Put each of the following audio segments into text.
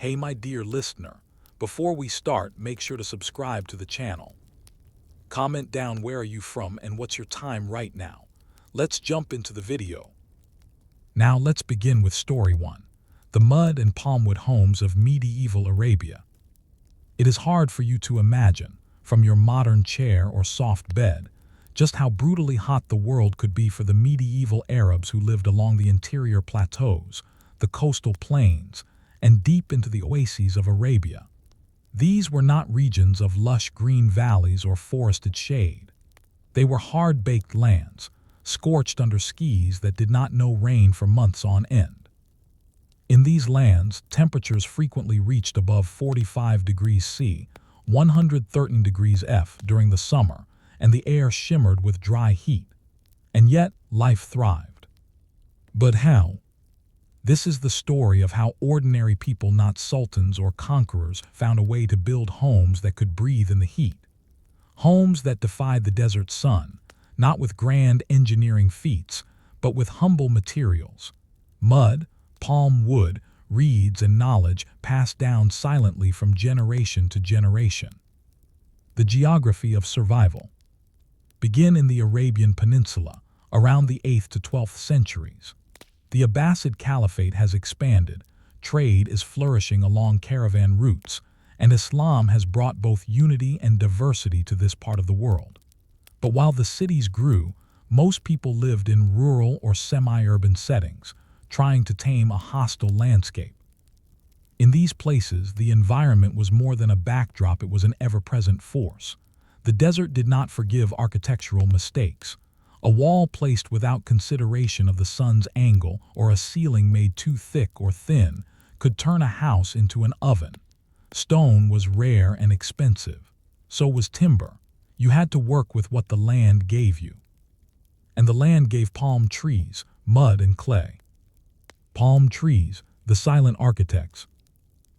Hey my dear listener, before we start, make sure to subscribe to the channel. Comment down where are you from and what's your time right now. Let's jump into the video. Now let's begin with story 1. The mud and palmwood homes of medieval Arabia. It is hard for you to imagine, from your modern chair or soft bed, just how brutally hot the world could be for the medieval Arabs who lived along the interior plateaus, the coastal plains, and deep into the oases of Arabia. These were not regions of lush green valleys or forested shade. They were hard-baked lands, scorched under skies that did not know rain for months on end. In these lands, temperatures frequently reached above 45 degrees C, 113 degrees F during the summer, and the air shimmered with dry heat. And yet, life thrived. But how? This is the story of how ordinary people, not sultans or conquerors, found a way to build homes that could breathe in the heat. Homes that defied the desert sun, not with grand engineering feats, but with humble materials. Mud, palm wood, reeds, and knowledge passed down silently from generation to generation. The geography of survival. Begin in the Arabian Peninsula, around the 8th to 12th centuries. The Abbasid Caliphate has expanded, trade is flourishing along caravan routes, and Islam has brought both unity and diversity to this part of the world. But while the cities grew, most people lived in rural or semi-urban settings, trying to tame a hostile landscape. In these places, the environment was more than a backdrop, it was an ever-present force. The desert did not forgive architectural mistakes. A wall placed without consideration of the sun's angle or a ceiling made too thick or thin could turn a house into an oven. Stone was rare and expensive. So was timber. You had to work with what the land gave you. And the land gave palm trees, mud and clay. Palm trees, the silent architects.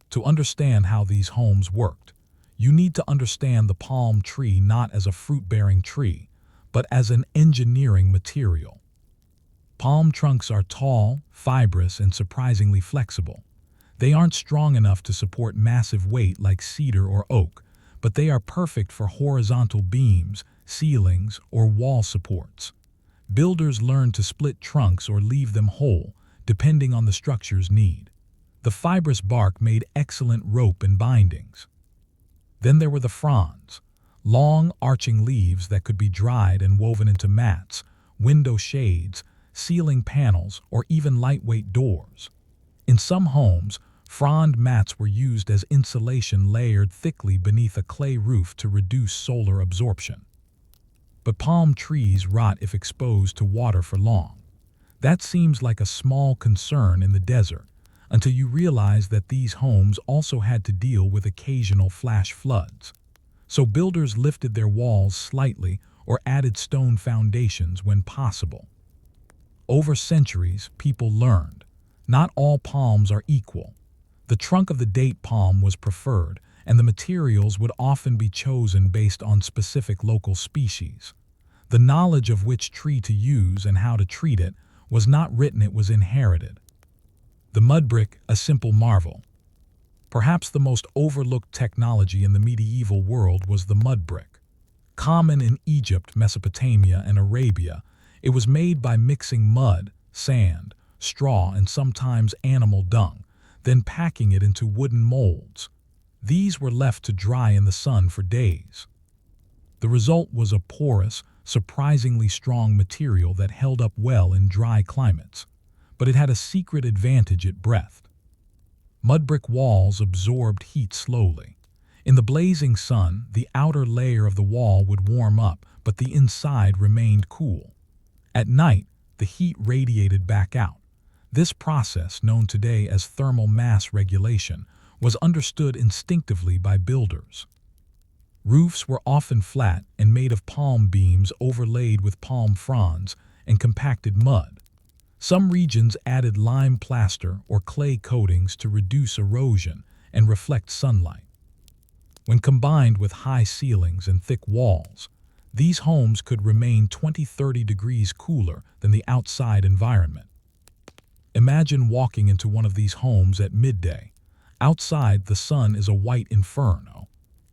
To understand how these homes worked, you need to understand the palm tree not as a fruit-bearing tree, but as an engineering material. Palm trunks are tall, fibrous, and surprisingly flexible. They aren't strong enough to support massive weight like cedar or oak, but they are perfect for horizontal beams, ceilings, or wall supports. Builders learned to split trunks or leave them whole, depending on the structure's need. The fibrous bark made excellent rope and bindings. Then there were the fronds, long, arching leaves that could be dried and woven into mats, window shades, ceiling panels, or even lightweight doors. In some homes, frond mats were used as insulation layered thickly beneath a clay roof to reduce solar absorption. But palm trees rot if exposed to water for long. That seems like a small concern in the desert, until you realize that these homes also had to deal with occasional flash floods. So builders lifted their walls slightly or added stone foundations when possible. Over centuries, people learned, not all palms are equal. The trunk of the date palm was preferred, and the materials would often be chosen based on specific local species. The knowledge of which tree to use and how to treat it was not written, it was inherited. The mud brick, a simple marvel. Perhaps the most overlooked technology in the medieval world was the mud brick. Common in Egypt, Mesopotamia, and Arabia, it was made by mixing mud, sand, straw, and sometimes animal dung, then packing it into wooden molds. These were left to dry in the sun for days. The result was a porous, surprisingly strong material that held up well in dry climates. But it had a secret advantage: it breathed. Mud brick walls absorbed heat slowly. In the blazing sun, the outer layer of the wall would warm up, but the inside remained cool. At night, the heat radiated back out. This process, known today as thermal mass regulation, was understood instinctively by builders. Roofs were often flat and made of palm beams overlaid with palm fronds and compacted mud. Some regions added lime plaster or clay coatings to reduce erosion and reflect sunlight. When combined with high ceilings and thick walls, these homes could remain 20–30 degrees cooler than the outside environment. Imagine walking into one of these homes at midday. Outside, the sun is a white inferno.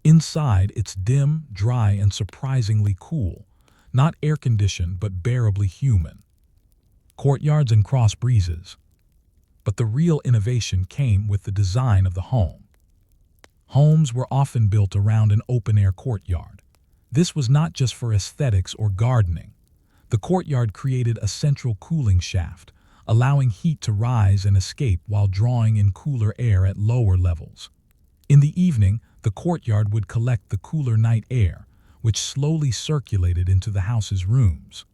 Inside, it's dim, dry, and surprisingly cool. Not air-conditioned, but bearably human. Courtyards and cross breezes. But the real innovation came with the design of the home. Homes were often built around an open-air courtyard. This was not just for aesthetics or gardening. The courtyard created a central cooling shaft, allowing heat to rise and escape while drawing in cooler air at lower levels. In the evening, the courtyard would collect the cooler night air, which slowly circulated into the house's rooms.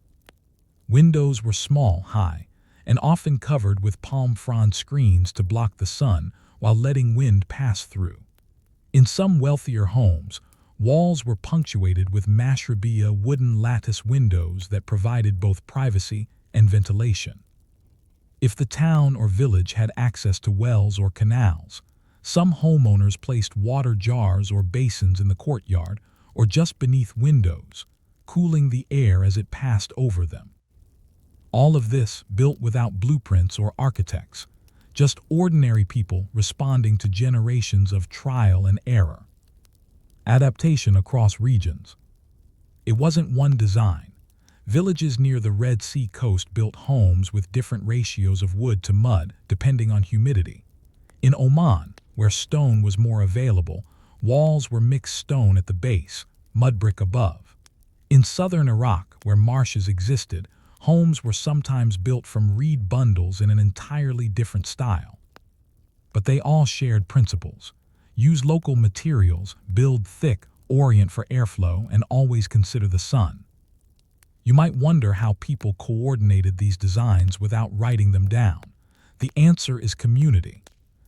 Windows were small, high, and often covered with palm frond screens to block the sun while letting wind pass through. In some wealthier homes, walls were punctuated with mashrabiyah wooden lattice windows that provided both privacy and ventilation. If the town or village had access to wells or canals, some homeowners placed water jars or basins in the courtyard or just beneath windows, cooling the air as it passed over them. All of this built without blueprints or architects, just ordinary people responding to generations of trial and error. Adaptation across regions. It wasn't one design. Villages near the Red Sea coast built homes with different ratios of wood to mud depending on humidity. In Oman, where stone was more available, walls were mixed stone at the base, mud brick above. In southern Iraq, where marshes existed, homes were sometimes built from reed bundles in an entirely different style. But they all shared principles. Use local materials, build thick, orient for airflow, and always consider the sun. You might wonder how people coordinated these designs without writing them down. The answer is community.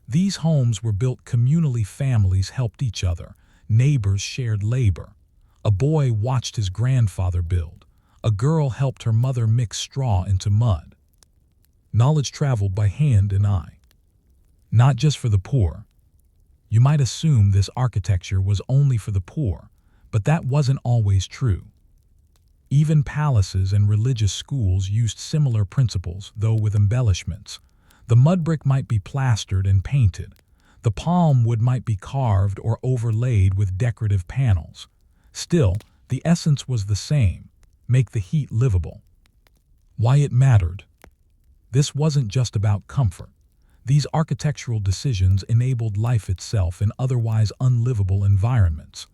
These homes were built communally. Families helped each other. Neighbors shared labor. A boy watched his grandfather build. A girl helped her mother mix straw into mud. Knowledge traveled by hand and eye. Not just for the poor. You might assume this architecture was only for the poor, but that wasn't always true. Even palaces and religious schools used similar principles, though with embellishments. The mud brick might be plastered and painted. The palm wood might be carved or overlaid with decorative panels. Still, the essence was the same: make the heat livable. Why it mattered? This wasn't just about comfort. These architectural decisions enabled life itself in otherwise unlivable environments.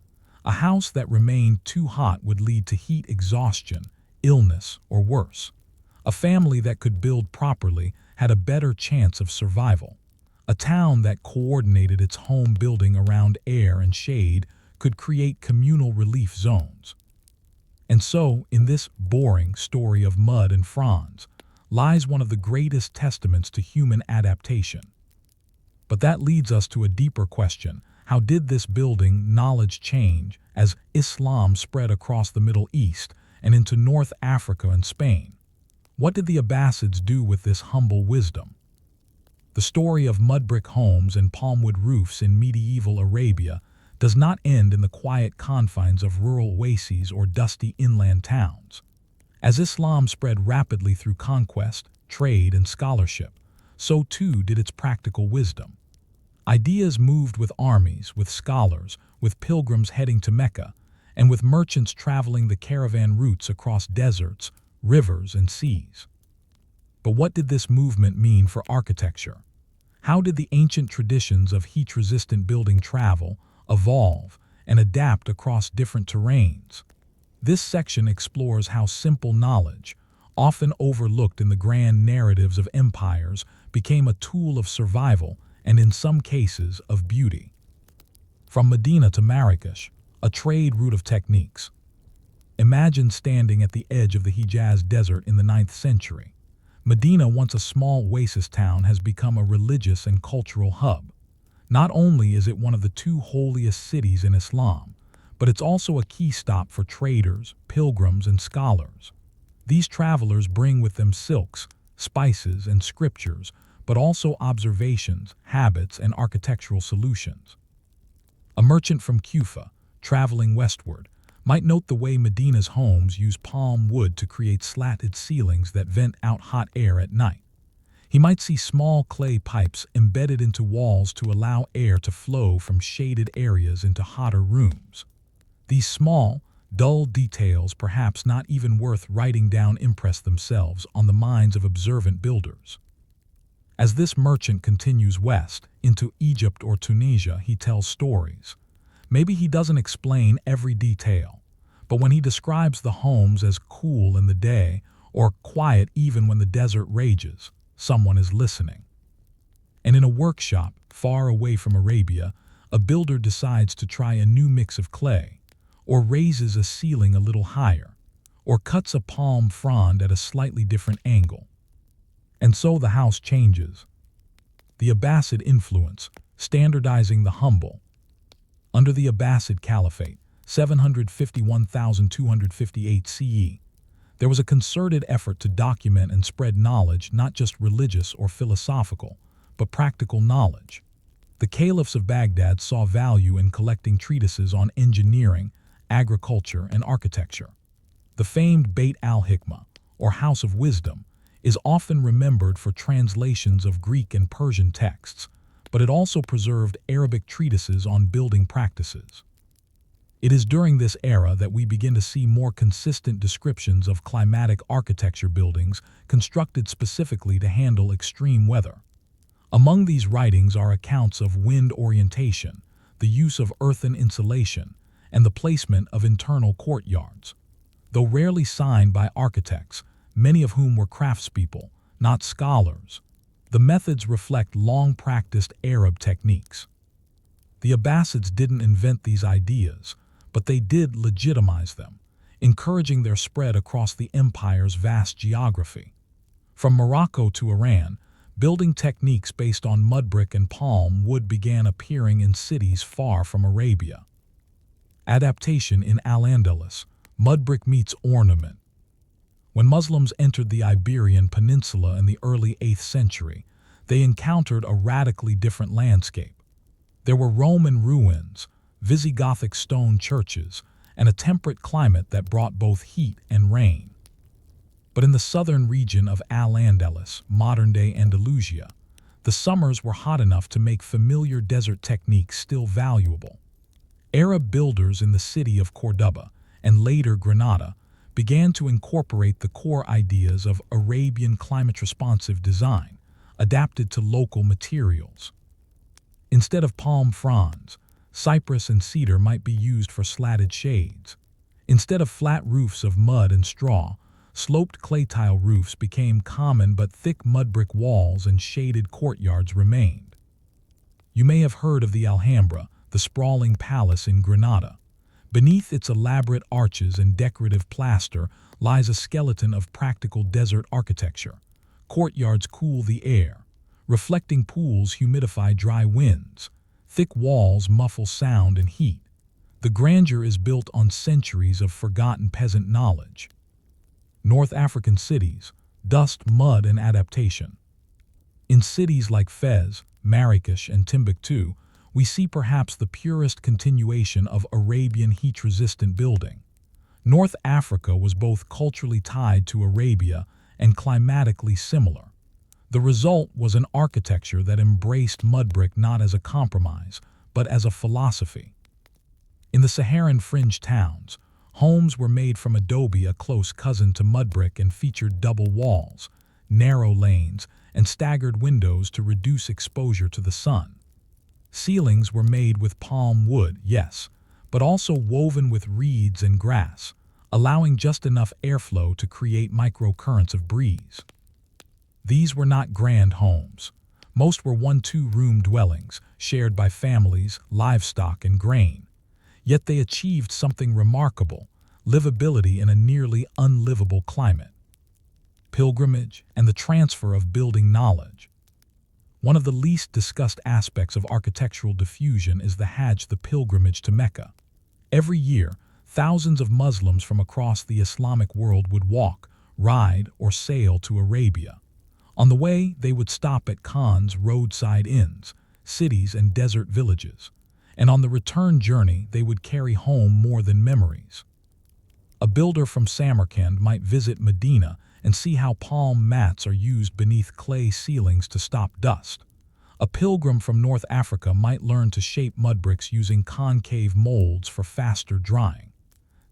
A house that remained too hot would lead to heat exhaustion, illness, or worse. A family that could build properly had a better chance of survival. A town that coordinated its home building around air and shade could create communal relief zones. And so, in this boring story of mud and fronds, lies one of the greatest testaments to human adaptation. But that leads us to a deeper question. How did this building knowledge change as Islam spread across the Middle East and into North Africa and Spain? What did the Abbasids do with this humble wisdom? The story of mud brick homes and palmwood roofs in medieval Arabia does not end in the quiet confines of rural oases or dusty inland towns. As Islam spread rapidly through conquest, trade, and scholarship, so too did its practical wisdom. Ideas moved with armies, with scholars, with pilgrims heading to Mecca, and with merchants traveling the caravan routes across deserts, rivers, and seas. But what did this movement mean for architecture? How did the ancient traditions of heat-resistant building travel, evolve, and adapt across different terrains? This section explores how simple knowledge, often overlooked in the grand narratives of empires, became a tool of survival and, in some cases, of beauty. From Medina to Marrakesh, a trade route of techniques. Imagine standing at the edge of the Hijaz Desert in the 9th century. Medina, once a small oasis town, has become a religious and cultural hub. Not only is it one of the 2 holiest cities in Islam, but it's also a key stop for traders, pilgrims, and scholars. These travelers bring with them silks, spices, and scriptures, but also observations, habits, and architectural solutions. A merchant from Kufa, traveling westward, might note the way Medina's homes use palm wood to create slatted ceilings that vent out hot air at night. He might see small clay pipes embedded into walls to allow air to flow from shaded areas into hotter rooms. These small, dull details, perhaps not even worth writing down, impress themselves on the minds of observant builders. As this merchant continues west, into Egypt or Tunisia, he tells stories. Maybe he doesn't explain every detail, but when he describes the homes as cool in the day or quiet even when the desert rages, someone is listening. And in a workshop far away from Arabia, a builder decides to try a new mix of clay, or raises a ceiling a little higher, or cuts a palm frond at a slightly different angle. And so the house changes. The Abbasid influence, standardizing the humble. Under the Abbasid Caliphate, 751-258 CE, there was a concerted effort to document and spread knowledge, not just religious or philosophical, but practical knowledge. The caliphs of Baghdad saw value in collecting treatises on engineering, agriculture, and architecture. The famed Beit al-Hikmah, or House of Wisdom, is often remembered for translations of Greek and Persian texts, but it also preserved Arabic treatises on building practices. It is during this era that we begin to see more consistent descriptions of climatic architecture, buildings constructed specifically to handle extreme weather. Among these writings are accounts of wind orientation, the use of earthen insulation, and the placement of internal courtyards. Though rarely signed by architects, many of whom were craftspeople, not scholars, the methods reflect long-practiced Arab techniques. The Abbasids didn't invent these ideas, but they did legitimize them, encouraging their spread across the empire's vast geography. From Morocco to Iran, building techniques based on mud brick and palm wood began appearing in cities far from Arabia. Adaptation in Al-Andalus, mud brick meets ornament. When Muslims entered the Iberian Peninsula in the early 8th century, they encountered a radically different landscape. There were Roman ruins, Visigothic stone churches, and a temperate climate that brought both heat and rain. But in the southern region of Al-Andalus, modern-day Andalusia, the summers were hot enough to make familiar desert techniques still valuable. Arab builders in the city of Cordoba, and later Granada, began to incorporate the core ideas of Arabian climate-responsive design, adapted to local materials. Instead of palm fronds, cypress and cedar might be used for slatted shades. Instead of flat roofs of mud and straw, sloped clay tile roofs became common, but thick mud brick walls and shaded courtyards remained. You may have heard of the Alhambra, the sprawling palace in Granada. Beneath its elaborate arches and decorative plaster lies a skeleton of practical desert architecture. Courtyards cool the air. Reflecting pools humidify dry winds. Thick walls muffle sound and heat. The grandeur is built on centuries of forgotten peasant knowledge. North African cities, dust, mud, and adaptation. In cities like Fez, Marrakesh, and Timbuktu, we see perhaps the purest continuation of Arabian heat-resistant building. North Africa was both culturally tied to Arabia and climatically similar. The result was an architecture that embraced mud brick not as a compromise, but as a philosophy. In the Saharan fringe towns, homes were made from adobe, a close cousin to mud brick, and featured double walls, narrow lanes, and staggered windows to reduce exposure to the sun. Ceilings were made with palm wood, yes, but also woven with reeds and grass, allowing just enough airflow to create microcurrents of breeze. These were not grand homes. Most were 1-2-room dwellings, shared by families, livestock, and grain. Yet they achieved something remarkable: livability in a nearly unlivable climate. Pilgrimage and the transfer of building knowledge. One of the least discussed aspects of architectural diffusion is the Hajj, the pilgrimage to Mecca. Every year, thousands of Muslims from across the Islamic world would walk, ride, or sail to Arabia. On the way, they would stop at khans, roadside inns, cities, and desert villages. And on the return journey, they would carry home more than memories. A builder from Samarkand might visit Medina and and see how palm mats are used beneath clay ceilings to stop dust. A pilgrim from North Africa might learn to shape mud bricks using concave molds for faster drying.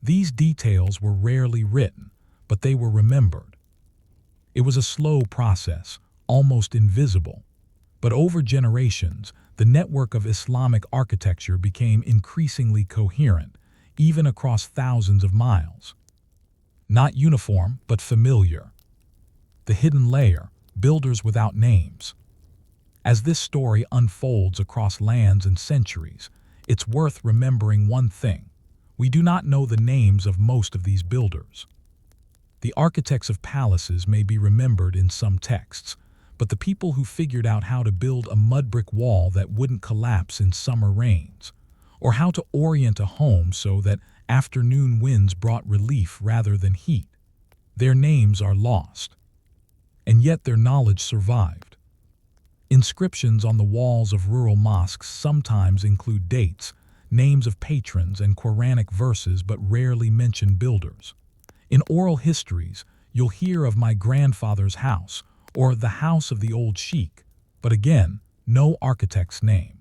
These details were rarely written, but they were remembered. It was a slow process, almost invisible. But over generations, the network of Islamic architecture became increasingly coherent, even across thousands of miles. Not uniform, but familiar. The hidden layer, builders without names. As this story unfolds across lands and centuries, it's worth remembering one thing. We do not know the names of most of these builders. The architects of palaces may be remembered in some texts, but the people who figured out how to build a mud brick wall that wouldn't collapse in summer rains, or how to orient a home so that afternoon winds brought relief rather than heat, their names are lost. And yet their knowledge survived. Inscriptions on the walls of rural mosques sometimes include dates, names of patrons, and Quranic verses, but rarely mention builders. In oral histories, you'll hear of my grandfather's house, or the house of the old sheik, but again, no architect's name.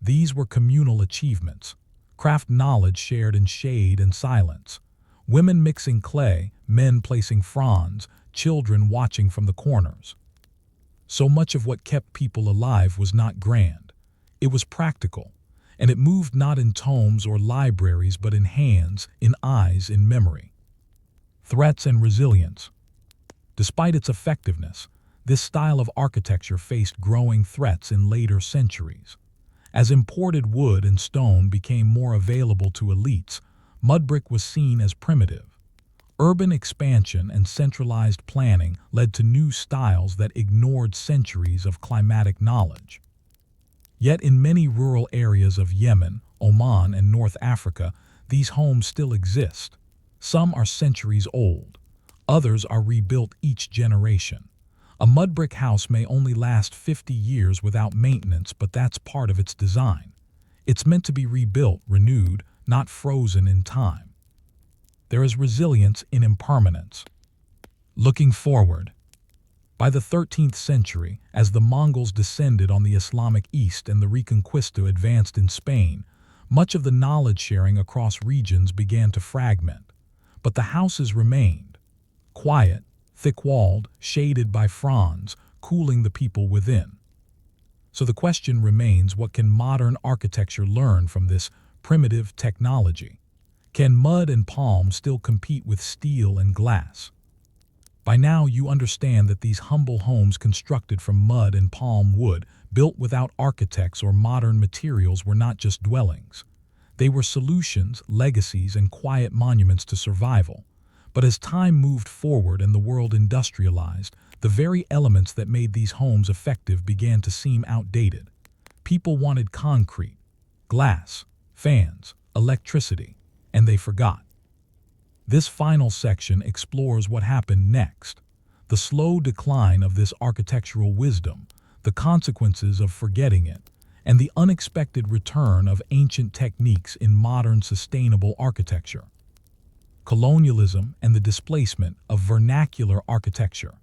These were communal achievements, craft knowledge shared in shade and silence, women mixing clay, men placing fronds, children watching from the corners. So much of what kept people alive was not grand. It was practical, and it moved not in tomes or libraries but in hands, in eyes, in memory. Threats and resilience. Despite its effectiveness, this style of architecture faced growing threats in later centuries. As imported wood and stone became more available to elites, mud brick was seen as primitive. Urban expansion and centralized planning led to new styles that ignored centuries of climatic knowledge. Yet in many rural areas of Yemen, Oman, and North Africa, these homes still exist. Some are centuries old. Others are rebuilt each generation. A mud brick house may only last 50 years without maintenance, but that's part of its design. It's meant to be rebuilt, renewed, not frozen in time. There is resilience in impermanence. Looking forward. By the 13th century, as the Mongols descended on the Islamic East and the Reconquista advanced in Spain, much of the knowledge sharing across regions began to fragment. But the houses remained. Quiet, thick-walled, shaded by fronds, cooling the people within. So the question remains, what can modern architecture learn from this primitive technology? Can mud and palm still compete with steel and glass? By now you understand that these humble homes constructed from mud and palm wood, built without architects or modern materials, were not just dwellings. They were solutions, legacies, and quiet monuments to survival. But as time moved forward and the world industrialized, the very elements that made these homes effective began to seem outdated. People wanted concrete, glass, fans, electricity, and they forgot. This final section explores what happened next, the slow decline of this architectural wisdom, the consequences of forgetting it, and the unexpected return of ancient techniques in modern sustainable architecture. Colonialism and the displacement of vernacular architecture.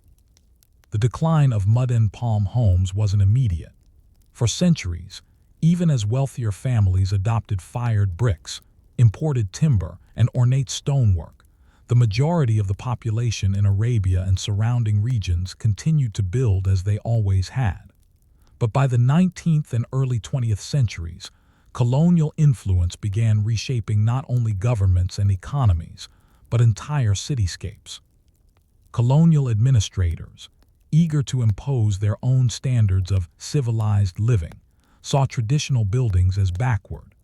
The decline of mud and palm homes wasn't immediate. For centuries, even as wealthier families adopted fired bricks, imported timber, and ornate stonework, the majority of the population in Arabia and surrounding regions continued to build as they always had. But by the 19th and early 20th centuries, colonial influence began reshaping not only governments and economies, but entire cityscapes. Colonial administrators, eager to impose their own standards of civilized living, saw traditional buildings as backward.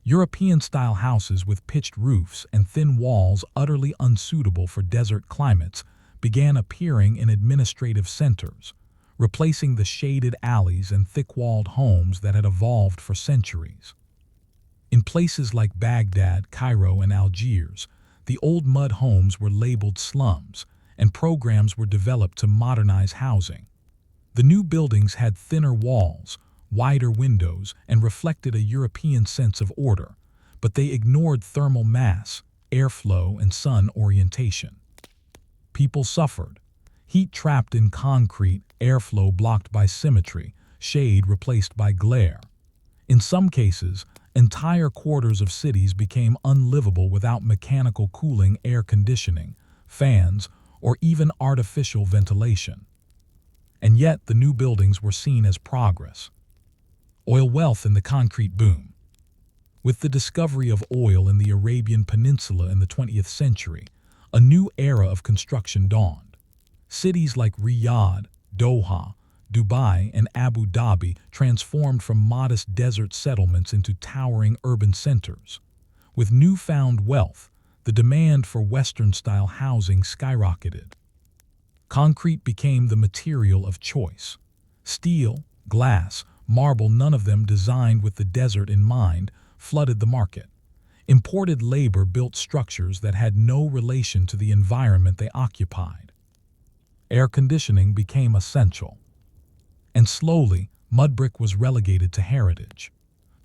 European-style houses with pitched roofs and thin walls utterly unsuitable for desert climates began appearing in administrative centers, replacing the shaded alleys and thick-walled homes that had evolved for centuries. In places like Baghdad, Cairo, and Algiers, the old mud homes were labeled slums, and programs were developed to modernize housing. The new buildings had thinner walls, wider windows, and reflected a European sense of order, but they ignored thermal mass, airflow, and sun orientation. People suffered. Heat trapped in concrete, airflow blocked by symmetry, shade replaced by glare. In some cases, entire quarters of cities became unlivable without mechanical cooling, air conditioning, fans, or even artificial ventilation. And yet the new buildings were seen as progress. Oil wealth and the concrete boom. With the discovery of oil in the Arabian Peninsula in the 20th century, a new era of construction dawned. Cities like Riyadh, Doha, Dubai, and Abu Dhabi transformed from modest desert settlements into towering urban centers. With newfound wealth, the demand for Western-style housing skyrocketed. Concrete became the material of choice. Steel, glass, marble, none of them designed with the desert in mind, flooded the market. Imported labor built structures that had no relation to the environment they occupied. Air conditioning became essential. And slowly, mud brick was relegated to heritage.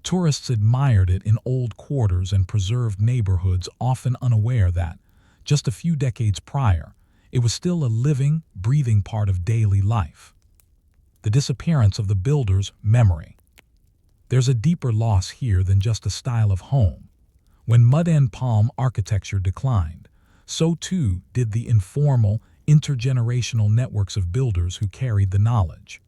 Tourists admired it in old quarters and preserved neighborhoods, often unaware that, just a few decades prior, it was still a living, breathing part of daily life. The disappearance of the builder's memory. There's a deeper loss here than just a style of home. When mud and palm architecture declined, so too did the informal, intergenerational networks of builders who carried the knowledge.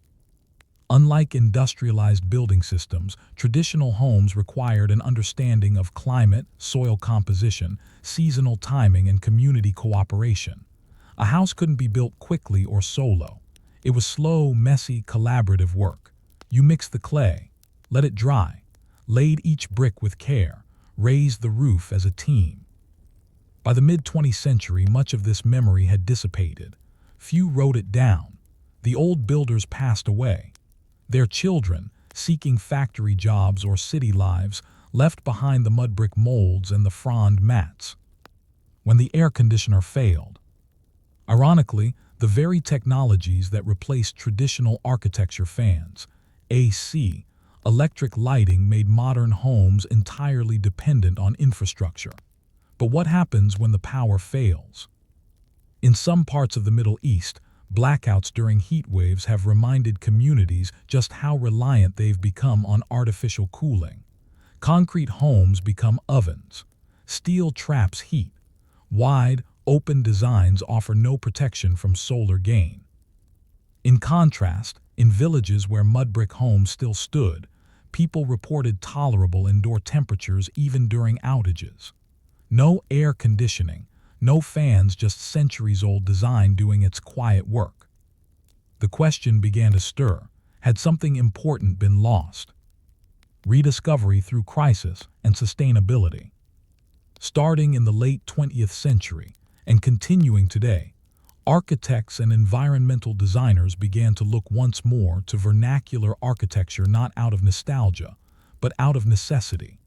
Unlike industrialized building systems, traditional homes required an understanding of climate, soil composition, seasonal timing, and community cooperation. A house couldn't be built quickly or solo. It was slow, messy, collaborative work. You mixed the clay, let it dry, laid each brick with care, raised the roof as a team. By the mid-20th century, much of this memory had dissipated. Few wrote it down. The old builders passed away. Their children, seeking factory jobs or city lives, left behind the mud brick molds and the frond mats. When the air conditioner failed. Ironically, the very technologies that replaced traditional architecture, fans, AC, electric lighting, made modern homes entirely dependent on infrastructure. But what happens when the power fails? In some parts of the Middle East, blackouts during heat waves have reminded communities just how reliant they've become on artificial cooling. Concrete homes become ovens. Steel traps heat. Wide, open designs offer no protection from solar gain. In contrast, in villages where mud brick homes still stood, people reported tolerable indoor temperatures even during outages. No air conditioning, no fans, just centuries-old design doing its quiet work. The question began to stir: had something important been lost? Rediscovery through crisis and sustainability. Starting in the late 20th century and continuing today, architects and environmental designers began to look once more to vernacular architecture, not out of nostalgia, but out of necessity.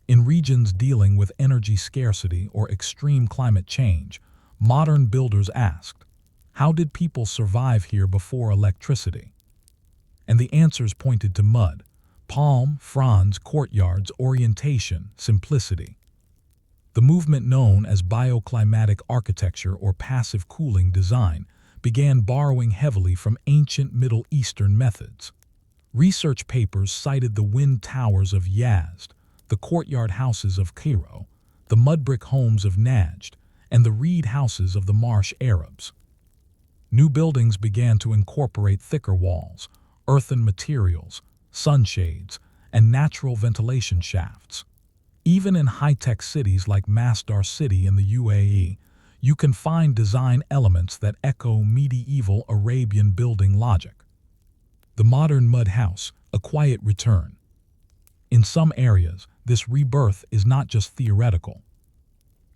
In regions dealing with energy scarcity or extreme climate change, modern builders asked, how did people survive here before electricity? And the answers pointed to mud, palm, fronds, courtyards, orientation, simplicity. The movement known as bioclimatic architecture or passive cooling design began borrowing heavily from ancient Middle Eastern methods. Research papers cited the wind towers of Yazd, the courtyard houses of Cairo, the mud brick homes of Najd, and the reed houses of the marsh Arabs. New buildings began to incorporate thicker walls, earthen materials, sunshades, and natural ventilation shafts. Even in high-tech cities like Masdar City in the UAE, you can find design elements that echo medieval Arabian building logic. The modern mud house, a quiet return. In some areas, this rebirth is not just theoretical.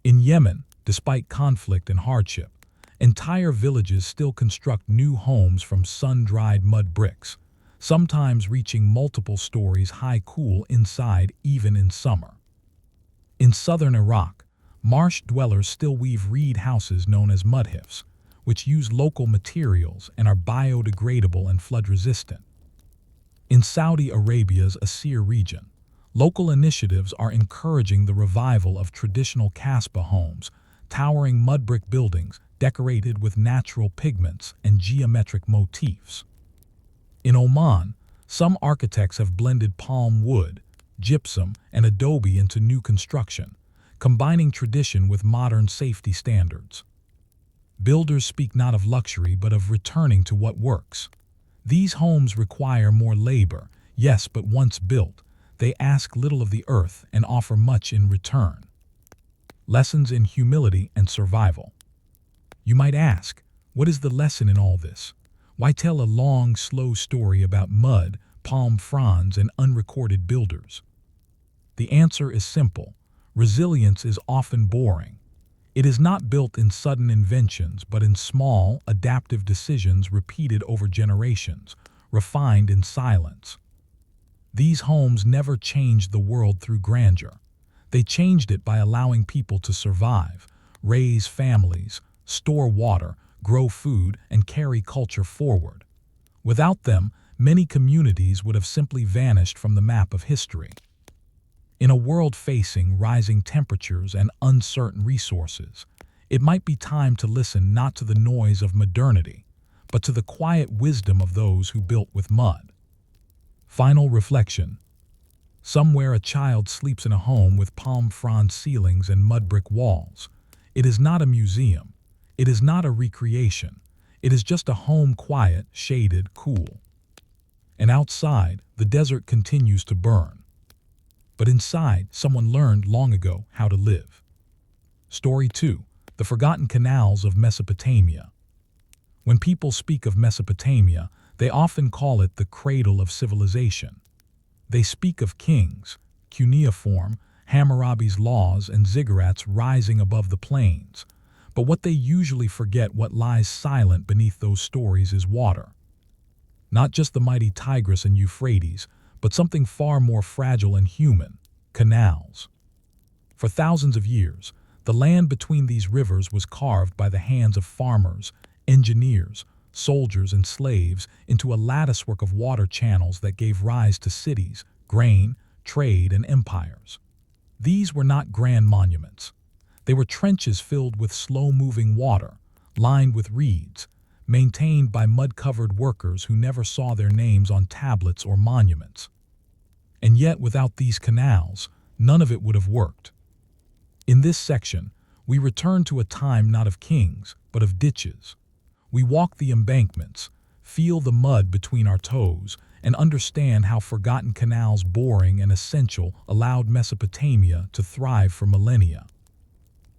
In Yemen, despite conflict and hardship, entire villages still construct new homes from sun-dried mud bricks, sometimes reaching multiple stories high, cool inside even in summer. In southern Iraq, marsh dwellers still weave reed houses known as mudhifs, which use local materials and are biodegradable and flood-resistant. In Saudi Arabia's Asir region, local initiatives are encouraging the revival of traditional kasbah homes, towering mud brick buildings decorated with natural pigments and geometric motifs. In Oman, some architects have blended palm wood, gypsum, and adobe into new construction, combining tradition with modern safety standards. Builders speak not of luxury but of returning to what works. These homes require more labor, yes, but once built, they ask little of the earth and offer much in return. Lessons in humility and survival. You might ask, what is the lesson in all this? Why tell a long, slow story about mud, palm fronds, and unrecorded builders? The answer is simple. Resilience is often boring. It is not built in sudden inventions, but in small, adaptive decisions repeated over generations, refined in silence. These homes never changed the world through grandeur. They changed it by allowing people to survive, raise families, store water, grow food, and carry culture forward. Without them, many communities would have simply vanished from the map of history. In a world facing rising temperatures and uncertain resources, it might be time to listen not to the noise of modernity, but to the quiet wisdom of those who built with mud. Final reflection. Somewhere a child sleeps in a home with palm frond ceilings and mud brick walls. It is not a museum. It is not a recreation. It is just a home, quiet, shaded, cool. And outside, the desert continues to burn. But inside, someone learned long ago how to live. Story 2. The Forgotten Canals of Mesopotamia. When people speak of Mesopotamia, they often call it the cradle of civilization. They speak of kings, cuneiform, Hammurabi's laws, and ziggurats rising above the plains. But what they usually forget, what lies silent beneath those stories, is water. Not just the mighty Tigris and Euphrates, but something far more fragile and human: canals. For thousands of years, the land between these rivers was carved by the hands of farmers, engineers, soldiers, and slaves into a latticework of water channels that gave rise to cities, grain, trade, and empires. These were not grand monuments. They were trenches filled with slow-moving water, lined with reeds, maintained by mud-covered workers who never saw their names on tablets or monuments. And yet, without these canals, none of it would have worked. In this section, we return to a time not of kings, but of ditches. We walk the embankments, feel the mud between our toes, and understand how forgotten canals, boring and essential, allowed Mesopotamia to thrive for millennia.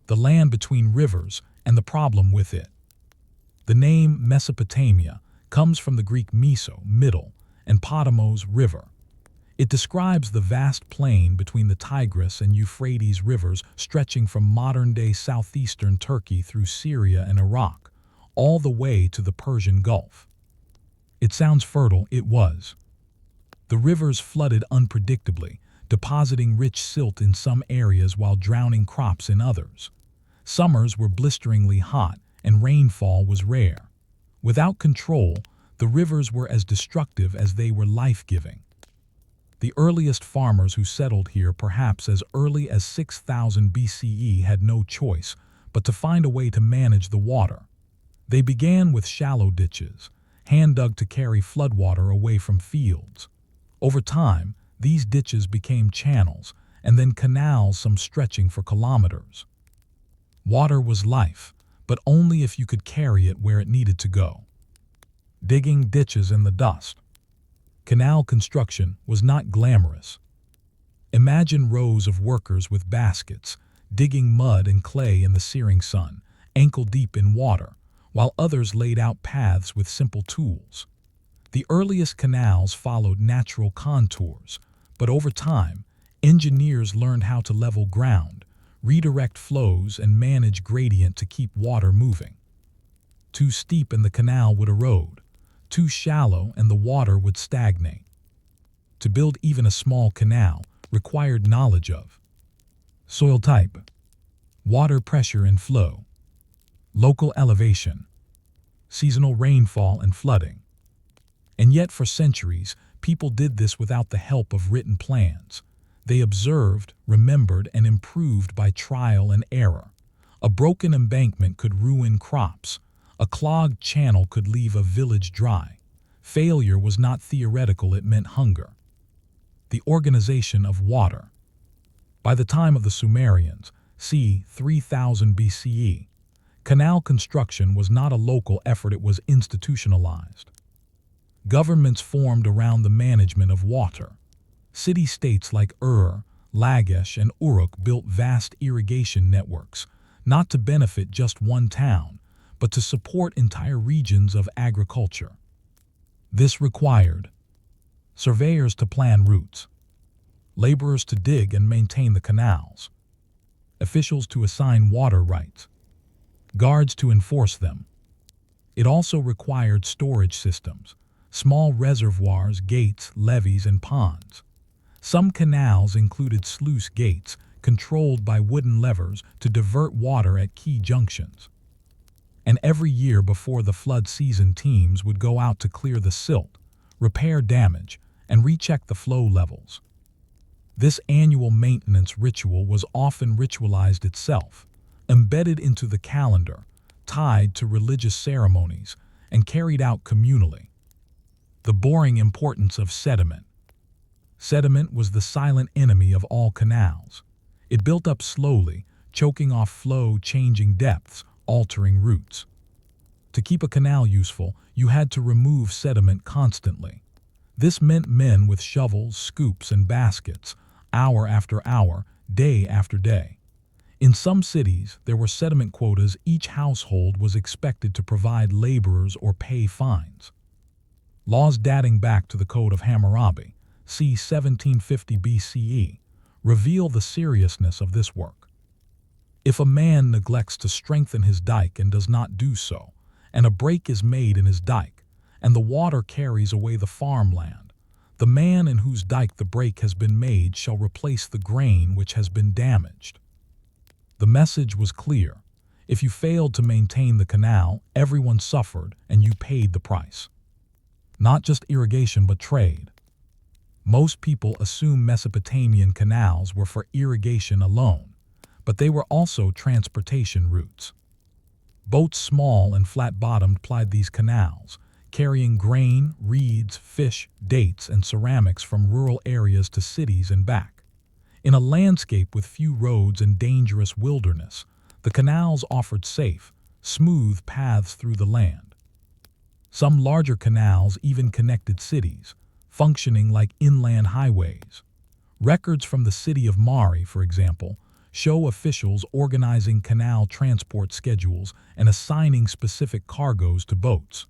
The land between rivers and the problem with it. The name Mesopotamia comes from the Greek meso, middle, and potamos, river. It describes the vast plain between the Tigris and Euphrates rivers, stretching from modern-day southeastern Turkey through Syria and Iraq, all the way to the Persian Gulf. It sounds fertile. It was. The rivers flooded unpredictably, depositing rich silt in some areas while drowning crops in others. Summers were blisteringly hot, and rainfall was rare. Without control, the rivers were as destructive as they were life-giving. The earliest farmers who settled here, perhaps as early as 6000 BCE, had no choice but to find a way to manage the water. They began with shallow ditches, hand-dug to carry floodwater away from fields. Over time, these ditches became channels, and then canals, some stretching for kilometers. Water was life, but only if you could carry it where it needed to go. Digging ditches in the dust. Canal construction was not glamorous. Imagine rows of workers with baskets, digging mud and clay in the searing sun, ankle-deep in water, while others laid out paths with simple tools. The earliest canals followed natural contours, but over time, engineers learned how to level ground, redirect flows, and manage gradient to keep water moving. Too steep and the canal would erode. Too shallow and the water would stagnate. To build even a small canal required knowledge of soil type, water pressure and flow, local elevation, seasonal rainfall and flooding. And yet for centuries, people did this without the help of written plans. They observed, remembered, and improved by trial and error, A broken embankment could ruin crops. A clogged channel could leave a village dry. Failure was not theoretical, it meant hunger. The organization of water. By the time of the Sumerians, c. 3000 BCE, canal construction was not a local effort, it was institutionalized. Governments formed around the management of water. City-states like Lagesh, and Uruk built vast irrigation networks, not to benefit just one town, but to support entire regions of agriculture. This required surveyors to plan routes, laborers to dig and maintain the canals, officials to assign water rights, guards to enforce them. It also required storage systems, small reservoirs, gates, levees, and ponds. Some canals included sluice gates controlled by wooden levers to divert water at key junctions. And every year before the flood season, teams would go out to clear the silt, repair damage, and recheck the flow levels. This annual maintenance ritual was often ritualized itself, embedded into the calendar, tied to religious ceremonies, and carried out communally. The boring importance of sediment. Sediment was the silent enemy of all canals. It built up slowly, choking off flow, changing depths, altering routes. To keep a canal useful, you had to remove sediment constantly. This meant men with shovels, scoops, and baskets, hour after hour, day after day. In some cities, there were sediment quotas. Each household was expected to provide laborers or pay fines. Laws dating back to the Code of Hammurabi, c. 1750 BCE, reveal the seriousness of this work. If a man neglects to strengthen his dike and does not do so, and a break is made in his dike, and the water carries away the farmland, the man in whose dike the break has been made shall replace the grain which has been damaged. The message was clear. If you failed to maintain the canal, everyone suffered and you paid the price. Not just irrigation but trade. Most people assume Mesopotamian canals were for irrigation alone, but they were also transportation routes. Boats, small and flat-bottomed, plied these canals, carrying grain, reeds, fish, dates, and ceramics from rural areas to cities and back. In a landscape with few roads and dangerous wilderness, the canals offered safe, smooth paths through the land. Some larger canals even connected cities, functioning like inland highways. Records from the city of Mari, for example, show officials organizing canal transport schedules and assigning specific cargoes to boats.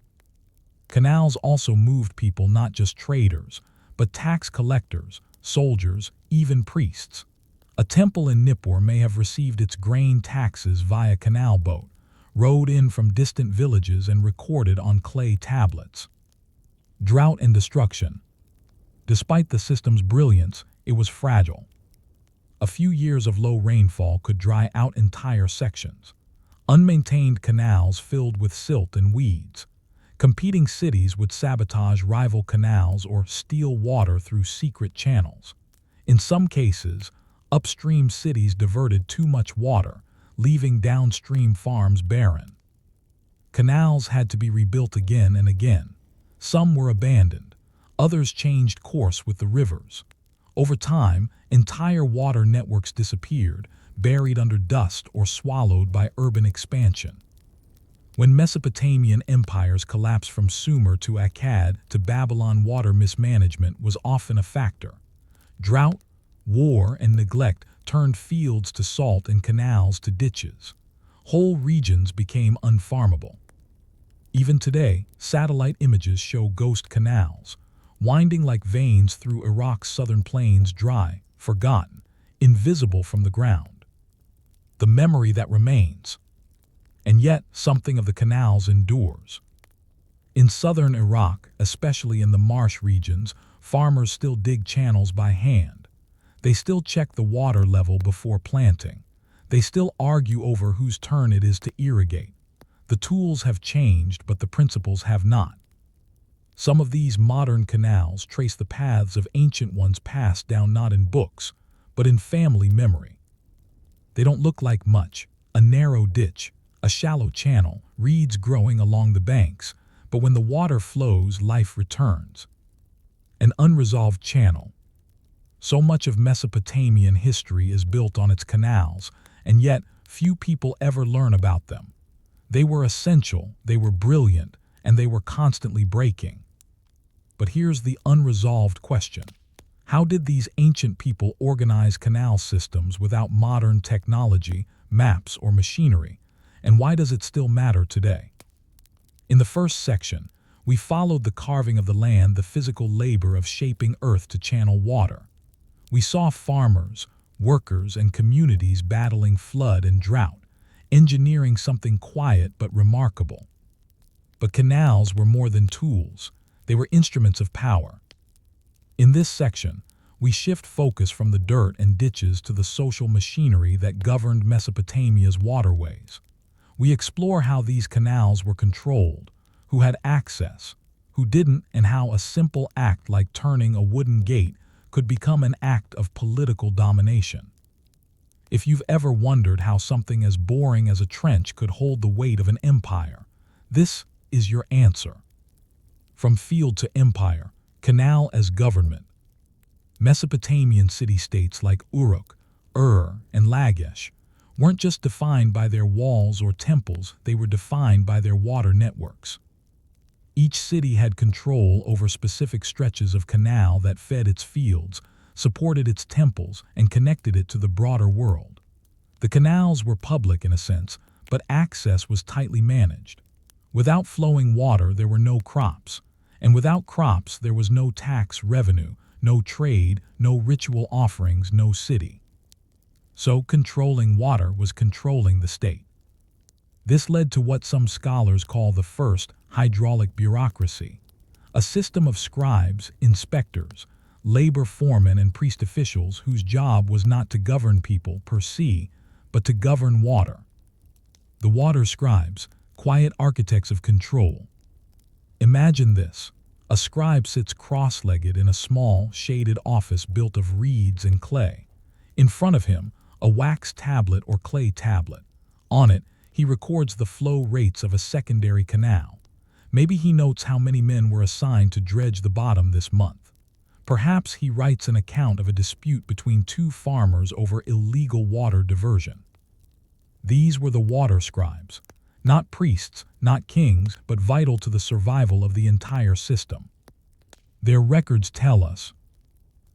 Canals also moved people, not just traders, but tax collectors, soldiers, even priests. A temple in Nippur may have received its grain taxes via canal boat, rowed in from distant villages and recorded on clay tablets. Drought and destruction. Despite the system's brilliance, it was fragile. A few years of low rainfall could dry out entire sections. Unmaintained canals filled with silt and weeds. Competing cities would sabotage rival canals or steal water through secret channels. In some cases, upstream cities diverted too much water, leaving downstream farms barren. Canals had to be rebuilt again and again. Some were abandoned. Others changed course with the rivers. Over time, entire water networks disappeared, buried under dust or swallowed by urban expansion. When Mesopotamian empires collapsed from Sumer to Akkad to Babylon, water mismanagement was often a factor. Drought, war, and neglect turned fields to salt and canals to ditches. Whole regions became unfarmable. Even today, satellite images show ghost canals, winding like veins through Iraq's southern plains, dry, forgotten, invisible from the ground. The memory that remains. And yet, something of the canals endures. In southern Iraq, especially in the marsh regions, farmers still dig channels by hand. They still check the water level before planting. They still argue over whose turn it is to irrigate. The tools have changed, but the principles have not. Some of these modern canals trace the paths of ancient ones passed down not in books, but in family memory. They don't look like much, a narrow ditch, a shallow channel, reeds growing along the banks, but when the water flows, life returns. An unresolved channel. So much of Mesopotamian history is built on its canals, and yet few people ever learn about them. They were essential, they were brilliant, and they were constantly breaking. But here's the unresolved question. How did these ancient people organize canal systems without modern technology, maps, or machinery? And why does it still matter today? In the first section, we followed the carving of the land, the physical labor of shaping earth to channel water. We saw farmers, workers, and communities battling flood and drought, engineering something quiet but remarkable. But canals were more than tools. They were instruments of power. In this section, we shift focus from the dirt and ditches to the social machinery that governed Mesopotamia's waterways. We explore how these canals were controlled, who had access, who didn't, and how a simple act like turning a wooden gate could become an act of political domination. If you've ever wondered how something as boring as a trench could hold the weight of an empire, this is your answer. From field to empire, canal as government. Mesopotamian city-states like Uruk, and Lagash weren't just defined by their walls or temples, they were defined by their water networks. Each city had control over specific stretches of canal that fed its fields, supported its temples, and connected it to the broader world. The canals were public in a sense, but access was tightly managed. Without flowing water, there were no crops, and without crops, there was no tax revenue, no trade, no ritual offerings, no city. So controlling water was controlling the state. This led to what some scholars call the first hydraulic bureaucracy, a system of scribes, inspectors, labor foremen, and priest officials whose job was not to govern people per se, but to govern water. The water scribes, quiet architects of control. Imagine this. A scribe sits cross-legged in a small, shaded office built of reeds and clay. In front of him, a wax tablet or clay tablet. On it, he records the flow rates of a secondary canal. Maybe he notes how many men were assigned to dredge the bottom this month. Perhaps he writes an account of a dispute between two farmers over illegal water diversion. These were the water scribes. Not priests, not kings, but vital to the survival of the entire system. Their records tell us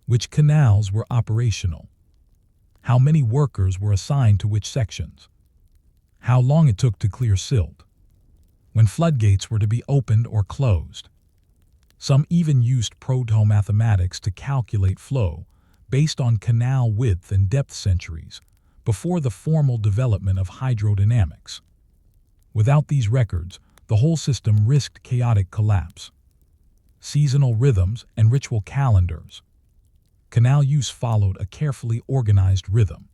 which canals were operational, how many workers were assigned to which sections, how long it took to clear silt, when floodgates were to be opened or closed. Some even used proto-mathematics to calculate flow based on canal width and depth centuries, before the formal development of hydrodynamics. Without these records, the whole system risked chaotic collapse. Seasonal rhythms and ritual calendars. Canal use followed a carefully organized rhythm.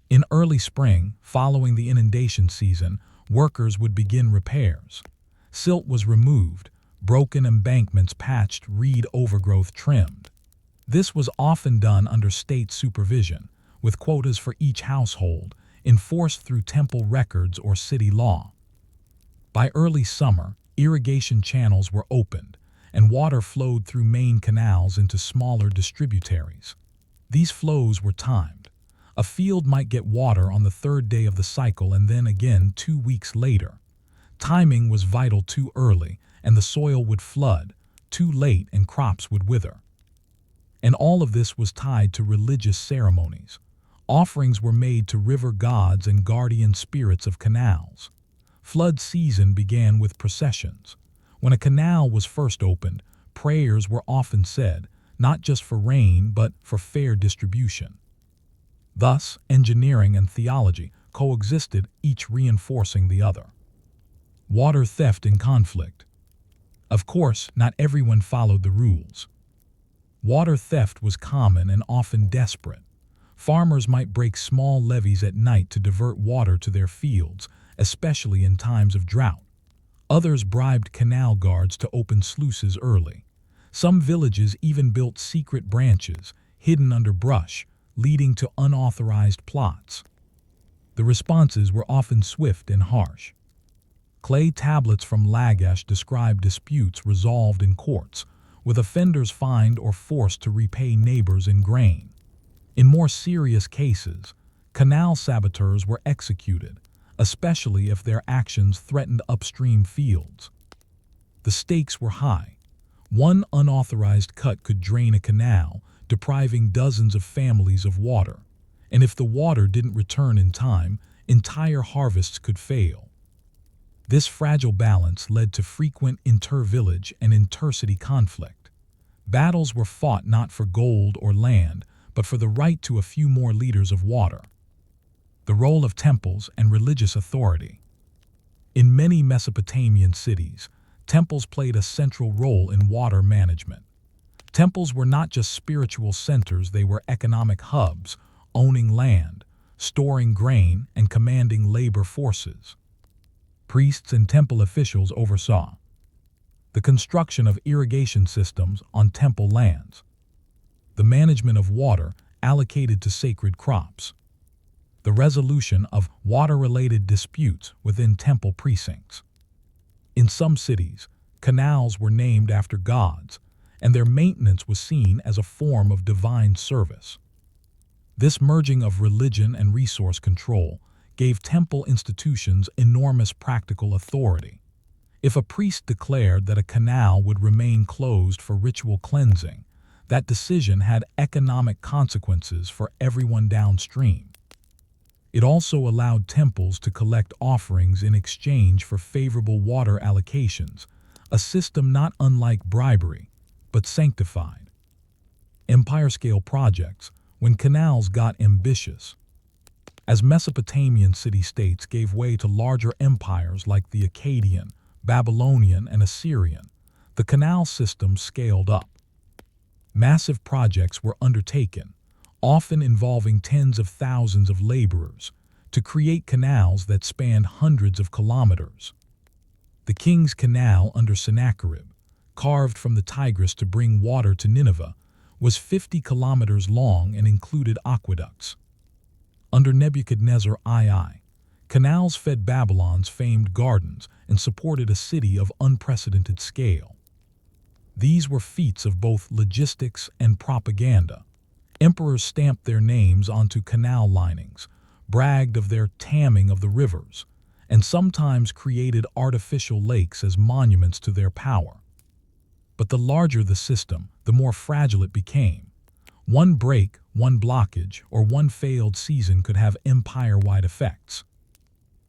In early spring, following the inundation season, workers would begin repairs. Silt was removed, broken embankments patched, reed overgrowth trimmed. This was often done under state supervision, with quotas for each household, enforced through temple records or city law. By early summer, irrigation channels were opened, and water flowed through main canals into smaller distributaries. These flows were timed. A field might get water on the third day of the cycle and then again 2 weeks later. Timing was vital. Too early, and the soil would flood. Too late, and crops would wither. And all of this was tied to religious ceremonies. Offerings were made to river gods and guardian spirits of canals. Flood season began with processions. When a canal was first opened, prayers were often said, not just for rain, but for fair distribution. Thus, engineering and theology coexisted, each reinforcing the other. Water theft and conflict. Of course, not everyone followed the rules. Water theft was common and often desperate. Farmers might break small levees at night to divert water to their fields, especially in times of drought. Others bribed canal guards to open sluices early. Some villages even built secret branches, hidden under brush, leading to unauthorized plots. The responses were often swift and harsh. Clay tablets from Lagash describe disputes resolved in courts, with offenders fined or forced to repay neighbors in grain. In more serious cases, canal saboteurs were executed, especially if their actions threatened upstream fields. The stakes were high. One unauthorized cut could drain a canal, depriving dozens of families of water. And if the water didn't return in time, entire harvests could fail. This fragile balance led to frequent inter-village and inter-city conflict. Battles were fought not for gold or land, but for the right to a few more liters of water. The role of temples and religious authority. In many Mesopotamian cities, temples played a central role in water management. Temples were not just spiritual centers, they were economic hubs, owning land, storing grain, and commanding labor forces. Priests and temple officials oversaw the construction of irrigation systems on temple lands, the management of water allocated to sacred crops, the resolution of water-related disputes within temple precincts. In some cities, canals were named after gods, and their maintenance was seen as a form of divine service. This merging of religion and resource control gave temple institutions enormous practical authority. If a priest declared that a canal would remain closed for ritual cleansing, that decision had economic consequences for everyone downstream. It also allowed temples to collect offerings in exchange for favorable water allocations, a system not unlike bribery, but sanctified. Empire-scale projects, when canals got ambitious. As Mesopotamian city-states gave way to larger empires like the Akkadian, Babylonian, and Assyrian, the canal system scaled up. Massive projects were undertaken, often involving tens of thousands of laborers, to create canals that spanned hundreds of kilometers. The King's Canal under Sennacherib, carved from the Tigris to bring water to Nineveh, was 50 kilometers long and included aqueducts. Under Nebuchadnezzar II, canals fed Babylon's famed gardens and supported a city of unprecedented scale. These were feats of both logistics and propaganda. Emperors stamped their names onto canal linings, bragged of their tamming of the rivers, and sometimes created artificial lakes as monuments to their power. But the larger the system, the more fragile it became. One break, one blockage, or one failed season could have empire-wide effects.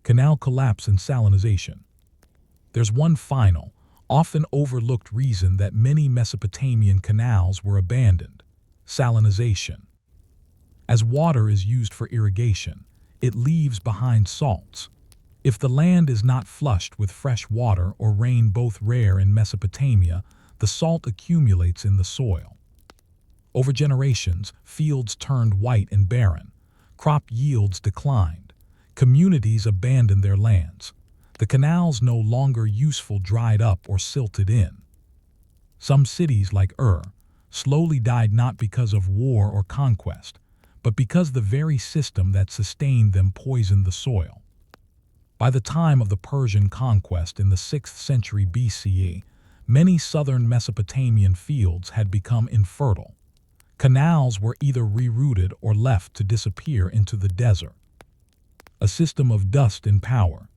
Canal collapse and salinization. There's one final, often overlooked reason that many Mesopotamian canals were abandoned: salinization. As water is used for irrigation, it leaves behind salts. If the land is not flushed with fresh water or rain, both rare in Mesopotamia, the salt accumulates in the soil. Over generations, fields turned white and barren. Crop yields declined. Communities abandoned their lands. The canals no longer useful dried up or silted in. Some cities like slowly died not because of war or conquest, but because the very system that sustained them poisoned the soil. By the time of the Persian conquest in the 6th century BCE, many southern Mesopotamian fields had become infertile. Canals were either rerouted or left to disappear into the desert. A system of dust and power.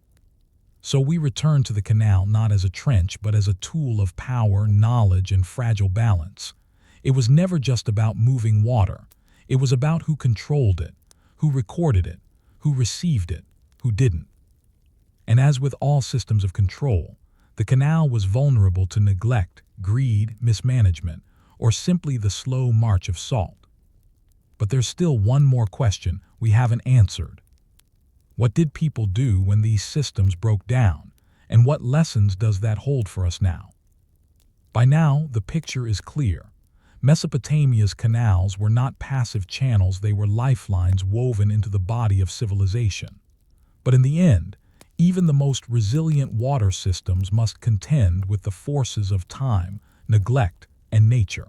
So we return to the canal not as a trench, but as a tool of power, knowledge, and fragile balance. It was never just about moving water. It was about who controlled it, who recorded it, who received it, who didn't. And as with all systems of control, the canal was vulnerable to neglect, greed, mismanagement, or simply the slow march of salt. But there's still one more question we haven't answered. What did people do when these systems broke down, and what lessons does that hold for us now? By now, the picture is clear. Mesopotamia's canals were not passive channels, they were lifelines woven into the body of civilization. But in the end, even the most resilient water systems must contend with the forces of time, neglect, and nature.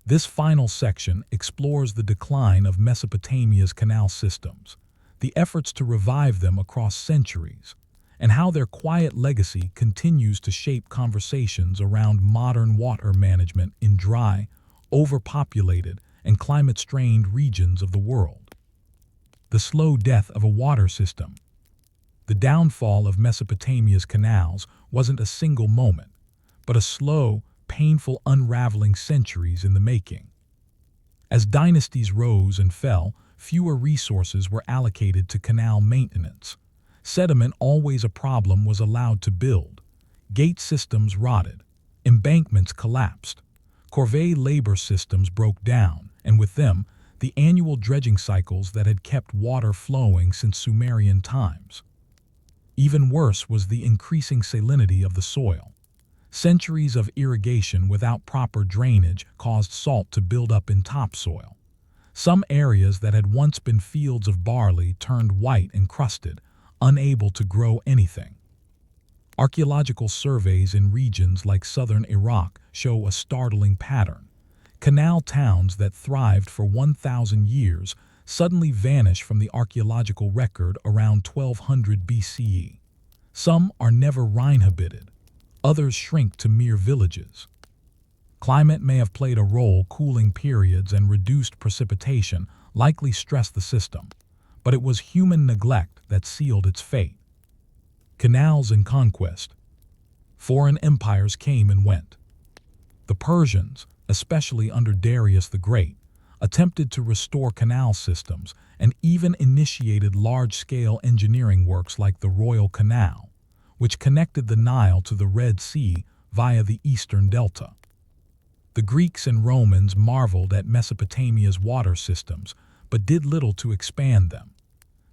This final section explores the decline of Mesopotamia's canal systems, the efforts to revive them across centuries, and how their quiet legacy continues to shape conversations around modern water management in dry, overpopulated, and climate-strained regions of the world. The slow death of a water system. The downfall of Mesopotamia's canals wasn't a single moment, but a slow, painful unraveling centuries in the making. As dynasties rose and fell, fewer resources were allocated to canal maintenance. Sediment, always a problem, was allowed to build. Gate systems rotted. Embankments collapsed. Corvée labor systems broke down, and with them, the annual dredging cycles that had kept water flowing since Sumerian times. Even worse was the increasing salinity of the soil. Centuries of irrigation without proper drainage caused salt to build up in topsoil. Some areas that had once been fields of barley turned white and crusted, unable to grow anything. Archaeological surveys in regions like southern Iraq show a startling pattern. Canal towns that thrived for 1,000 years suddenly vanish from the archaeological record around 1200 BCE. Some are never inhabited. Others shrink to mere villages. Climate may have played a role. Cooling periods and reduced precipitation likely stressed the system, but it was human neglect that sealed its fate. Canals and conquest. Foreign empires came and went. The Persians, especially under Darius the Great, attempted to restore canal systems and even initiated large-scale engineering works like the Royal Canal, which connected the Nile to the Red Sea via the eastern delta. The Greeks and Romans marveled at Mesopotamia's water systems, but did little to expand them.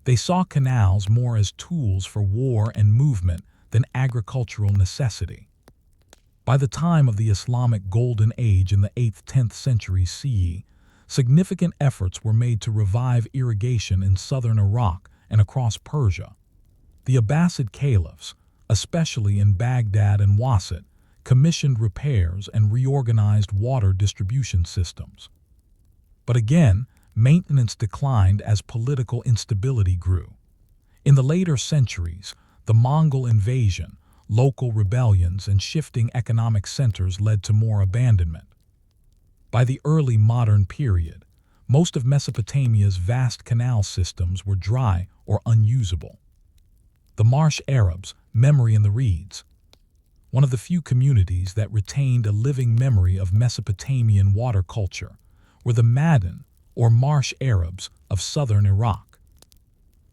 They saw canals more as tools for war and movement than agricultural necessity. By the time of the Islamic Golden Age in the 8th–10th centuries CE, significant efforts were made to revive irrigation in southern Iraq and across Persia. The Abbasid caliphs, especially in Baghdad and Wasit, commissioned repairs and reorganized water distribution systems. But again, maintenance declined as political instability grew. In the later centuries, the Mongol invasion, local rebellions, and shifting economic centers led to more abandonment. By the early modern period, most of Mesopotamia's vast canal systems were dry or unusable. The Marsh Arabs, memory in the reeds. One of the few communities that retained a living memory of Mesopotamian water culture were the Madin, or Marsh Arabs, of southern Iraq.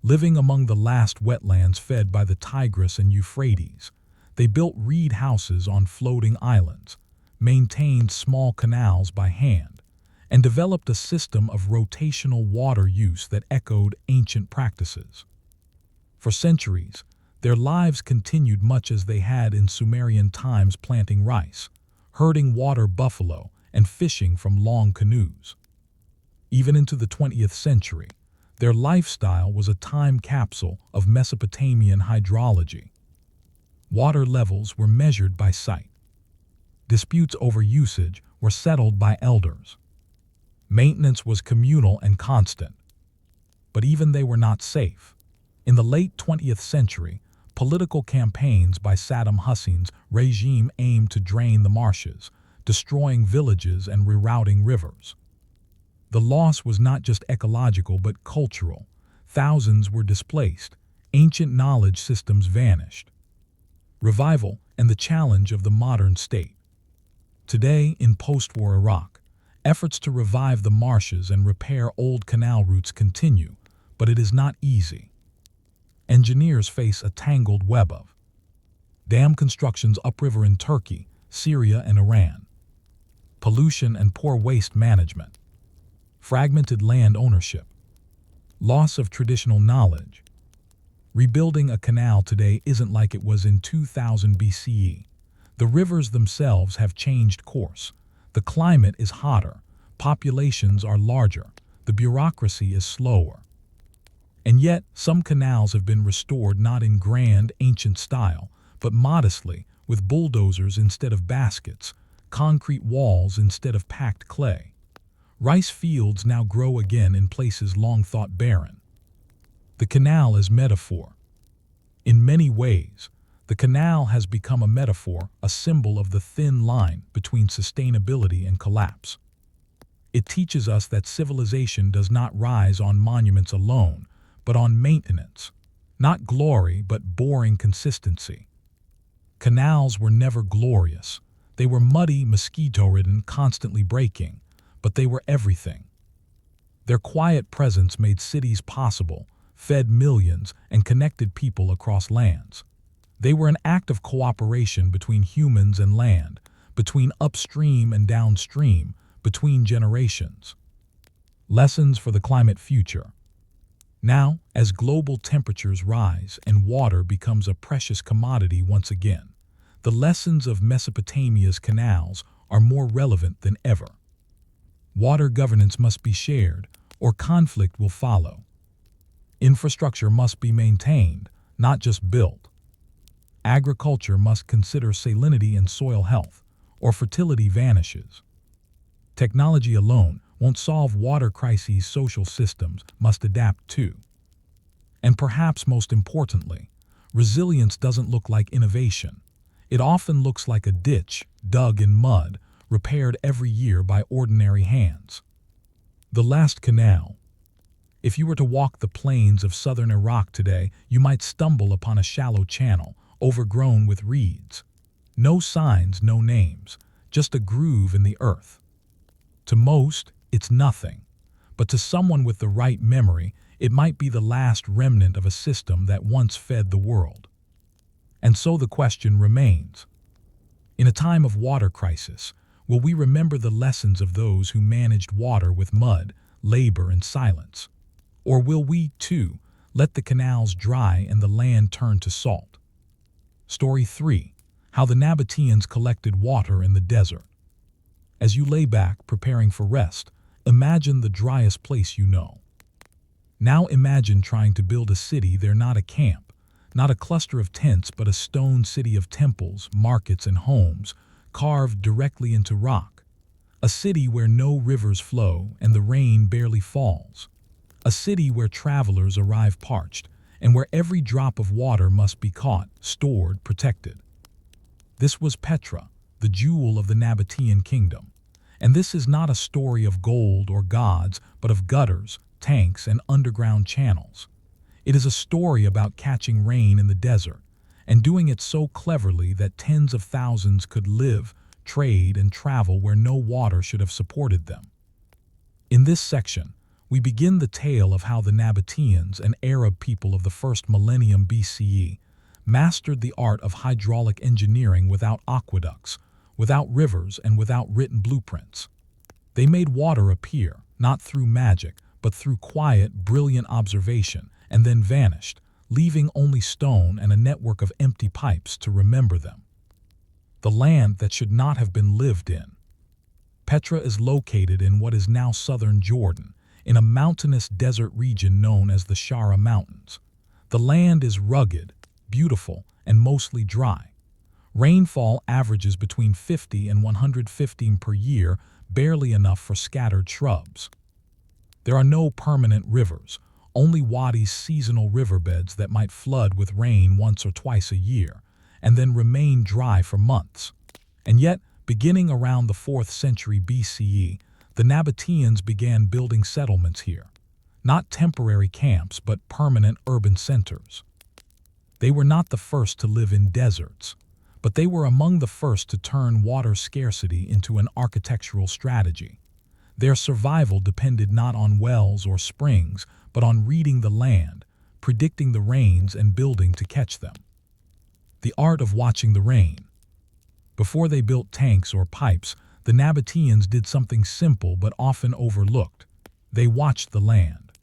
Living among the last wetlands fed by the Tigris and Euphrates, they built reed houses on floating islands, maintained small canals by hand, and developed a system of rotational water use that echoed ancient practices. For centuries, their lives continued much as they had in Sumerian times, planting rice, herding water buffalo, and fishing from long canoes. Even into the 20th century, their lifestyle was a time capsule of Mesopotamian hydrology. Water levels were measured by sight. Disputes over usage were settled by elders. Maintenance was communal and constant. But even they were not safe. In the late 20th century, political campaigns by Saddam Hussein's regime aimed to drain the marshes, destroying villages and rerouting rivers. The loss was not just ecological but cultural. Thousands were displaced. Ancient knowledge systems vanished. Revival and the challenge of the modern state. Today, in post-war Iraq, efforts to revive the marshes and repair old canal routes continue, but it is not easy. Engineers face a tangled web of dam constructions upriver in Turkey, Syria, and Iran, pollution and poor waste management, fragmented land ownership, loss of traditional knowledge. Rebuilding a canal today isn't like it was in 2000 BCE. The rivers themselves have changed course. The climate is hotter, populations are larger, the bureaucracy is slower. And yet, some canals have been restored not in grand, ancient style, but modestly, with bulldozers instead of baskets, concrete walls instead of packed clay. Rice fields now grow again in places long thought barren. The canal as metaphor. In many ways, the canal has become a metaphor, a symbol of the thin line between sustainability and collapse. It teaches us that civilization does not rise on monuments alone, but on maintenance. Not glory, but boring consistency. Canals were never glorious. They were muddy, mosquito-ridden, constantly breaking, but they were everything. Their quiet presence made cities possible, fed millions, and connected people across lands. They were an act of cooperation between humans and land, between upstream and downstream, between generations. Lessons for the climate future. Now, as global temperatures rise and water becomes a precious commodity once again, the lessons of Mesopotamia's canals are more relevant than ever. Water governance must be shared, or conflict will follow. Infrastructure must be maintained, not just built. Agriculture must consider salinity and soil health, or fertility vanishes. Technology alone won't solve water crises. Social systems must adapt too. And perhaps most importantly, resilience doesn't look like innovation. It often looks like a ditch dug in mud, repaired every year by ordinary hands. The last canal. If you were to walk the plains of southern Iraq today, you might stumble upon a shallow channel, overgrown with reeds. No signs, no names, just a groove in the earth. To most, it's nothing, but to someone with the right memory, it might be the last remnant of a system that once fed the world. And so the question remains. In a time of water crisis, will we remember the lessons of those who managed water with mud, labor, and silence? Or will we, too, let the canals dry and the land turn to salt? Story 3. How the Nabateans collected water in the desert. As you lay back, preparing for rest, imagine the driest place you know. Now imagine trying to build a city there, not a camp, not a cluster of tents, but a stone city of temples, markets, and homes, carved directly into rock. A city where no rivers flow and the rain barely falls. A city where travelers arrive parched, and where every drop of water must be caught, stored, protected. This was Petra, the jewel of the Nabatean kingdom. And this is not a story of gold or gods, but of gutters, tanks, and underground channels. It is a story about catching rain in the desert, and doing it so cleverly that tens of thousands could live, trade, and travel where no water should have supported them. In this section, we begin the tale of how the Nabateans, an Arab people of the first millennium BCE, mastered the art of hydraulic engineering without aqueducts, without rivers, and without written blueprints. They made water appear, not through magic, but through quiet, brilliant observation, and then vanished, leaving only stone and a network of empty pipes to remember them. The land that should not have been lived in. Petra is located in what is now southern Jordan, in a mountainous desert region known as the Shara Mountains. The land is rugged, beautiful, and mostly dry. Rainfall averages between 50 and 115 per year, barely enough for scattered shrubs. There are no permanent rivers, only wadis, seasonal riverbeds that might flood with rain once or twice a year, and then remain dry for months. And yet, beginning around the 4th century BCE, the Nabateans began building settlements here. Not temporary camps, but permanent urban centers. They were not the first to live in deserts, but they were among the first to turn water scarcity into an architectural strategy. Their survival depended not on wells or springs, but on reading the land, predicting the rains, and building to catch them. The art of watching the rain. Before they built tanks or pipes, the Nabateans did something simple but often overlooked. They watched the land.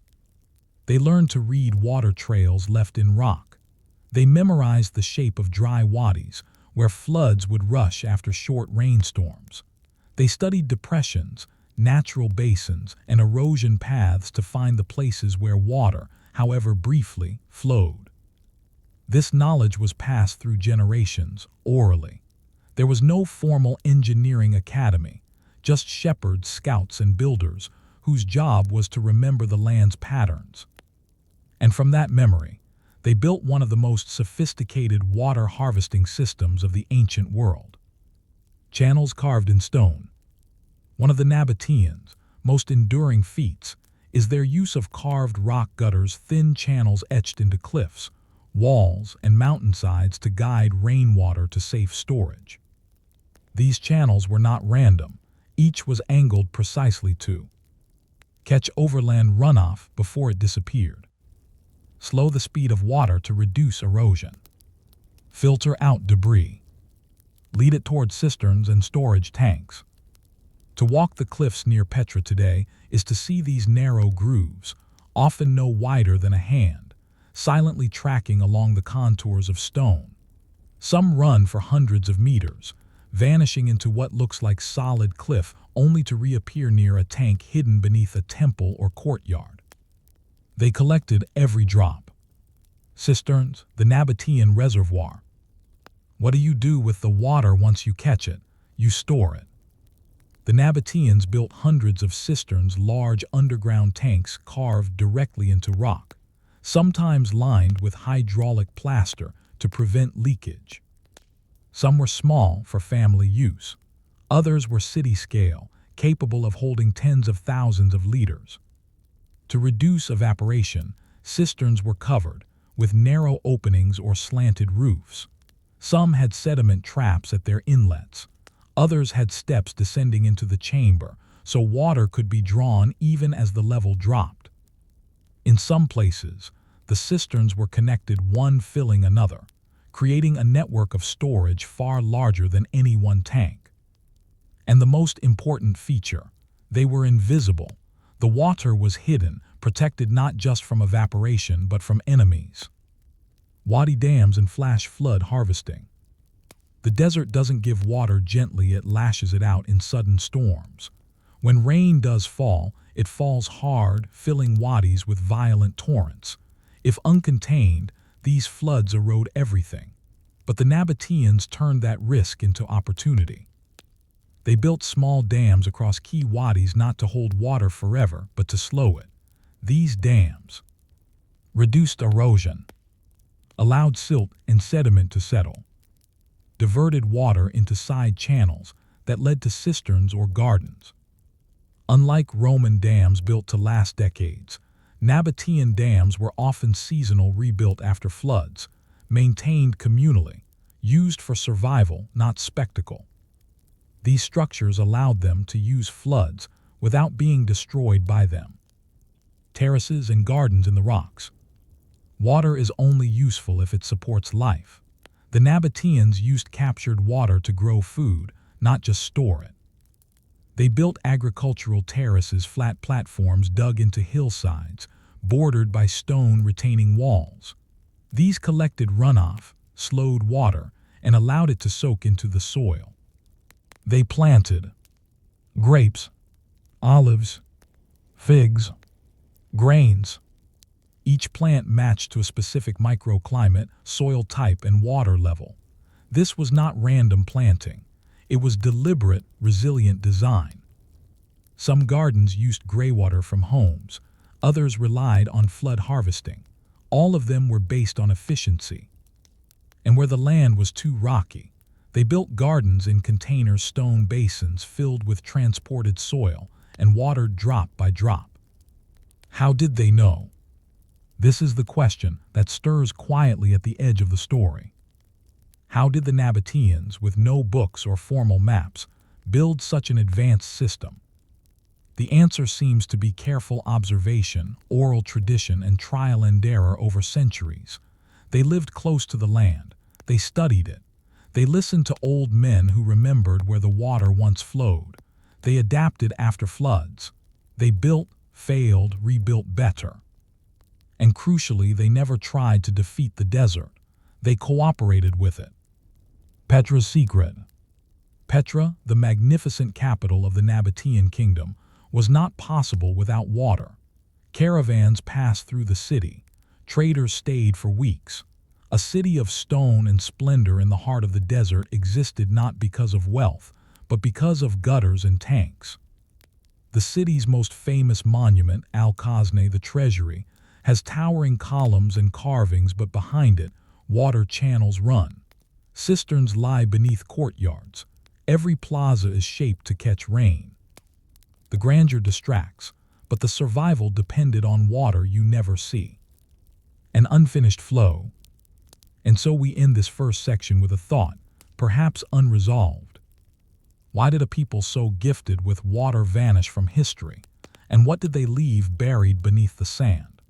They learned to read water trails left in rock. They memorized the shape of dry wadis, where floods would rush after short rainstorms. They studied depressions, natural basins, and erosion paths to find the places where water, however briefly, flowed. This knowledge was passed through generations, orally. There was no formal engineering academy, just shepherds, scouts, and builders, whose job was to remember the land's patterns. And from that memory, they built one of the most sophisticated water harvesting systems of the ancient world. Channels carved in stone. One of the Nabateans' most enduring feats is their use of carved rock gutters, thin channels etched into cliffs, walls, and mountainsides to guide rainwater to safe storage. These channels were not random. Each was angled precisely to catch overland runoff before it disappeared, slow the speed of water to reduce erosion, filter out debris, lead it toward cisterns and storage tanks. To walk the cliffs near Petra today is to see these narrow grooves, often no wider than a hand, silently tracking along the contours of stone. Some run for hundreds of meters, vanishing into what looks like solid cliff only to reappear near a tank hidden beneath a temple or courtyard. They collected every drop. Cisterns, the Nabatean reservoir. What do you do with the water once you catch it? You store it. The Nabateans built hundreds of cisterns, large underground tanks carved directly into rock, sometimes lined with hydraulic plaster to prevent leakage. Some were small for family use. Others were city-scale, capable of holding tens of thousands of liters. To reduce evaporation, cisterns were covered with narrow openings or slanted roofs. Some had sediment traps at their inlets. Others had steps descending into the chamber, so water could be drawn even as the level dropped. In some places, the cisterns were connected, one filling another, creating a network of storage far larger than any one tank. And the most important feature, they were invisible. The water was hidden, protected not just from evaporation but from enemies. Wadi dams and flash flood harvesting. The desert doesn't give water gently, it lashes it out in sudden storms. When rain does fall, it falls hard, filling wadis with violent torrents. If uncontained, these floods erode everything. But the Nabateans turned that risk into opportunity. They built small dams across key wadis not to hold water forever, but to slow it. These dams reduced erosion, allowed silt and sediment to settle, diverted water into side channels that led to cisterns or gardens. Unlike Roman dams built to last decades, Nabatean dams were often seasonal, rebuilt after floods, maintained communally, used for survival, not spectacle. These structures allowed them to use floods without being destroyed by them. Terraces and gardens in the rocks. Water is only useful if it supports life. The Nabateans used captured water to grow food, not just store it. They built agricultural terraces, flat platforms dug into hillsides, bordered by stone retaining walls. These collected runoff, slowed water, and allowed it to soak into the soil. They planted grapes, olives, figs, grains. Each plant matched to a specific microclimate, soil type, and water level. This was not random planting. It was deliberate, resilient design. Some gardens used graywater from homes. Others relied on flood harvesting. All of them were based on efficiency. And where the land was too rocky, they built gardens in container stone basins filled with transported soil and watered drop by drop. How did they know? This is the question that stirs quietly at the edge of the story. How did the Nabateans, with no books or formal maps, build such an advanced system? The answer seems to be careful observation, oral tradition, and trial and error over centuries. They lived close to the land. They studied it. They listened to old men who remembered where the water once flowed. They adapted after floods. They built, failed, rebuilt better. And crucially, they never tried to defeat the desert. They cooperated with it. Petra's secret. Petra, the magnificent capital of the Nabatean kingdom, was not possible without water. Caravans passed through the city. Traders stayed for weeks. A city of stone and splendor in the heart of the desert existed not because of wealth, but because of gutters and tanks. The city's most famous monument, Al-Khazne, the treasury, has towering columns and carvings, but behind it, water channels run. Cisterns lie beneath courtyards. Every plaza is shaped to catch rain. The grandeur distracts, but the survival depended on water you never see. An unfinished flow. And so we end this first section with a thought, perhaps unresolved. Why did a people so gifted with water vanish from history? And what did they leave buried beneath the sand?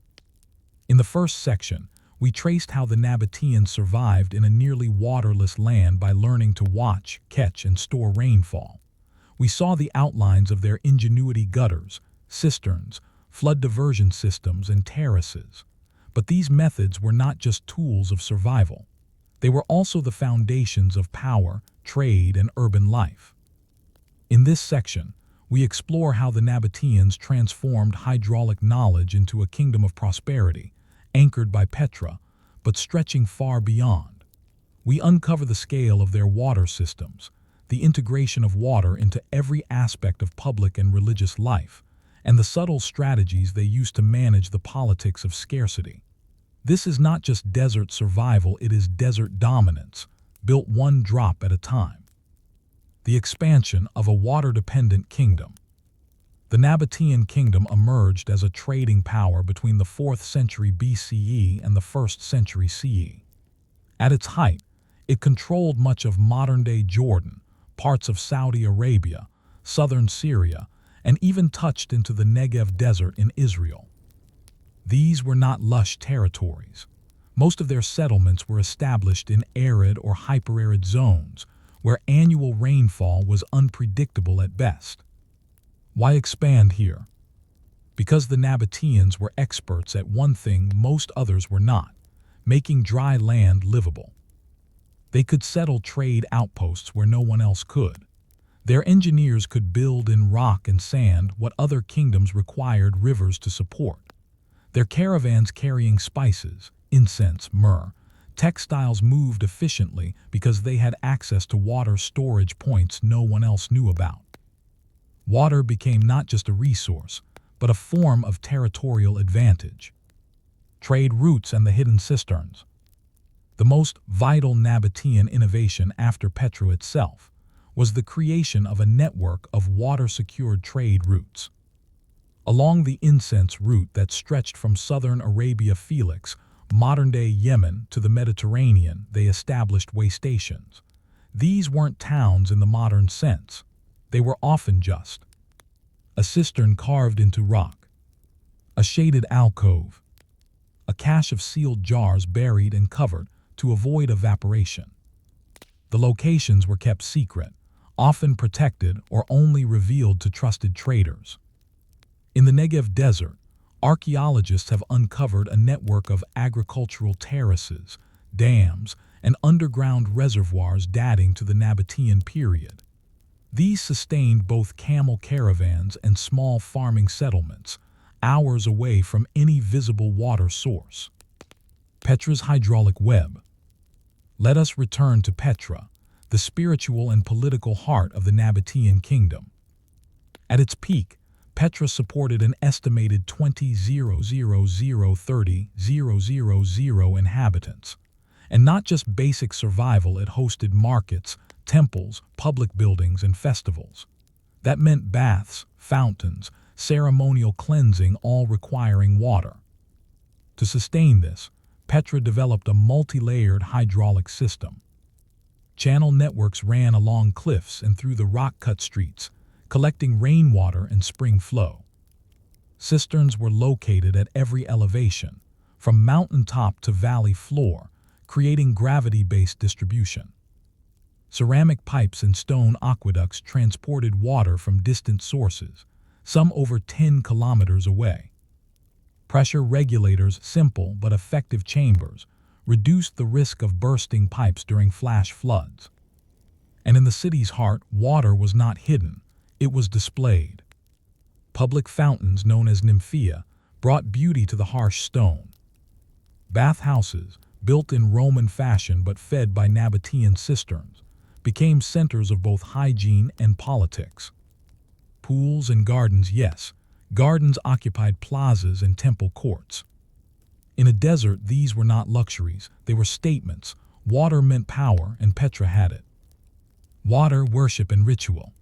In the first section, we traced how the Nabateans survived in a nearly waterless land by learning to watch, catch, and store rainfall. We saw the outlines of their ingenuity: gutters, cisterns, flood diversion systems, and terraces. But these methods were not just tools of survival. They were also the foundations of power, trade, and urban life. In this section, we explore how the Nabateans transformed hydraulic knowledge into a kingdom of prosperity, anchored by Petra, but stretching far beyond. We uncover the scale of their water systems, the integration of water into every aspect of public and religious life, and the subtle strategies they used to manage the politics of scarcity. This is not just desert survival, it is desert dominance, built one drop at a time. The expansion of a water-dependent kingdom. The Nabatean kingdom emerged as a trading power between the 4th century BCE and the 1st century CE. At its height, it controlled much of modern-day Jordan, parts of Saudi Arabia, southern Syria, and even touched into the Negev desert in Israel. These were not lush territories. Most of their settlements were established in arid or hyperarid zones, where annual rainfall was unpredictable at best. Why expand here? Because the Nabateans were experts at one thing most others were not: making dry land livable. They could settle trade outposts where no one else could. Their engineers could build in rock and sand what other kingdoms required rivers to support. Their caravans carrying spices, incense, myrrh, textiles moved efficiently because they had access to water storage points no one else knew about. Water became not just a resource, but a form of territorial advantage. Trade routes and the hidden cisterns. The most vital Nabatean innovation after Petra itself was the creation of a network of water-secured trade routes. Along the incense route that stretched from southern Arabia Felix, modern-day Yemen, to the Mediterranean, they established way stations. These weren't towns in the modern sense. They were often just a cistern carved into rock, a shaded alcove, a cache of sealed jars buried and covered to avoid evaporation. The locations were kept secret, often protected or only revealed to trusted traders. In the Negev desert, archaeologists have uncovered a network of agricultural terraces, dams, and underground reservoirs dating to the Nabatean period. These sustained both camel caravans and small farming settlements, hours away from any visible water source. Petra's hydraulic web. Let us return to Petra, the spiritual and political heart of the Nabatean kingdom. At its peak, Petra supported an estimated 20,000 inhabitants. And not just basic survival, it hosted markets, temples, public buildings, and festivals. That meant baths, fountains, ceremonial cleansing, all requiring water. To sustain this, Petra developed a multi-layered hydraulic system. Channel networks ran along cliffs and through the rock-cut streets, collecting rainwater and spring flow. Cisterns were located at every elevation, from mountaintop to valley floor, creating gravity-based distribution. Ceramic pipes and stone aqueducts transported water from distant sources, some over 10 kilometers away. Pressure regulators, simple but effective chambers, reduced the risk of bursting pipes during flash floods. And in the city's heart, water was not hidden, it was displayed. Public fountains known as nymphea brought beauty to the harsh stone. Bathhouses, built in Roman fashion but fed by Nabatean cisterns, became centers of both hygiene and politics. Pools and gardens, yes, gardens occupied plazas and temple courts. In a desert, these were not luxuries, they were statements. Water meant power, and Petra had it. Water, worship, and ritual.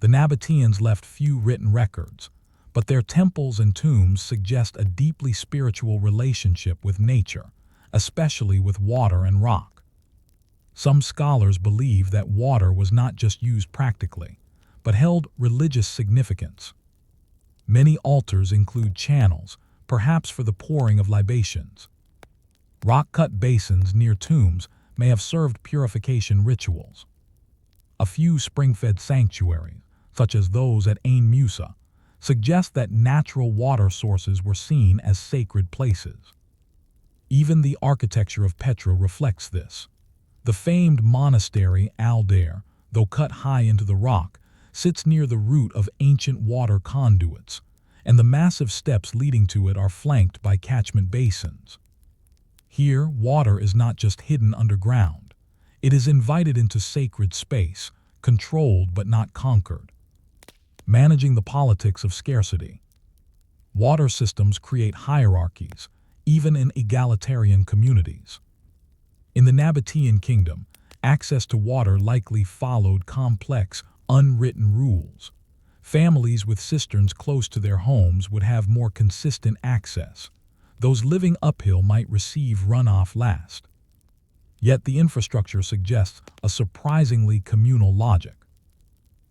The Nabateans left few written records, but their temples and tombs suggest a deeply spiritual relationship with nature, especially with water and rock. Some scholars believe that water was not just used practically, but held religious significance. Many altars include channels, perhaps for the pouring of libations. Rock-cut basins near tombs may have served purification rituals. A few spring-fed sanctuaries, such as those at Ain Musa, suggest that natural water sources were seen as sacred places. Even the architecture of Petra reflects this. The famed monastery Al-Dair, though cut high into the rock, sits near the root of ancient water conduits, and the massive steps leading to it are flanked by catchment basins. Here, water is not just hidden underground. It is invited into sacred space, controlled but not conquered. Managing the politics of scarcity. Water systems create hierarchies, even in egalitarian communities. In the Nabatean kingdom, access to water likely followed complex, unwritten rules. Families with cisterns close to their homes would have more consistent access. Those living uphill might receive runoff last. Yet the infrastructure suggests a surprisingly communal logic.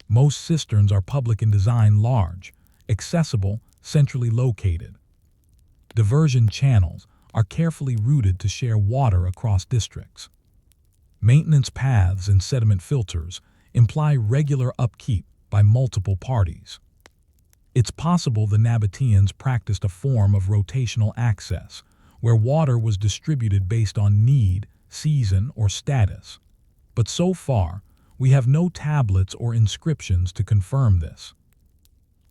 Most cisterns are public in design, large, accessible, centrally located. Diversion channels are carefully routed to share water across districts. Maintenance paths and sediment filters imply regular upkeep by multiple parties. It's possible the Nabateans practiced a form of rotational access, where water was distributed based on need, season, or status. But so far, we have no tablets or inscriptions to confirm this.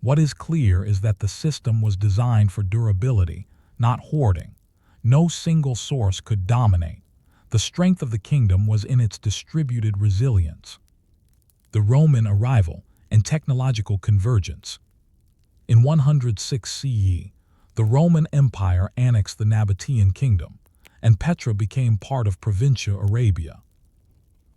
What is clear is that the system was designed for durability, not hoarding. No single source could dominate. The strength of the kingdom was in its distributed resilience. The Roman arrival and technological convergence. In 106 CE, the Roman Empire annexed the Nabatean kingdom, and Petra became part of Provincia Arabia.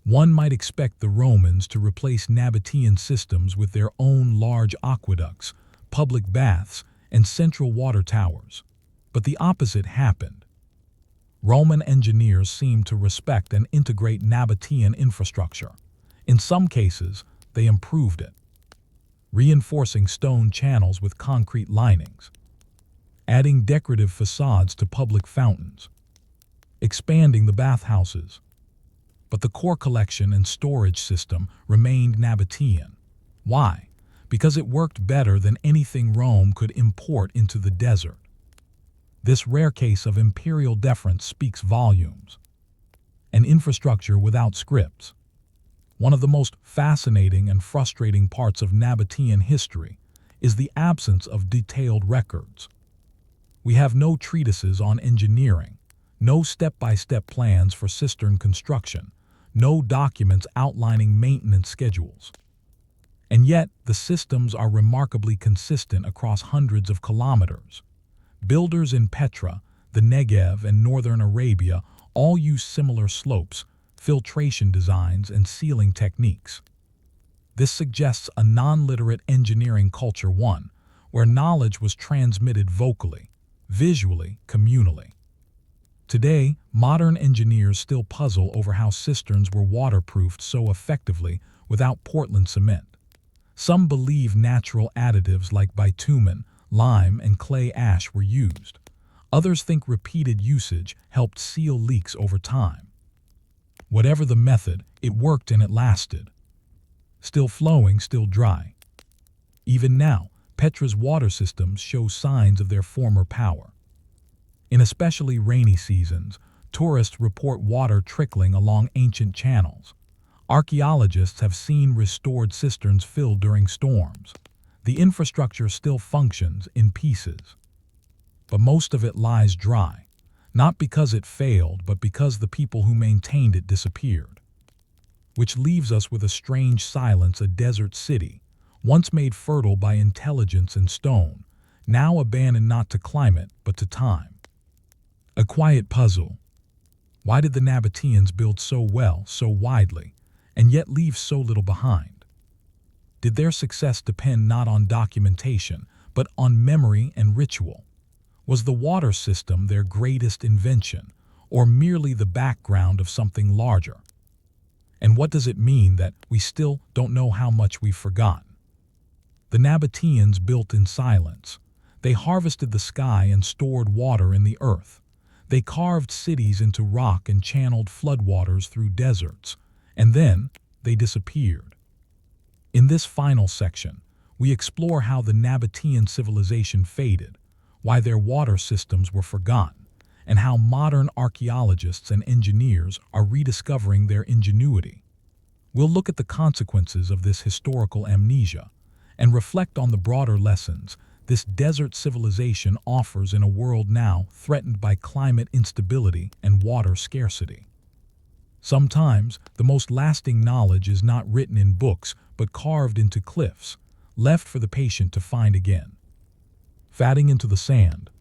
One might expect the Romans to replace Nabatean systems with their own large aqueducts, public baths, and central water towers. But the opposite happened. Roman engineers seemed to respect and integrate Nabatean infrastructure. In some cases, they improved it, reinforcing stone channels with concrete linings, adding decorative facades to public fountains, expanding the bathhouses. But the core collection and storage system remained Nabatean. Why? Because it worked better than anything Rome could import into the desert. This rare case of imperial deference speaks volumes. An infrastructure without scripts. One of the most fascinating and frustrating parts of Nabatean history is the absence of detailed records. We have no treatises on engineering, no step-by-step plans for cistern construction, no documents outlining maintenance schedules. And yet, the systems are remarkably consistent across hundreds of kilometers. Builders in Petra, the Negev, and northern Arabia all use similar slopes, filtration designs, and sealing techniques. This suggests a non-literate engineering culture, one where knowledge was transmitted vocally, visually, communally. Today, modern engineers still puzzle over how cisterns were waterproofed so effectively without Portland cement. Some believe natural additives like bitumen, lime, and clay ash were used. Others think repeated usage helped seal leaks over time. Whatever the method, it worked and it lasted. Still flowing, still dry. Even now, Petra's water systems show signs of their former power. In especially rainy seasons, tourists report water trickling along ancient channels. Archaeologists have seen restored cisterns filled during storms. The infrastructure still functions in pieces. But most of it lies dry, not because it failed, but because the people who maintained it disappeared. Which leaves us with a strange silence, a desert city, once made fertile by intelligence and stone, now abandoned not to climate, but to time. A quiet puzzle. Why did the Nabateans build so well, so widely, and yet leave so little behind? Did their success depend not on documentation, but on memory and ritual? Was the water system their greatest invention, or merely the background of something larger? And what does it mean that we still don't know how much we've forgotten? The Nabateans built in silence. They harvested the sky and stored water in the earth. They carved cities into rock and channeled floodwaters through deserts, and then they disappeared. In this final section, we explore how the Nabatean civilization faded, why their water systems were forgotten, and how modern archaeologists and engineers are rediscovering their ingenuity. We'll look at the consequences of this historical amnesia and reflect on the broader lessons this desert civilization offers in a world now threatened by climate instability and water scarcity. Sometimes, the most lasting knowledge is not written in books but carved into cliffs, left for the patient to find again. Fading into the sand.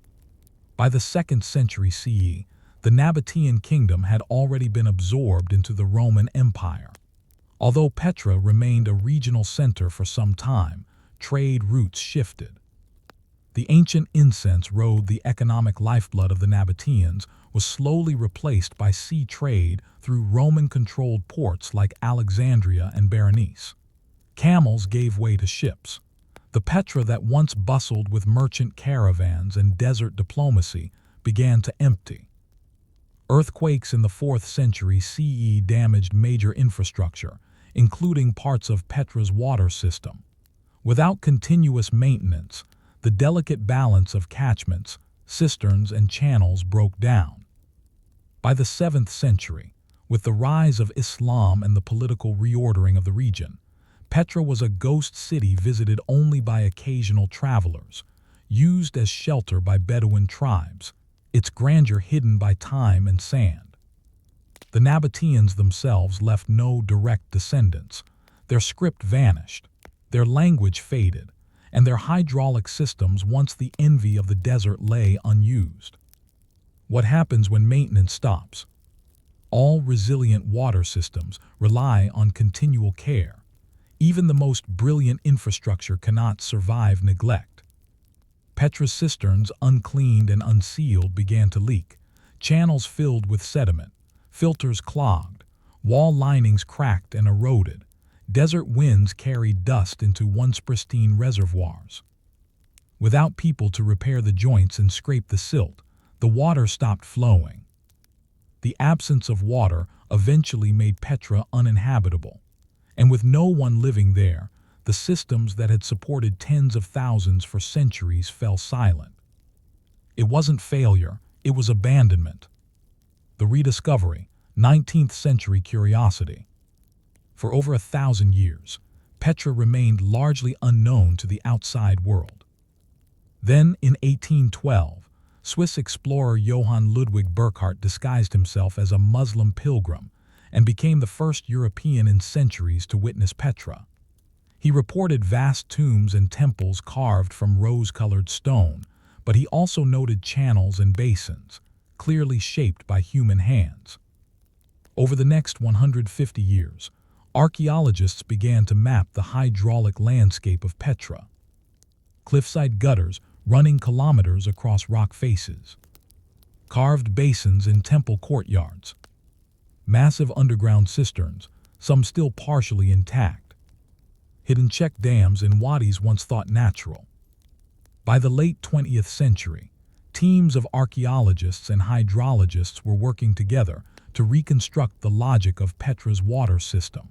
By the 2nd century CE, the Nabatean kingdom had already been absorbed into the Roman Empire. Although Petra remained a regional center for some time, trade routes shifted. The ancient incense road, the economic lifeblood of the Nabateans, was slowly replaced by sea trade through Roman-controlled ports like Alexandria and Berenice. Camels gave way to ships. The Petra that once bustled with merchant caravans and desert diplomacy began to empty. Earthquakes in the 4th century CE damaged major infrastructure, including parts of Petra's water system. Without continuous maintenance, the delicate balance of catchments, cisterns, and channels broke down. By the 7th century, with the rise of Islam and the political reordering of the region, Petra was a ghost city visited only by occasional travelers, used as shelter by Bedouin tribes, its grandeur hidden by time and sand. The Nabateans themselves left no direct descendants. Their script vanished, their language faded, and their hydraulic systems, once the envy of the desert, lay unused. What happens when maintenance stops? All resilient water systems rely on continual care. Even the most brilliant infrastructure cannot survive neglect. Petra's cisterns, uncleaned and unsealed, began to leak. Channels filled with sediment, filters clogged, wall linings cracked and eroded. Desert winds carried dust into once pristine reservoirs. Without people to repair the joints and scrape the silt, the water stopped flowing. The absence of water eventually made Petra uninhabitable, and with no one living there, the systems that had supported tens of thousands for centuries fell silent. It wasn't failure, it was abandonment. The rediscovery, 19th century curiosity. For over 1,000 years, Petra remained largely unknown to the outside world. Then, in 1812, Swiss explorer Johann Ludwig Burckhardt disguised himself as a Muslim pilgrim and became the first European in centuries to witness Petra. He reported vast tombs and temples carved from rose-colored stone, but he also noted channels and basins, clearly shaped by human hands. Over the next 150 years, archaeologists began to map the hydraulic landscape of Petra. Cliffside gutters running kilometers across rock faces. Carved basins in temple courtyards. Massive underground cisterns, some still partially intact. Hidden check dams in wadis once thought natural. By the late 20th century, teams of archaeologists and hydrologists were working together to reconstruct the logic of Petra's water system.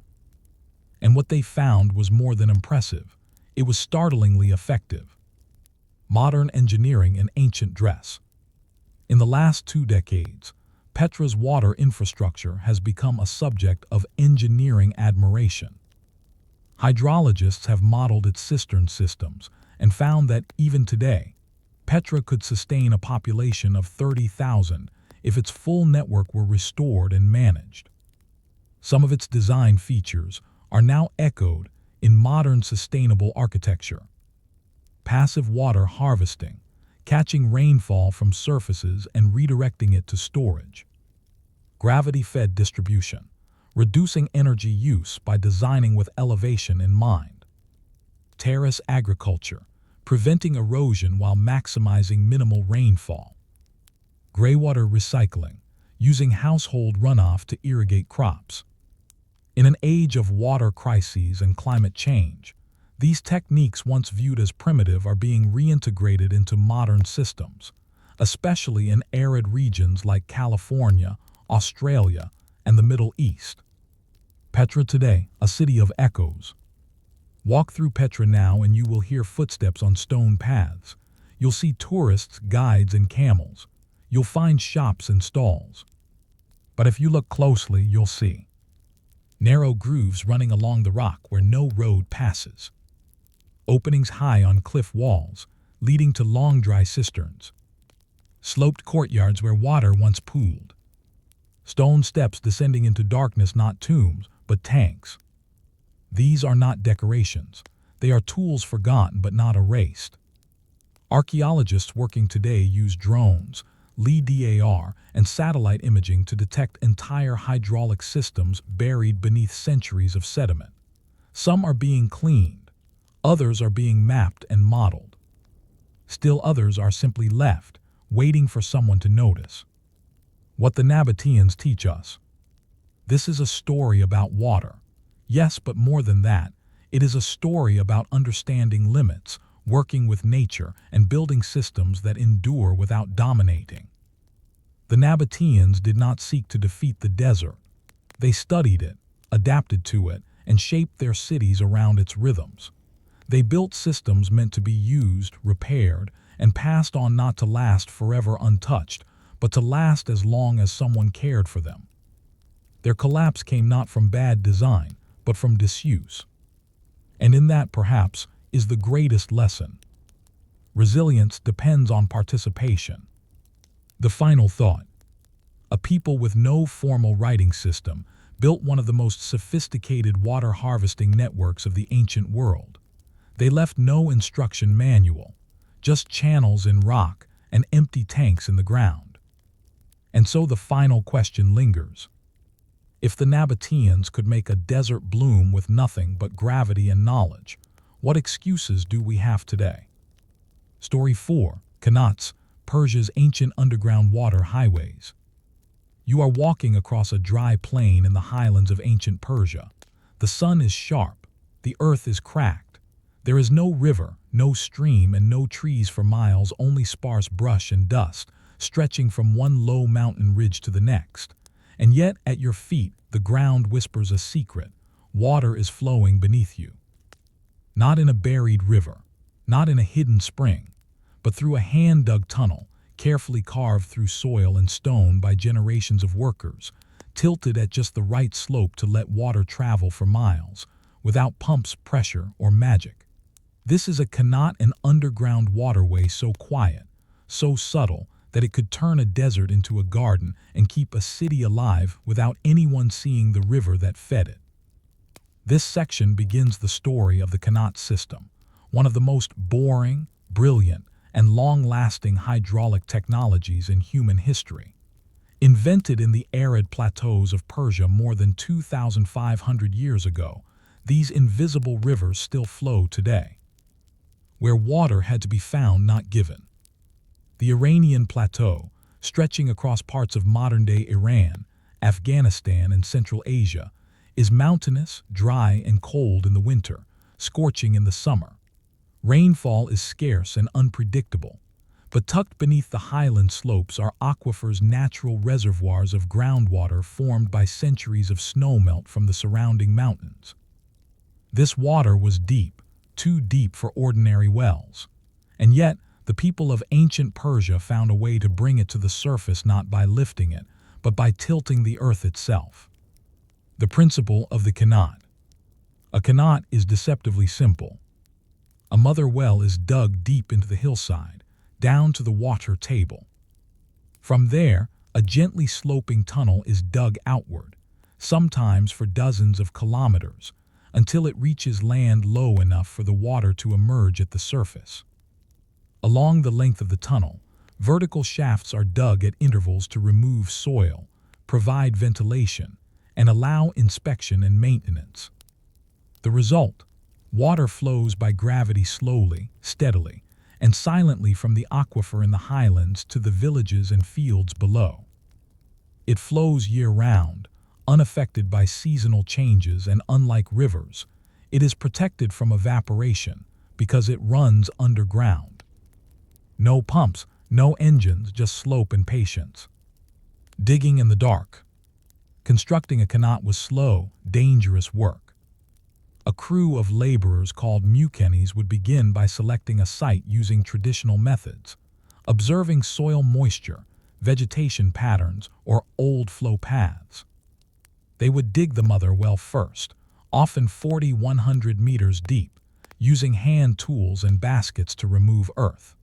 And what they found was more than impressive. It was startlingly effective. Modern engineering in ancient dress. In the last 2 decades, Petra's water infrastructure has become a subject of engineering admiration. Hydrologists have modeled its cistern systems and found that even today, Petra could sustain a population of 30,000 if its full network were restored and managed. Some of its design features are now echoed in modern sustainable architecture. Passive water harvesting, catching rainfall from surfaces and redirecting it to storage. Gravity-fed distribution, reducing energy use by designing with elevation in mind. Terrace agriculture, preventing erosion while maximizing minimal rainfall. Greywater recycling, using household runoff to irrigate crops. In an age of water crises and climate change, these techniques once viewed as primitive are being reintegrated into modern systems, especially in arid regions like California, Australia, and the Middle East. Petra today, a city of echoes. Walk through Petra now and you will hear footsteps on stone paths. You'll see tourists, guides, and camels. You'll find shops and stalls. But if you look closely, you'll see narrow grooves running along the rock where no road passes. Openings high on cliff walls, leading to long dry cisterns. Sloped courtyards where water once pooled. Stone steps descending into darkness, not tombs, but tanks. These are not decorations. They are tools forgotten but not erased. Archaeologists working today use drones, LiDAR, and satellite imaging to detect entire hydraulic systems buried beneath centuries of sediment. Some are being cleaned. Others are being mapped and modeled. Still others are simply left, waiting for someone to notice. What the Nabateans teach us. This is a story about water. Yes, but more than that, it is a story about understanding limits, working with nature, and building systems that endure without dominating. The Nabateans did not seek to defeat the desert. They studied it, adapted to it, and shaped their cities around its rhythms. They built systems meant to be used, repaired, and passed on, not to last forever untouched, but to last as long as someone cared for them. Their collapse came not from bad design, but from disuse. And in that, perhaps, is the greatest lesson. Resilience depends on participation. The final thought. A people with no formal writing system built one of the most sophisticated water harvesting networks of the ancient world. They left no instruction manual, just channels in rock and empty tanks in the ground. And so the final question lingers. If the Nabateans could make a desert bloom with nothing but gravity and knowledge, what excuses do we have today? Story 4. Qanats, Persia's ancient underground water highways. You are walking across a dry plain in the highlands of ancient Persia. The sun is sharp, the earth is cracked. There is no river, no stream, and no trees for miles, only sparse brush and dust, stretching from one low mountain ridge to the next. And yet, at your feet, the ground whispers a secret. Water is flowing beneath you. Not in a buried river, not in a hidden spring, but through a hand-dug tunnel, carefully carved through soil and stone by generations of workers, tilted at just the right slope to let water travel for miles, without pumps, pressure, or magic. This is a Qanat, an underground waterway so quiet, so subtle, that it could turn a desert into a garden and keep a city alive without anyone seeing the river that fed it. This section begins the story of the Qanat system, one of the most boring, brilliant, and long-lasting hydraulic technologies in human history. Invented in the arid plateaus of Persia more than 2,500 years ago, these invisible rivers still flow today. Where water had to be found, not given. The Iranian Plateau, stretching across parts of modern-day Iran, Afghanistan, and Central Asia, is mountainous, dry, and cold in the winter, scorching in the summer. Rainfall is scarce and unpredictable, but tucked beneath the highland slopes are aquifers, natural reservoirs of groundwater formed by centuries of snowmelt from the surrounding mountains. This water was deep, too deep for ordinary wells, and yet the people of ancient Persia found a way to bring it to the surface, not by lifting it, but by tilting the earth itself. The principle of the Qanat. A Qanat is deceptively simple. A mother well is dug deep into the hillside, down to the water table. From there, a gently sloping tunnel is dug outward, sometimes for dozens of kilometers, until it reaches land low enough for the water to emerge at the surface. Along the length of the tunnel, vertical shafts are dug at intervals to remove soil, provide ventilation, and allow inspection and maintenance. The result: water flows by gravity slowly, steadily, and silently from the aquifer in the highlands to the villages and fields below. It flows year-round, unaffected by seasonal changes, and unlike rivers, it is protected from evaporation because it runs underground. No pumps, no engines, just slope and patience. Digging in the dark. Constructing a qanat was slow, dangerous work. A crew of laborers called mukenis would begin by selecting a site using traditional methods, observing soil moisture, vegetation patterns, or old flow paths. They would dig the mother well first, often 40–100 meters deep, using hand tools and baskets to remove earth.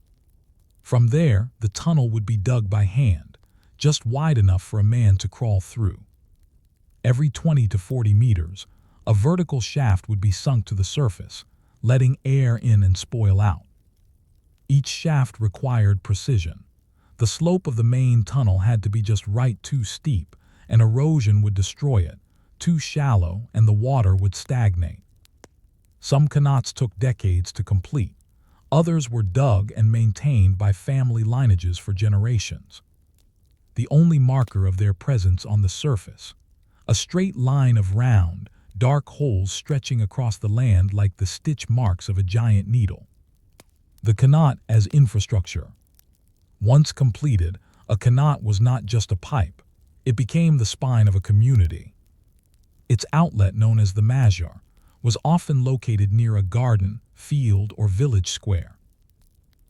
From there, the tunnel would be dug by hand, just wide enough for a man to crawl through. Every 20 to 40 meters, a vertical shaft would be sunk to the surface, letting air in and spoil out. Each shaft required precision. The slope of the main tunnel had to be just right, too steep, and erosion would destroy it, too shallow, and the water would stagnate. Some qanats took decades to complete. Others were dug and maintained by family lineages for generations. The only marker of their presence on the surface, a straight line of round, dark holes stretching across the land like the stitch marks of a giant needle. The qanat as infrastructure. Once completed, a qanat was not just a pipe. It became the spine of a community. Its outlet, known as the mazar, was often located near a garden, field, or village square.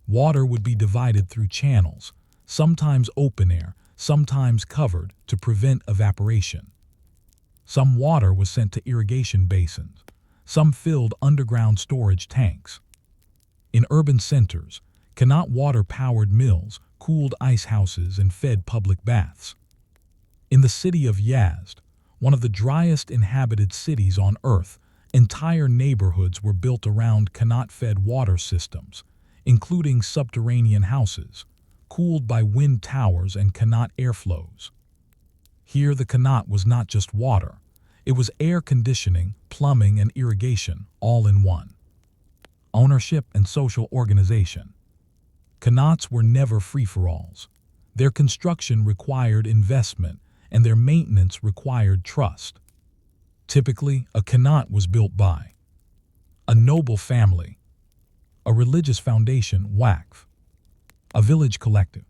Water would be divided through channels, sometimes open air, sometimes covered, to prevent evaporation. Some water was sent to irrigation basins, some filled underground storage tanks. In urban centers, qanat water powered mills, cooled ice houses, and fed public baths. In the city of Yazd, one of the driest inhabited cities on Earth, entire neighborhoods were built around qanat-fed water systems, including subterranean houses, cooled by wind towers and qanat airflows. Here the qanat was not just water, it was air conditioning, plumbing, and irrigation, all in one. Ownership and social organization. Qanats were never free-for-alls. Their construction required investment, and their maintenance required trust. Typically, a qanat was built by a noble family, a religious foundation, waqf, a village collective.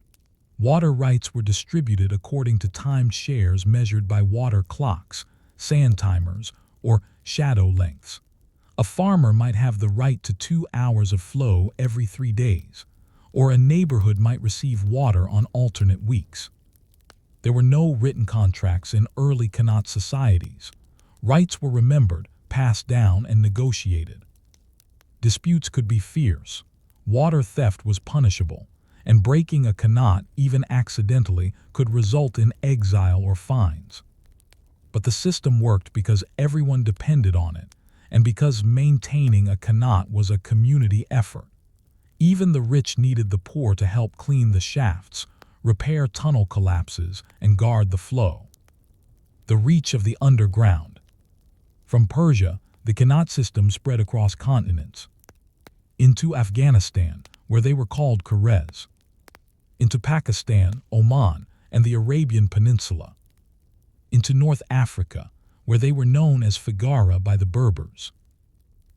Water rights were distributed according to timed shares measured by water clocks, sand timers, or shadow lengths. A farmer might have the right to 2 hours of flow every 3 days, or a neighborhood might receive water on alternate weeks. There were no written contracts in early qanat societies. Rights were remembered, passed down, and negotiated. Disputes could be fierce. Water theft was punishable, and breaking a qanat, even accidentally, could result in exile or fines. But the system worked because everyone depended on it, and because maintaining a qanat was a community effort. Even the rich needed the poor to help clean the shafts, repair tunnel collapses, and guard the flow. The reach of the underground. From Persia, the qanat system spread across continents. Into Afghanistan, where they were called Kurez. Into Pakistan, Oman, and the Arabian Peninsula. Into North Africa, where they were known as figara by the Berbers.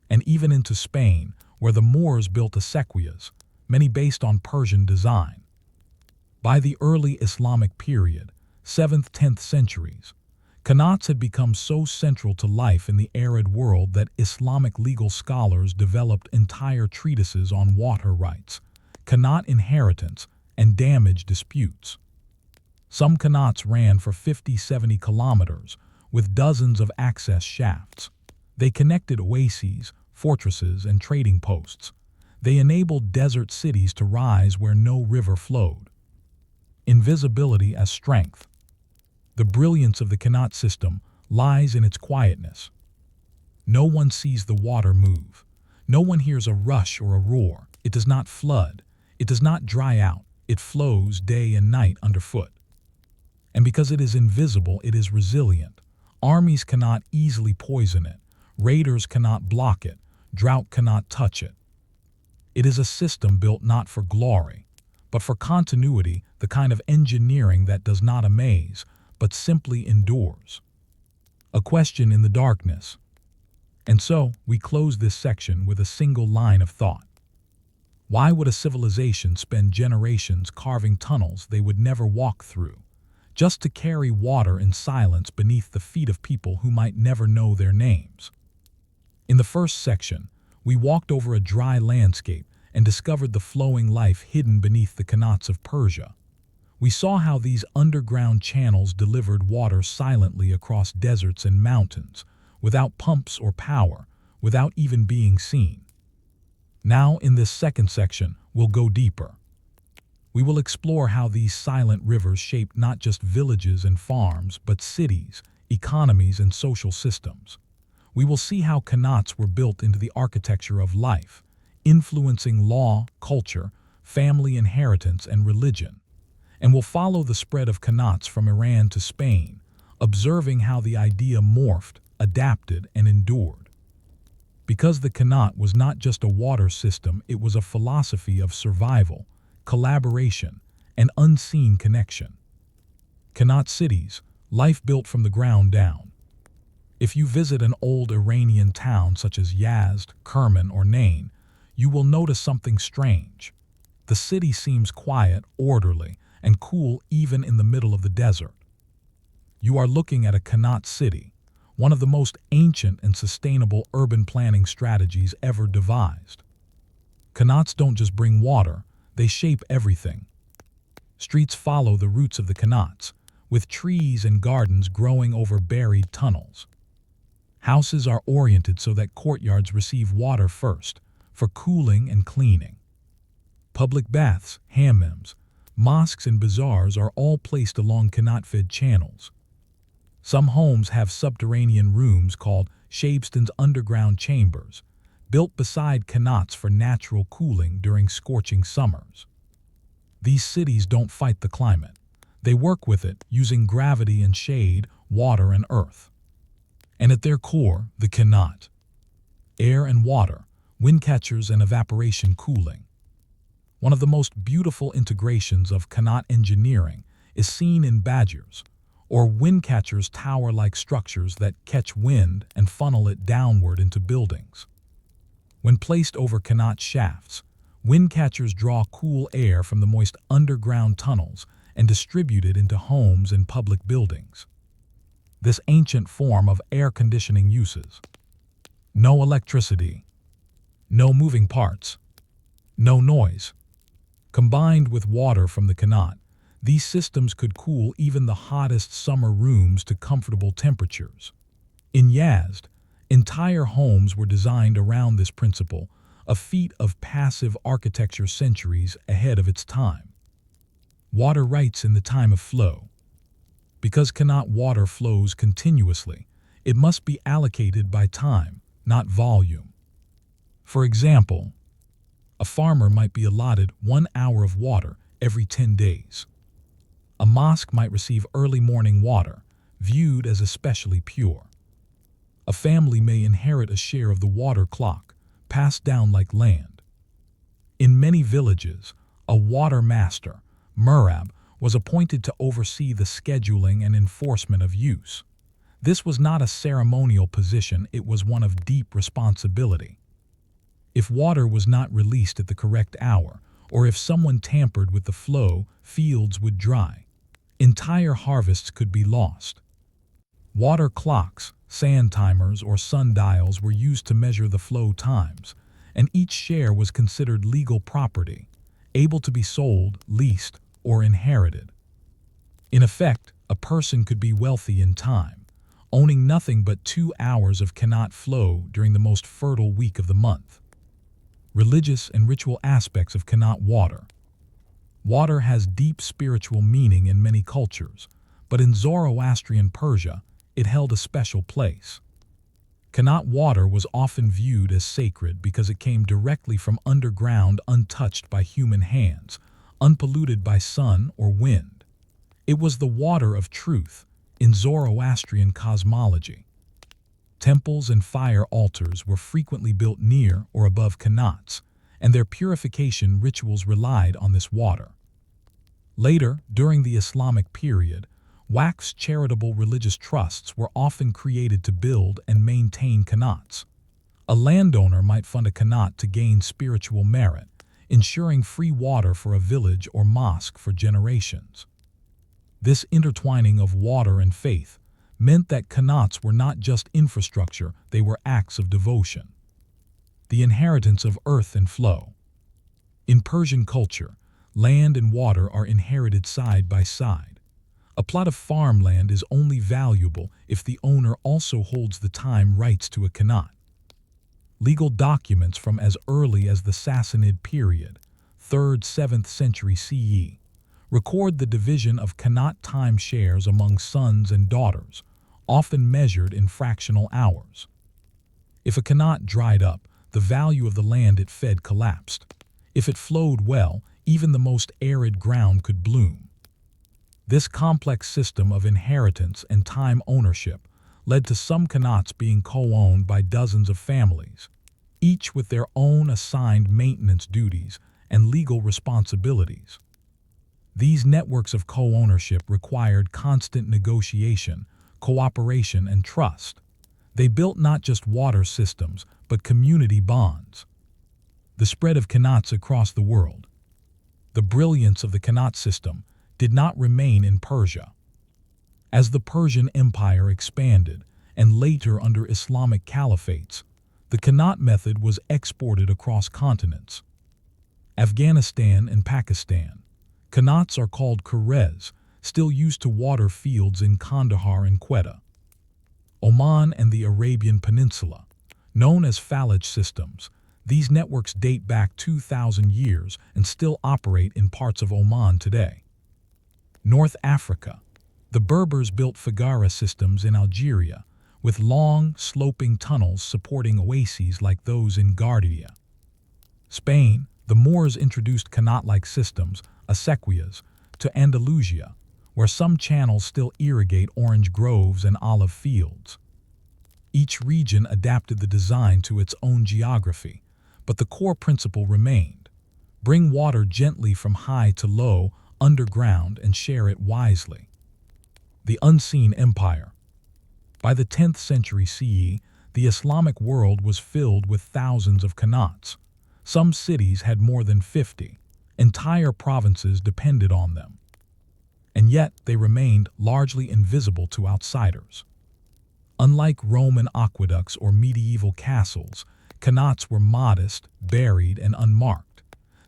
And even into Spain, where the Moors built acequias, many based on Persian design. By the early Islamic period, 7th–10th centuries, qanats had become so central to life in the arid world that Islamic legal scholars developed entire treatises on water rights, qanat inheritance, and damage disputes. Some qanats ran for 50–70 kilometers, with dozens of access shafts. They connected oases, fortresses, and trading posts. They enabled desert cities to rise where no river flowed. Invisibility as strength. The brilliance of the qanat system lies in its quietness. No one sees the water move. No one hears a rush or a roar. It does not flood. It does not dry out, it flows day and night underfoot. And because it is invisible, it is resilient. Armies cannot easily poison it, raiders cannot block it, drought cannot touch it. It is a system built not for glory, but for continuity, the kind of engineering that does not amaze, but simply endures. A question in the darkness. And so, we close this section with a single line of thought. Why would a civilization spend generations carving tunnels they would never walk through, just to carry water in silence beneath the feet of people who might never know their names? In the first section, we walked over a dry landscape and discovered the flowing life hidden beneath the qanats of Persia. We saw how these underground channels delivered water silently across deserts and mountains, without pumps or power, without even being seen. Now, in this second section, we'll go deeper. We will explore how these silent rivers shaped not just villages and farms, but cities, economies, and social systems. We will see how qanats were built into the architecture of life, influencing law, culture, family inheritance, and religion. And we'll follow the spread of qanats from Iran to Spain, observing how the idea morphed, adapted, and endured. Because the qanat was not just a water system, it was a philosophy of survival, collaboration, and unseen connection. Qanat cities, life built from the ground down. If you visit an old Iranian town such as Yazd, Kerman, or Nain, you will notice something strange. The city seems quiet, orderly, and cool even in the middle of the desert. You are looking at a qanat city, one of the most ancient and sustainable urban planning strategies ever devised. Qanats don't just bring water, they shape everything. Streets follow the roots of the qanats, with trees and gardens growing over buried tunnels. Houses are oriented so that courtyards receive water first, for cooling and cleaning. Public baths, hammems, mosques, and bazaars are all placed along qanat-fed channels. Some homes have subterranean rooms called Shabstan's underground chambers, built beside qanats for natural cooling during scorching summers. These cities don't fight the climate. They work with it using gravity and shade, water and earth. And at their core, the qanat. Air and water, wind catchers and evaporation cooling. One of the most beautiful integrations of qanat engineering is seen in badgers, or wind catchers, tower-like structures that catch wind and funnel it downward into buildings. When placed over qanat shafts, wind catchers draw cool air from the moist underground tunnels and distribute it into homes and public buildings. This ancient form of air conditioning uses no electricity, no moving parts, no noise. Combined with water from the qanat, these systems could cool even the hottest summer rooms to comfortable temperatures. In Yazd, entire homes were designed around this principle, a feat of passive architecture centuries ahead of its time. Water rights in the time of flow. Because qanat water flows continuously, it must be allocated by time, not volume. For example, a farmer might be allotted 1 hour of water every 10 days. A mosque might receive early morning water, viewed as especially pure. A family may inherit a share of the water clock, passed down like land. In many villages, a water master, murab, was appointed to oversee the scheduling and enforcement of use. This was not a ceremonial position, it was one of deep responsibility. If water was not released at the correct hour, or if someone tampered with the flow, fields would dry. Entire harvests could be lost. Water clocks, sand timers, or sundials were used to measure the flow times, and each share was considered legal property, able to be sold, leased, or inherited. In effect, a person could be wealthy in time, owning nothing but 2 hours of qanat flow during the most fertile week of the month. Religious and ritual aspects of qanat water. Water has deep spiritual meaning in many cultures, but in Zoroastrian Persia, it held a special place. Qanat water was often viewed as sacred because it came directly from underground, untouched by human hands, unpolluted by sun or wind. It was the water of truth in Zoroastrian cosmology. Temples and fire altars were frequently built near or above qanats, and their purification rituals relied on this water. Later, during the Islamic period, wax charitable religious trusts were often created to build and maintain qanats. A landowner might fund a qanat to gain spiritual merit, ensuring free water for a village or mosque for generations. This intertwining of water and faith meant that qanats were not just infrastructure, they were acts of devotion. The inheritance of earth and flow. In Persian culture, land and water are inherited side by side. A plot of farmland is only valuable if the owner also holds the time rights to a qanat. Legal documents from as early as the Sassanid period, 3rd–7th century CE, record the division of qanat time shares among sons and daughters, often measured in fractional hours. If a qanat dried up, the value of the land it fed collapsed. If it flowed well, even the most arid ground could bloom. This complex system of inheritance and time ownership led to some qanats being co-owned by dozens of families, each with their own assigned maintenance duties and legal responsibilities. These networks of co-ownership required constant negotiation, cooperation, and trust. They built not just water systems, but community bonds. The spread of qanats across the world. The brilliance of the qanat system did not remain in Persia. As the Persian Empire expanded, and later under Islamic caliphates, the qanat method was exported across continents. Afghanistan and Pakistan. Qanats are called kurez, still used to water fields in Kandahar and Quetta. Oman and the Arabian Peninsula. Known as Falaj systems, these networks date back 2,000 years and still operate in parts of Oman today. North Africa. The Berbers built Fagara systems in Algeria, with long, sloping tunnels supporting oases like those in Gardia. Spain. The Moors introduced qanat-like systems, acequias, to Andalusia, where some channels still irrigate orange groves and olive fields. Each region adapted the design to its own geography, but the core principle remained: bring water gently from high to low, underground, and share it wisely. The unseen empire. By the 10th century CE, the Islamic world was filled with thousands of qanats. Some cities had more than 50. Entire provinces depended on them. And yet they remained largely invisible to outsiders. Unlike Roman aqueducts or medieval castles, qanats were modest, buried, and unmarked.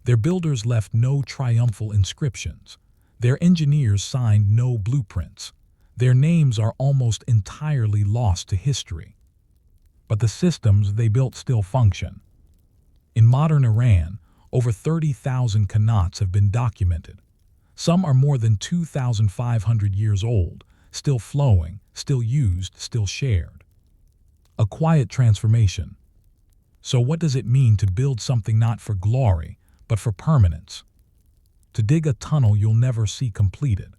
Their builders left no triumphal inscriptions. Their engineers signed no blueprints. Their names are almost entirely lost to history. But the systems they built still function. In modern Iran, over 30,000 qanats have been documented. Some are more than 2,500 years old, still flowing, still used, still shared. A quiet transformation. So what does it mean to build something not for glory, but for permanence? To dig a tunnel you'll never see completed.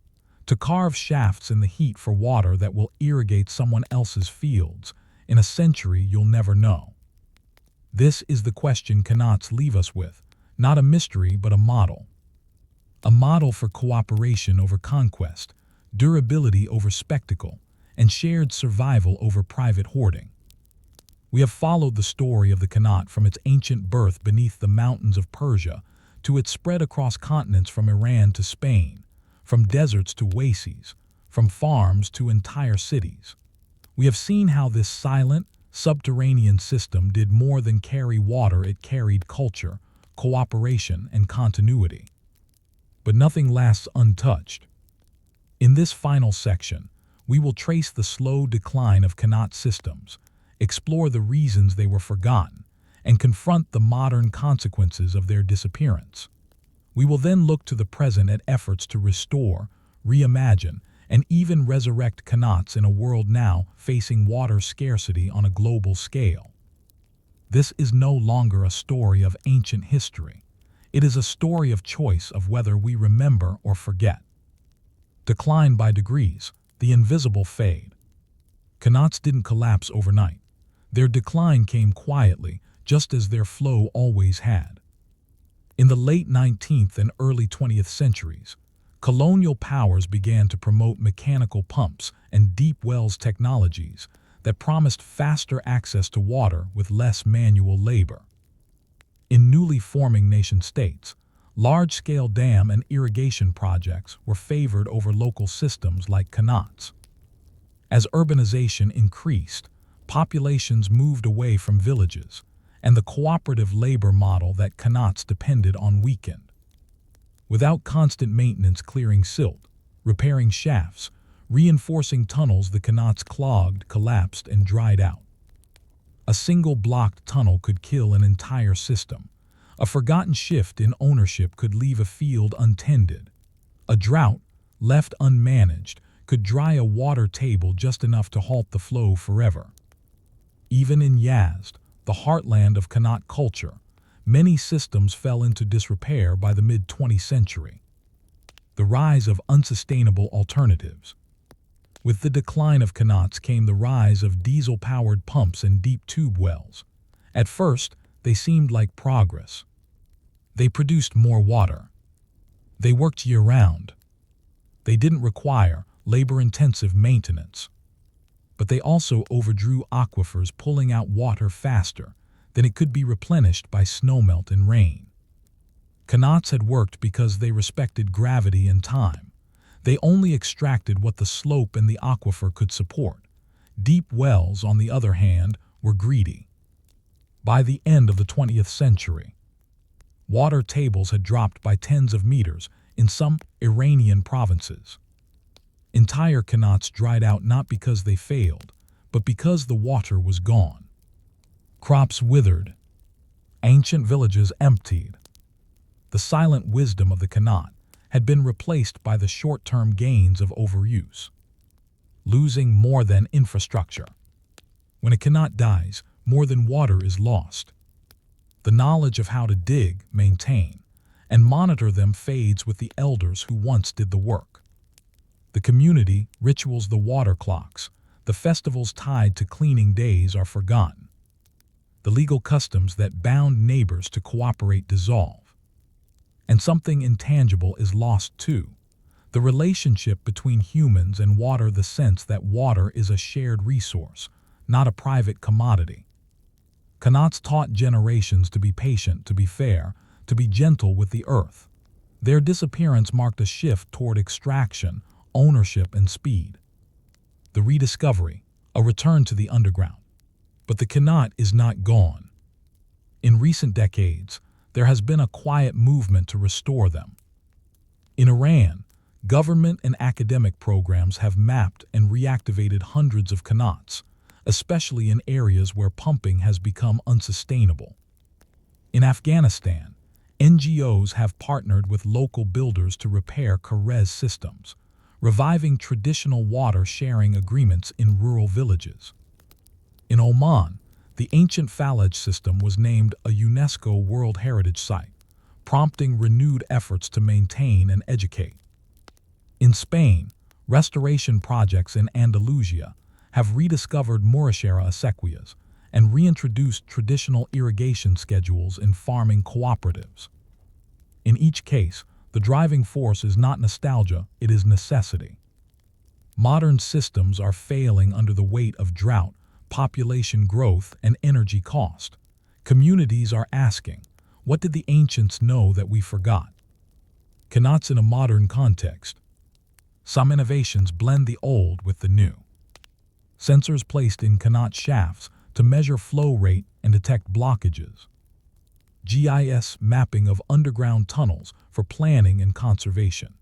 To carve shafts in the heat for water that will irrigate someone else's fields in a century you'll never know. This is the question qanats leave us with, not a mystery but a model. A model for cooperation over conquest, durability over spectacle, and shared survival over private hoarding. We have followed the story of the qanat from its ancient birth beneath the mountains of Persia to its spread across continents from Iran to Spain, from deserts to oases, from farms to entire cities. We have seen how this silent, subterranean system did more than carry water, it carried culture, cooperation, and continuity. But nothing lasts untouched. In this final section, we will trace the slow decline of qanat systems, explore the reasons they were forgotten, and confront the modern consequences of their disappearance. We will then look to the present at efforts to restore, reimagine, and even resurrect qanats in a world now facing water scarcity on a global scale. This is no longer a story of ancient history. It is a story of choice of whether we remember or forget. Decline by degrees, the invisible fade. Qanats didn't collapse overnight. Their decline came quietly, just as their flow always had. In the late 19th and early 20th centuries, colonial powers began to promote mechanical pumps and deep wells technologies that promised faster access to water with less manual labor. In newly forming nation-states, large-scale dam and irrigation projects were favored over local systems like qanats. As urbanization increased, populations moved away from villages, and the cooperative labor model that qanats depended on weakened. Without constant maintenance clearing silt, repairing shafts, reinforcing tunnels, the qanats clogged, collapsed, and dried out. A single blocked tunnel could kill an entire system. A forgotten shift in ownership could leave a field untended. A drought, left unmanaged, could dry a water table just enough to halt the flow forever. Even in Yazd, the heartland of qanat culture, many systems fell into disrepair by the mid-20th century. The rise of unsustainable alternatives. With the decline of qanats came the rise of diesel-powered pumps and deep tube wells. At first, they seemed like progress. They produced more water. They worked year-round. They didn't require labor-intensive maintenance. But they also overdrew aquifers, pulling out water faster than it could be replenished by snowmelt and rain. Qanats had worked because they respected gravity and time. They only extracted what the slope and the aquifer could support. Deep wells, on the other hand, were greedy. By the end of the 20th century, water tables had dropped by tens of meters in some Iranian provinces. Entire qanats dried out not because they failed, but because the water was gone. Crops withered. Ancient villages emptied. The silent wisdom of the qanat had been replaced by the short-term gains of overuse. Losing more than infrastructure. When a qanat dies, more than water is lost. The knowledge of how to dig, maintain, and monitor them fades with the elders who once did the work. The community rituals, the water clocks, the festivals tied to cleaning days are forgotten. The legal customs that bound neighbors to cooperate dissolve. And something intangible is lost too. The relationship between humans and water, the sense that water is a shared resource, not a private commodity. Qanats taught generations to be patient, to be fair, to be gentle with the earth. Their disappearance marked a shift toward extraction, ownership, and speed. The rediscovery, a return to the underground. But the qanat is not gone. In recent decades, there has been a quiet movement to restore them. In Iran, government and academic programs have mapped and reactivated hundreds of qanats, especially in areas where pumping has become unsustainable. In Afghanistan, NGOs have partnered with local builders to repair Karez systems, reviving traditional water-sharing agreements in rural villages. In Oman, the ancient Falaj system was named a UNESCO World Heritage Site, prompting renewed efforts to maintain and educate. In Spain, restoration projects in Andalusia have rediscovered Murashera acequias and reintroduced traditional irrigation schedules in farming cooperatives. In each case, the driving force is not nostalgia, it is necessity. Modern systems are failing under the weight of drought, population growth, and energy cost. Communities are asking, what did the ancients know that we forgot? Qanats in a modern context. Some innovations blend the old with the new. Sensors placed in qanat shafts to measure flow rate and detect blockages. GIS mapping of underground tunnels for planning and conservation.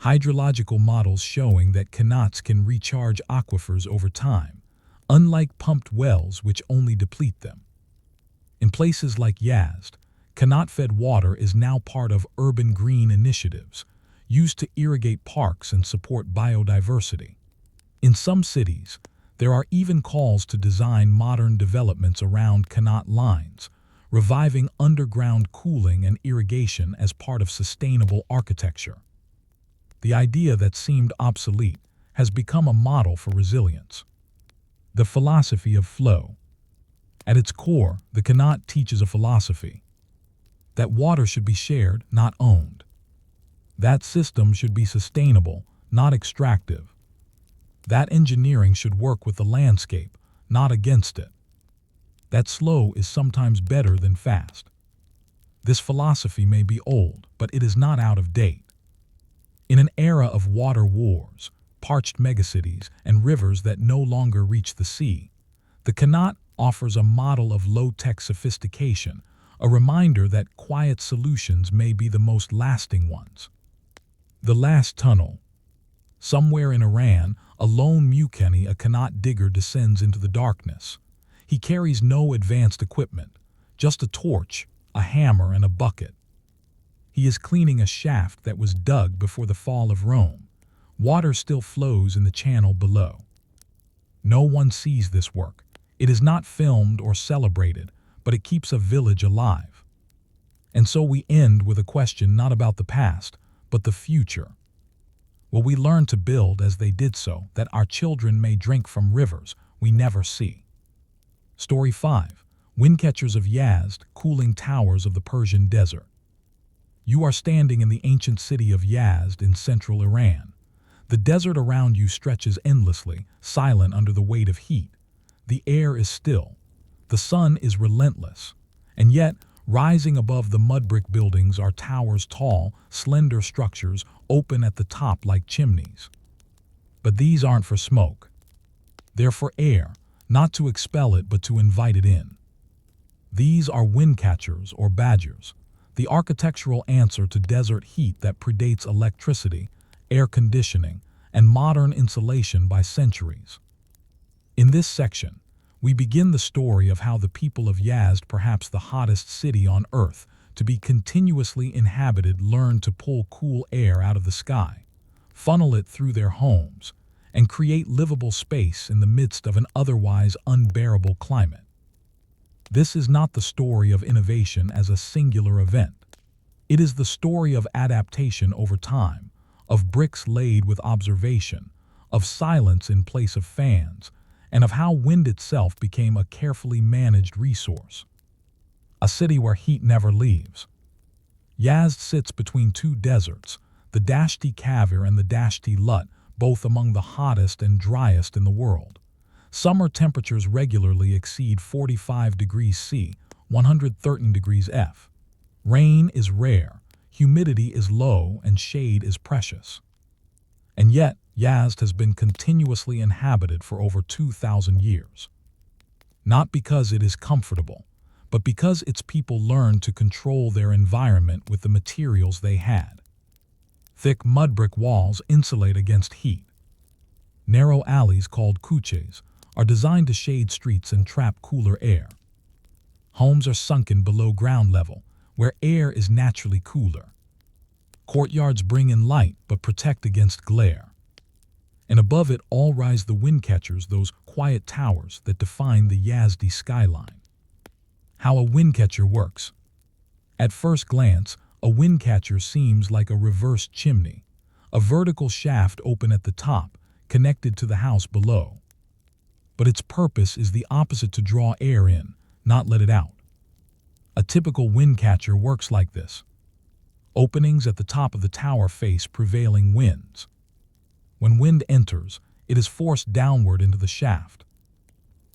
Hydrological models showing that qanats can recharge aquifers over time, unlike pumped wells which only deplete them. In places like Yazd, qanat-fed water is now part of urban green initiatives, used to irrigate parks and support biodiversity. In some cities, there are even calls to design modern developments around canal lines, reviving underground cooling and irrigation as part of sustainable architecture. The idea that seemed obsolete has become a model for resilience. The philosophy of flow. At its core, the canal teaches a philosophy that water should be shared, not owned. That system should be sustainable, not extractive. That engineering should work with the landscape, not against it. That slow is sometimes better than fast. This philosophy may be old, but it is not out of date. In an era of water wars, parched megacities, and rivers that no longer reach the sea, the canal offers a model of low-tech sophistication, a reminder that quiet solutions may be the most lasting ones. The last tunnel. Somewhere in Iran, a lone Mukeni, a canal digger, descends into the darkness. He carries no advanced equipment, just a torch, a hammer, and a bucket. He is cleaning a shaft that was dug before the fall of Rome. Water still flows in the channel below. No one sees this work. It is not filmed or celebrated, but it keeps a village alive. And so we end with a question not about the past, but the future. Will we learn to build as they did so, that our children may drink from rivers we never see? Story 5. Windcatchers of Yazd, cooling towers of the Persian desert. You are standing in the ancient city of Yazd in central Iran. The desert around you stretches endlessly, silent under the weight of heat. The air is still. The sun is relentless. And yet, rising above the mud brick buildings are towers, tall, slender structures, open at the top like chimneys. But these aren't for smoke. They're for air, not to expel it but to invite it in. These are windcatchers or badgers, the architectural answer to desert heat that predates electricity, air conditioning, and modern insulation by centuries. In this section, we begin the story of how the people of Yazd, perhaps the hottest city on earth to be continuously inhabited, learned to pull cool air out of the sky, funnel it through their homes, and create livable space in the midst of an otherwise unbearable climate. This is not the story of innovation as a singular event. It is the story of adaptation over time, of bricks laid with observation, of silence in place of fans, and of how wind itself became a carefully managed resource. A city where heat never leaves. Yazd sits between two deserts, the Dashti Kavir and the Dashti Lut, both among the hottest and driest in the world. Summer temperatures regularly exceed 45 degrees C, 113 degrees F. Rain is rare, humidity is low, and shade is precious. And yet, Yazd has been continuously inhabited for over 2,000 years. Not because it is comfortable, but because its people learned to control their environment with the materials they had. Thick mud brick walls insulate against heat. Narrow alleys called kuches are designed to shade streets and trap cooler air. Homes are sunken below ground level, where air is naturally cooler. Courtyards bring in light but protect against glare. And above it all rise the windcatchers, those quiet towers that define the Yazdi skyline. How a windcatcher works. At first glance, a windcatcher seems like a reverse chimney, a vertical shaft open at the top, connected to the house below. But its purpose is the opposite: to draw air in, not let it out. A typical windcatcher works like this. Openings at the top of the tower face prevailing winds. When wind enters, it is forced downward into the shaft.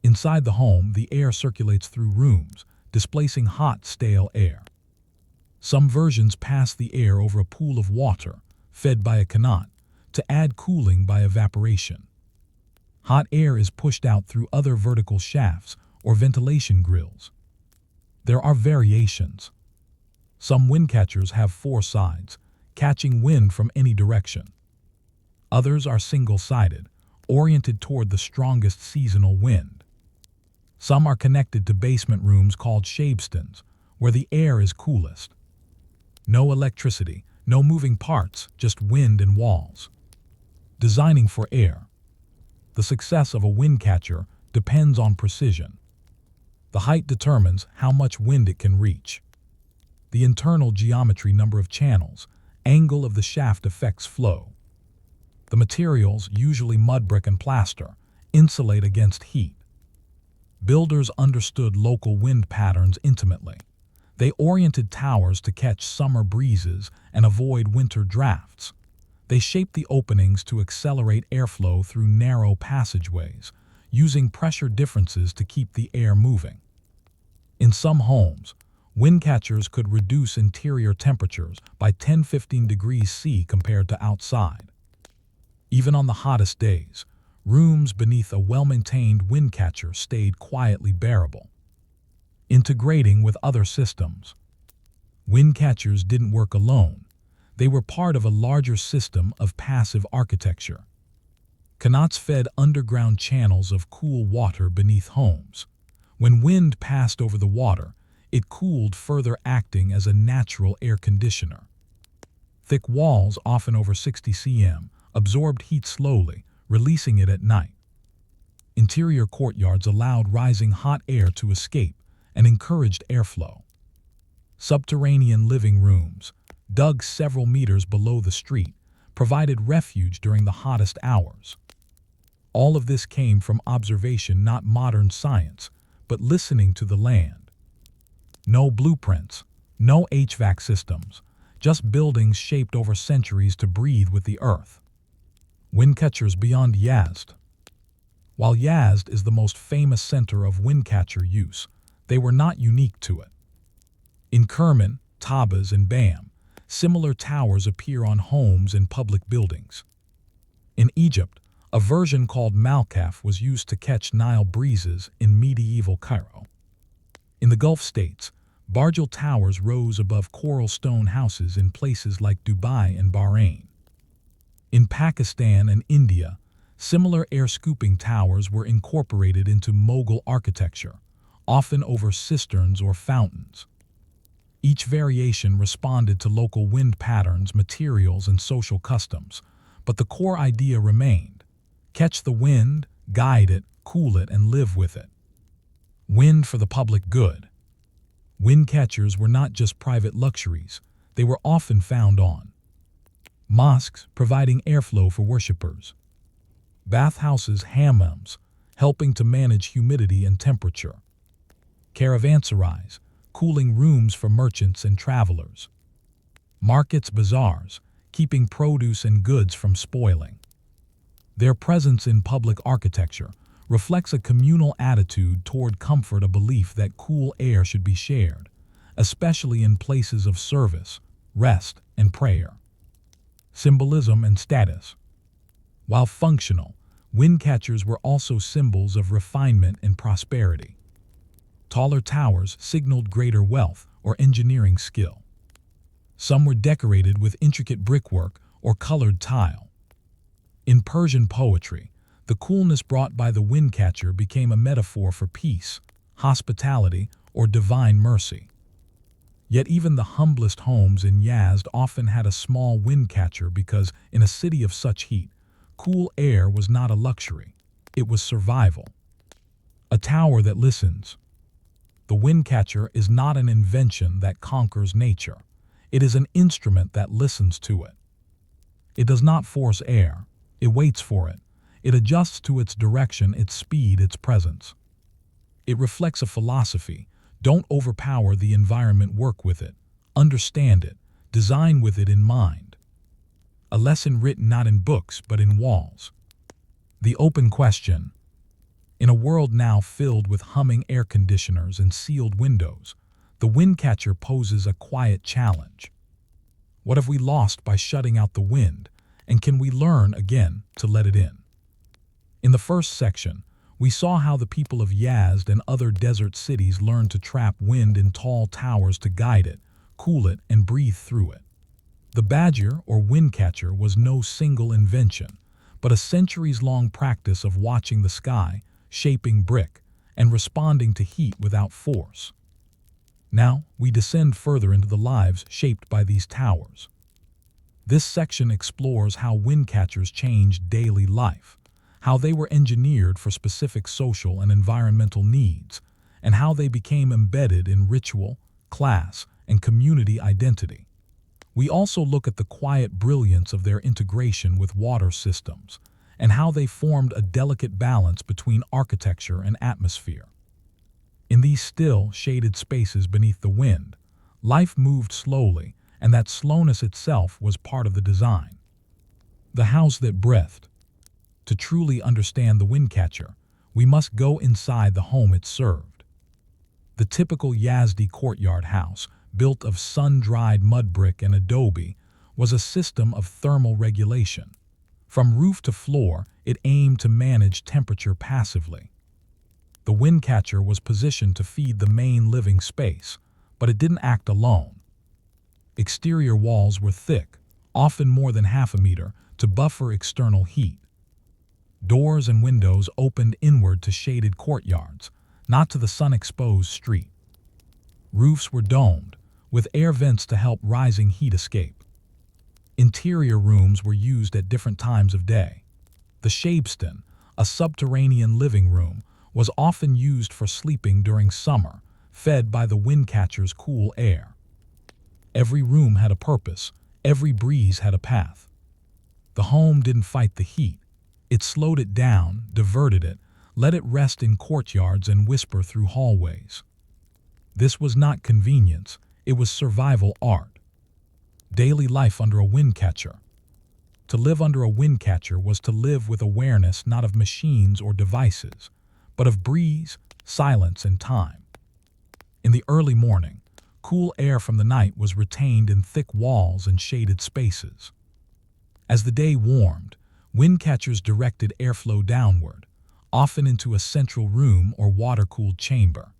Inside the home, the air circulates through rooms, displacing hot, stale air. Some versions pass the air over a pool of water, fed by a canal, to add cooling by evaporation. Hot air is pushed out through other vertical shafts or ventilation grills. There are variations. Some windcatchers have 4 sides, catching wind from any direction. Others are single-sided, oriented toward the strongest seasonal wind. Some are connected to basement rooms called shabestans, where the air is coolest. No electricity, No moving parts, just wind and walls. Designing for air. The success of a wind catcher depends on precision. The height determines how much wind it can reach. The internal geometry, number of channels, angle of the shaft affects flow. The materials, usually mud brick and plaster, insulate against heat. Builders understood local wind patterns intimately. They oriented towers to catch summer breezes and avoid winter drafts. They shaped the openings to accelerate airflow through narrow passageways, using pressure differences to keep the air moving. In some homes, wind catchers could reduce interior temperatures by 10–15 degrees C compared to outside. Even on the hottest days, rooms beneath a well-maintained wind catcher stayed quietly bearable. Integrating with other systems. Wind catchers didn't work alone. They were part of a larger system of passive architecture. Canals fed underground channels of cool water beneath homes. When wind passed over the water, it cooled further, acting as a natural air conditioner. Thick walls, often over 60 cm, absorbed heat slowly, releasing it at night. Interior courtyards allowed rising hot air to escape and encouraged airflow. Subterranean living rooms, dug several meters below the street, provided refuge during the hottest hours. All of this came from observation, not modern science, but listening to the land. No blueprints, no HVAC systems, just buildings shaped over centuries to breathe with the earth. Wind catchers beyond Yazd. While Yazd is the most famous center of wind catcher use, they were not unique to it. In Kerman, Tabas, and Bam, similar towers appear on homes and public buildings. In Egypt, a version called Malkaf was used to catch Nile breezes in medieval Cairo. In the Gulf states, Barjal towers rose above coral stone houses in places like Dubai and Bahrain. In Pakistan and India, similar air-scooping towers were incorporated into Mughal architecture, often over cisterns or fountains. Each variation responded to local wind patterns, materials, and social customs, but the core idea remained: catch the wind, guide it, cool it, and live with it. Wind for the public good. Wind catchers were not just private luxuries, they were often found on mosques, providing airflow for worshippers; bathhouses, hammams, helping to manage humidity and temperature; caravanserais, cooling rooms for merchants and travelers; markets, bazaars, keeping produce and goods from spoiling. Their presence in public architecture reflects a communal attitude toward comfort, a belief that cool air should be shared, especially in places of service, rest, and prayer. Symbolism and status. While functional, wind catchers were also symbols of refinement and prosperity. Taller towers signaled greater wealth or engineering skill. Some were decorated with intricate brickwork or colored tile. In Persian poetry, the coolness brought by the wind catcher became a metaphor for peace, hospitality, or divine mercy. Yet even the humblest homes in Yazd often had a small wind catcher because, in a city of such heat, cool air was not a luxury, it was survival. A tower that listens. The wind catcher is not an invention that conquers nature. It is an instrument that listens to it. It does not force air. It waits for it. It adjusts to its direction, its speed, its presence. It reflects a philosophy: don't overpower the environment, work with it, understand it, design with it in mind. A lesson written not in books but in walls. The open question. In a world now filled with humming air conditioners and sealed windows, the wind catcher poses a quiet challenge. What have we lost by shutting out the wind, and can we learn again to let it in? In the first section, we saw how the people of Yazd and other desert cities learned to trap wind in tall towers to guide it, cool it, and breathe through it. The badger or wind catcher was no single invention, but a centuries-long practice of watching the sky, shaping brick, and responding to heat without force. Now, we descend further into the lives shaped by these towers. This section explores how wind catchers changed daily life, how they were engineered for specific social and environmental needs, and how they became embedded in ritual, class, and community identity. We also look at the quiet brilliance of their integration with water systems, and how they formed a delicate balance between architecture and atmosphere. In these still, shaded spaces beneath the wind, life moved slowly, and that slowness itself was part of the design. The house that breathed. To truly understand the wind catcher, we must go inside the home it served. The typical Yazdi courtyard house, built of sun-dried mud brick and adobe, was a system of thermal regulation. From roof to floor, it aimed to manage temperature passively. The wind catcher was positioned to feed the main living space, but it didn't act alone. Exterior walls were thick, often more than half a meter, to buffer external heat. Doors and windows opened inward to shaded courtyards, not to the sun-exposed street. Roofs were domed, with air vents to help rising heat escape. Interior rooms were used at different times of day. The shabston, a subterranean living room, was often used for sleeping during summer, fed by the wind catcher's cool air. Every room had a purpose, every breeze had a path. The home didn't fight the heat. It slowed it down, diverted it, let it rest in courtyards and whisper through hallways. This was not convenience, it was survival art. Daily life under a wind catcher. To live under a wind catcher was to live with awareness not of machines or devices, but of breeze, silence, and time. In the early morning, cool air from the night was retained in thick walls and shaded spaces. As the day warmed, wind catchers directed airflow downward, often into a central room or water-cooled chamber.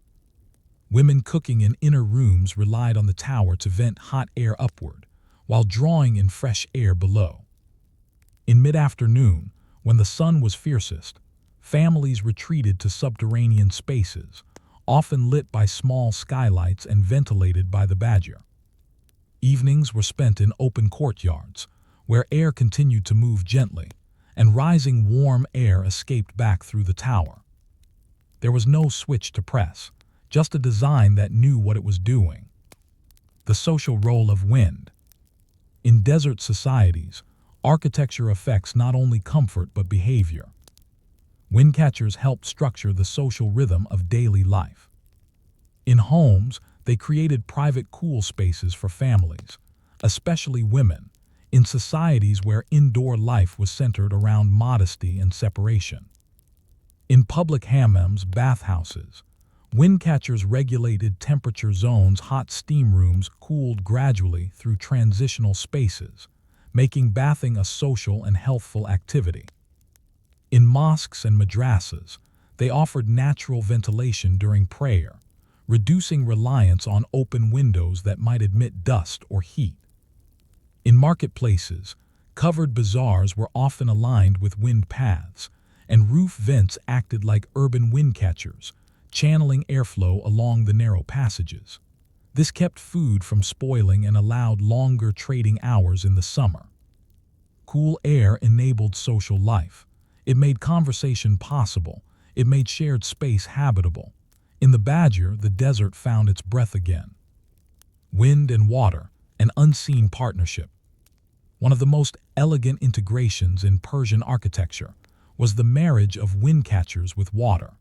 Women cooking in inner rooms relied on the tower to vent hot air upward, while drawing in fresh air below. In mid-afternoon, when the sun was fiercest, families retreated to subterranean spaces, often lit by small skylights and ventilated by the badger. Evenings were spent in open courtyards, where air continued to move gently, and rising warm air escaped back through the tower. There was no switch to press, just a design that knew what it was doing. The social role of wind. In desert societies, architecture affects not only comfort but behavior. Wind catchers helped structure the social rhythm of daily life. In homes, they created private cool spaces for families, especially women, in societies where indoor life was centered around modesty and separation. In public hammams, bathhouses, wind catchers regulated temperature zones. Hot steam rooms cooled gradually through transitional spaces, making bathing a social and healthful activity. In mosques and madrasas, they offered natural ventilation during prayer, reducing reliance on open windows that might admit dust or heat. In marketplaces, covered bazaars were often aligned with wind paths, and roof vents acted like urban wind catchers, channeling airflow along the narrow passages. This kept food from spoiling and allowed longer trading hours in the summer. Cool air enabled social life. It made conversation possible. It made shared space habitable. In the badger, the desert found its breath again. Wind and water, an unseen partnership. One of the most elegant integrations in Persian architecture was the marriage of wind catchers with water.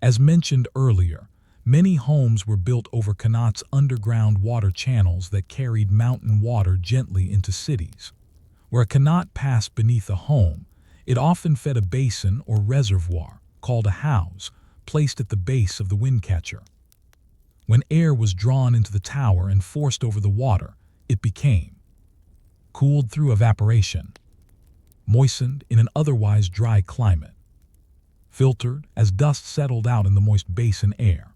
As mentioned earlier, many homes were built over qanats, underground water channels that carried mountain water gently into cities. Where a qanat passed beneath a home, it often fed a basin or reservoir, called a house, placed at the base of the wind catcher. When air was drawn into the tower and forced over the water, it became cooled through evaporation, moistened in an otherwise dry climate, filtered as dust settled out in the moist basin air.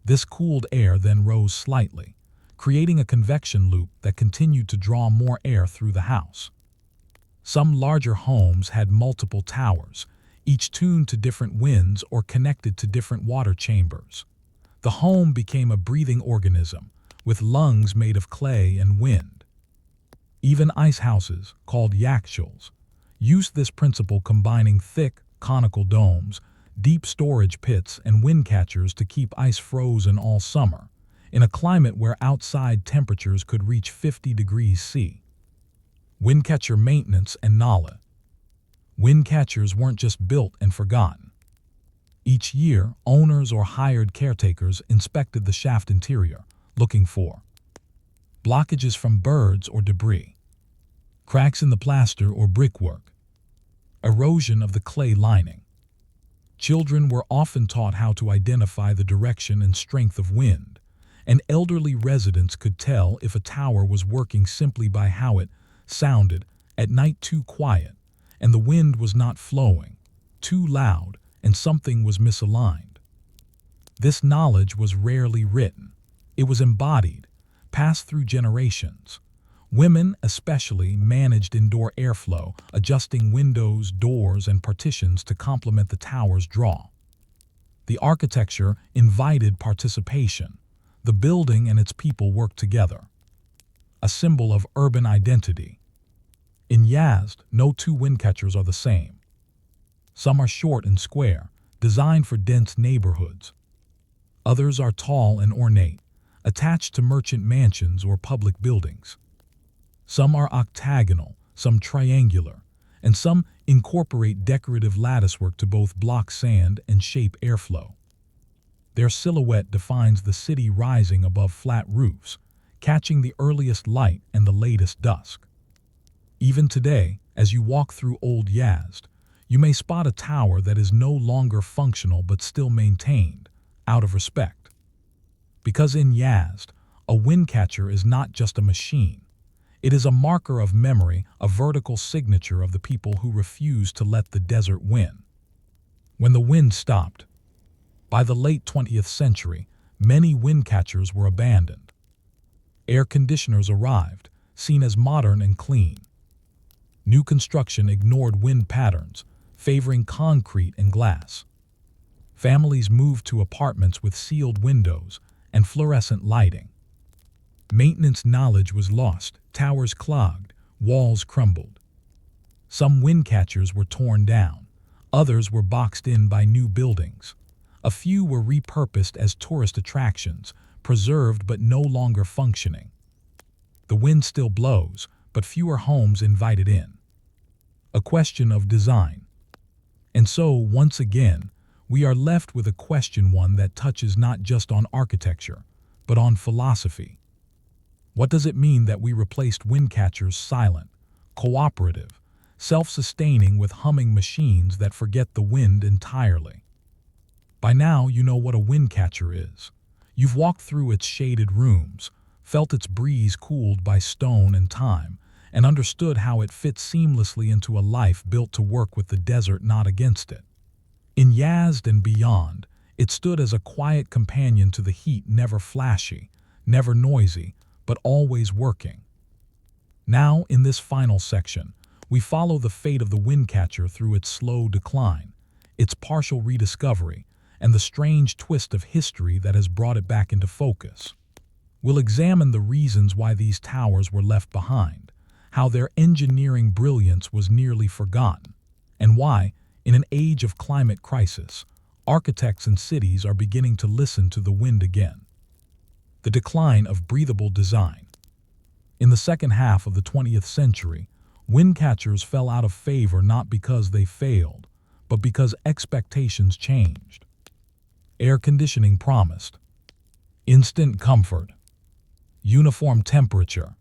This cooled air then rose slightly, creating a convection loop that continued to draw more air through the house. Some larger homes had multiple towers, each tuned to different winds or connected to different water chambers. The home became a breathing organism, with lungs made of clay and wind. Even ice houses, called yakshuls, used this principle, combining thick, conical domes, deep storage pits, and wind catchers to keep ice frozen all summer, in a climate where outside temperatures could reach 50 degrees C. Windcatcher maintenance and knowledge. Windcatchers weren't just built and forgotten. Each year, owners or hired caretakers inspected the shaft interior, looking for blockages from birds or debris, cracks in the plaster or brickwork, erosion of the clay lining. Children were often taught how to identify the direction and strength of wind, and elderly residents could tell if a tower was working simply by how it sounded at night: too quiet, and the wind was not flowing; too loud, and something was misaligned. This knowledge was rarely written. It was embodied, passed through generations. Women, especially, managed indoor airflow, adjusting windows, doors, and partitions to complement the tower's draw. The architecture invited participation. The building and its people worked together. A symbol of urban identity. In Yazd, no two windcatchers are the same. Some are short and square, designed for dense neighborhoods. Others are tall and ornate, attached to merchant mansions or public buildings. Some are octagonal, some triangular, and some incorporate decorative latticework to both block sand and shape airflow. Their silhouette defines the city, rising above flat roofs, catching the earliest light and the latest dusk. Even today, as you walk through Old Yazd, you may spot a tower that is no longer functional but still maintained, out of respect. Because in Yazd, a windcatcher is not just a machine. It is a marker of memory, a vertical signature of the people who refused to let the desert win. When the wind stopped, by the late 20th century, many windcatchers were abandoned. Air conditioners arrived, seen as modern and clean. New construction ignored wind patterns, favoring concrete and glass. Families moved to apartments with sealed windows and fluorescent lighting. Maintenance knowledge was lost, towers clogged, walls crumbled. Some windcatchers were torn down, others were boxed in by new buildings. A few were repurposed as tourist attractions, preserved but no longer functioning. The wind still blows, but fewer homes invited in. A question of design. And so, once again, we are left with a question, one that touches not just on architecture, but on philosophy. What does it mean that we replaced windcatchers silent, cooperative, self-sustaining with humming machines that forget the wind entirely? By now, you know what a windcatcher is. You've walked through its shaded rooms, felt its breeze cooled by stone and time, and understood how it fits seamlessly into a life built to work with the desert, not against it. In Yazd and beyond, it stood as a quiet companion to the heat, never flashy, never noisy, but always working. Now, in this final section, we follow the fate of the windcatcher through its slow decline, its partial rediscovery, and the strange twist of history that has brought it back into focus. We'll examine the reasons why these towers were left behind, how their engineering brilliance was nearly forgotten, and why, in an age of climate crisis, architects and cities are beginning to listen to the wind again. The decline of breathable design. In the second half of the 20th century, windcatchers fell out of favor not because they failed, but because expectations changed. Air conditioning promised instant comfort, uniform temperature,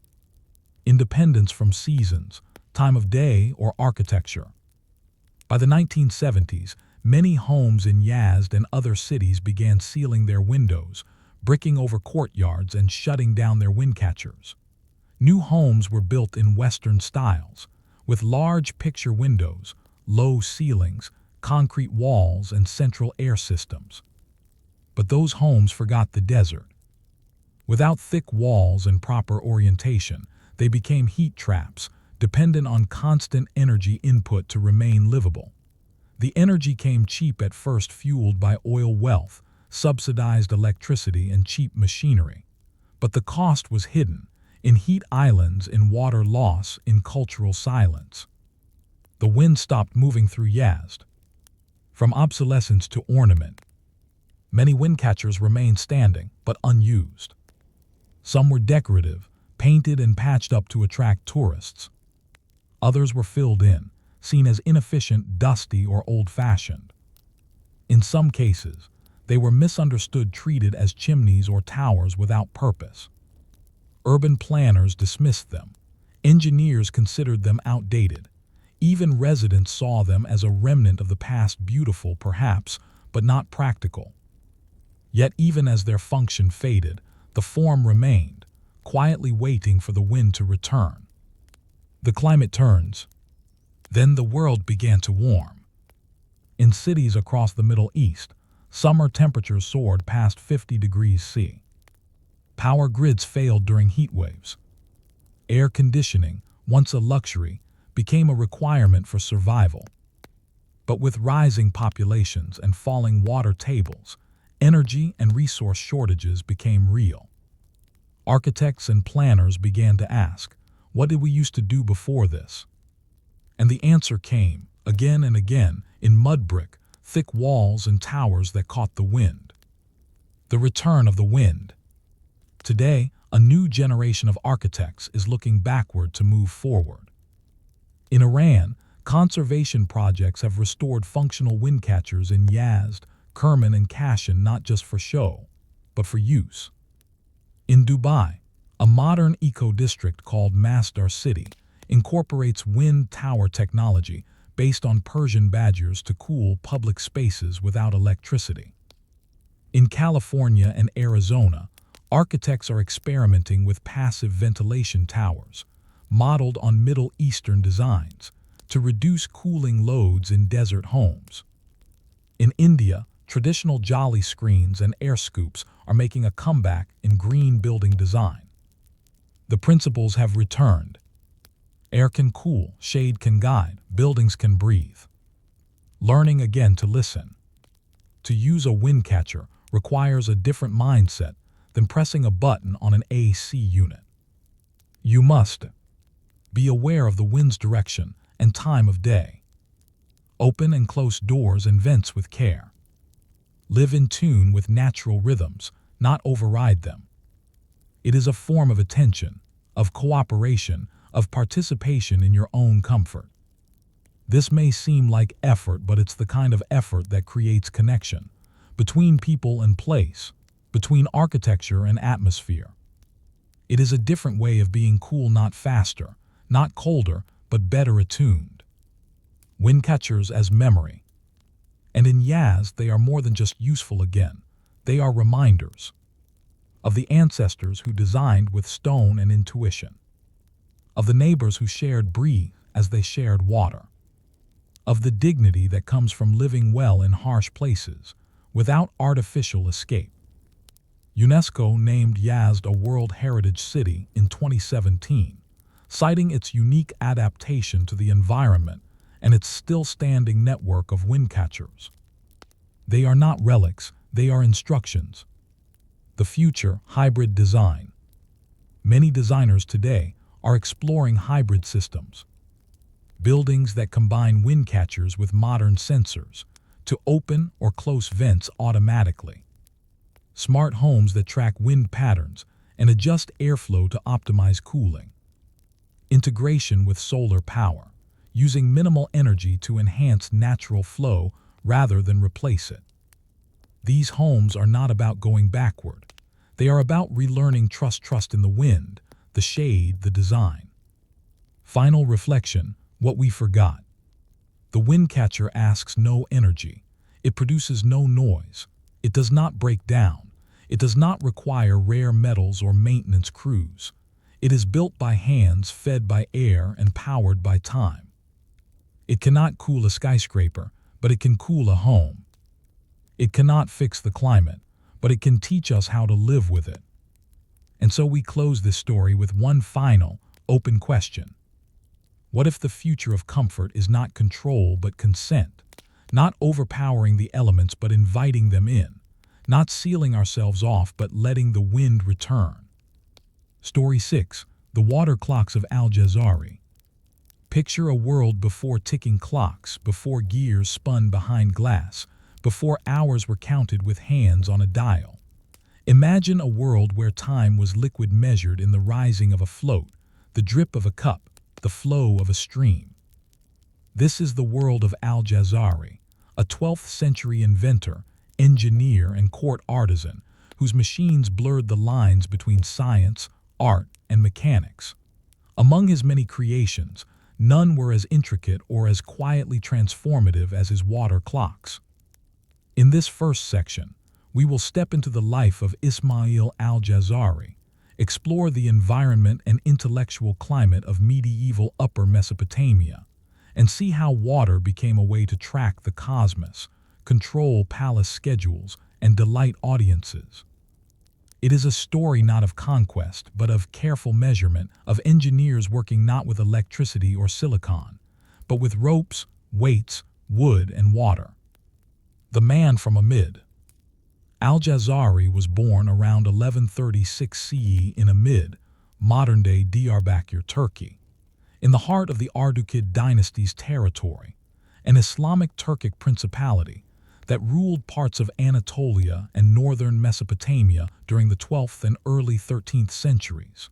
independence from seasons, time of day, or architecture. By the 1970s, many homes in Yazd and other cities began sealing their windows, bricking over courtyards, and shutting down their windcatchers. New homes were built in Western styles, with large picture windows, low ceilings, concrete walls, and central air systems. But those homes forgot the desert. Without thick walls and proper orientation, they became heat traps, dependent on constant energy input to remain livable. The energy came cheap at first, fueled by oil wealth, subsidized electricity, and cheap machinery. But the cost was hidden. in heat islands, in water loss, in cultural silence. The wind stopped moving through Yazd. From obsolescence to ornament, many wind catchers remained standing, but unused. Some were decorative, painted and patched up to attract tourists. Others were filled in, seen as inefficient, dusty, or old-fashioned. In some cases, they were misunderstood, treated as chimneys or towers without purpose. Urban planners dismissed them. Engineers considered them outdated. Even residents saw them as a remnant of the past, beautiful perhaps, but not practical. Yet even as their function faded, the form remained, quietly waiting for the wind to return. The climate turns. Then the world began to warm. In cities across the Middle East, summer temperatures soared past 50 degrees C. Power grids failed during heat waves. Air conditioning, once a luxury, became a requirement for survival. But with rising populations and falling water tables, energy and resource shortages became real. Architects and planners began to ask, what did we used to do before this? And the answer came, again and again, in mud brick, thick walls and towers that caught the wind. The return of the wind. Today, a new generation of architects is looking backward to move forward. In Iran, conservation projects have restored functional wind catchers in Yazd, Kerman, and Kashan, not just for show, but for use. In Dubai, a modern eco-district called Masdar City incorporates wind tower technology based on Persian badgers to cool public spaces without electricity. In California and Arizona, architects are experimenting with passive ventilation towers, modeled on Middle Eastern designs, to reduce cooling loads in desert homes. In India, traditional jolly screens and air scoops are making a comeback in green building design. The principles have returned. Air can cool, shade can guide, buildings can breathe. Learning again to listen. To use a wind catcher requires a different mindset than pressing a button on an AC unit. You must be aware of the wind's direction and time of day. Open and close doors and vents with care. Live in tune with natural rhythms, not override them. It is a form of attention, of cooperation, of participation in your own comfort. This may seem like effort, but it's the kind of effort that creates connection between people and place, between architecture and atmosphere. It is a different way of being cool, not faster, not colder, but better attuned. Wind catchers as memory. And in Yazd, they are more than just useful again. They are reminders of the ancestors who designed with stone and intuition, of the neighbors who shared breathe as they shared water, of the dignity that comes from living well in harsh places without artificial escape. UNESCO named Yazd a World Heritage City in 2017, citing its unique adaptation to the environment and its still-standing network of wind catchers. They are not relics, they are instructions. The future, hybrid design. Many designers today are exploring hybrid systems. Buildings that combine wind catchers with modern sensors to open or close vents automatically. Smart homes that track wind patterns and adjust airflow to optimize cooling. Integration with solar power, using minimal energy to enhance natural flow rather than replace it. These homes are not about going backward. They are about relearning trust in the wind, the shade, the design. Final reflection, what we forgot. The wind catcher asks no energy. It produces no noise. It does not break down. It does not require rare metals or maintenance crews. It is built by hands, fed by air, and powered by time. It cannot cool a skyscraper, but it can cool a home. It cannot fix the climate, but it can teach us how to live with it. And so we close this story with one final, open question. What if the future of comfort is not control but consent? Not overpowering the elements but inviting them in. Not sealing ourselves off but letting the wind return. Story 6. The Water Clocks of Al-Jazari. Picture a world before ticking clocks, before gears spun behind glass, before hours were counted with hands on a dial. Imagine a world where time was liquid, measured in the rising of a float, the drip of a cup, the flow of a stream. This is the world of Al-Jazari, a 12th century inventor, engineer, and court artisan whose machines blurred the lines between science, art, and mechanics. Among his many creations, none were as intricate or as quietly transformative as his water clocks. In this first section, we will step into the life of Ismail al-Jazari, explore the environment and intellectual climate of medieval Upper Mesopotamia, and see how water became a way to track the cosmos, control palace schedules, and delight audiences. It is a story not of conquest, but of careful measurement, of engineers working not with electricity or silicon, but with ropes, weights, wood, and water. The man from Amid. Al-Jazari was born around 1136 CE in Amid, modern-day Diyarbakir, Turkey, in the heart of the Ardukid dynasty's territory, an Islamic Turkic principality that ruled parts of Anatolia and northern Mesopotamia during the 12th and early 13th centuries.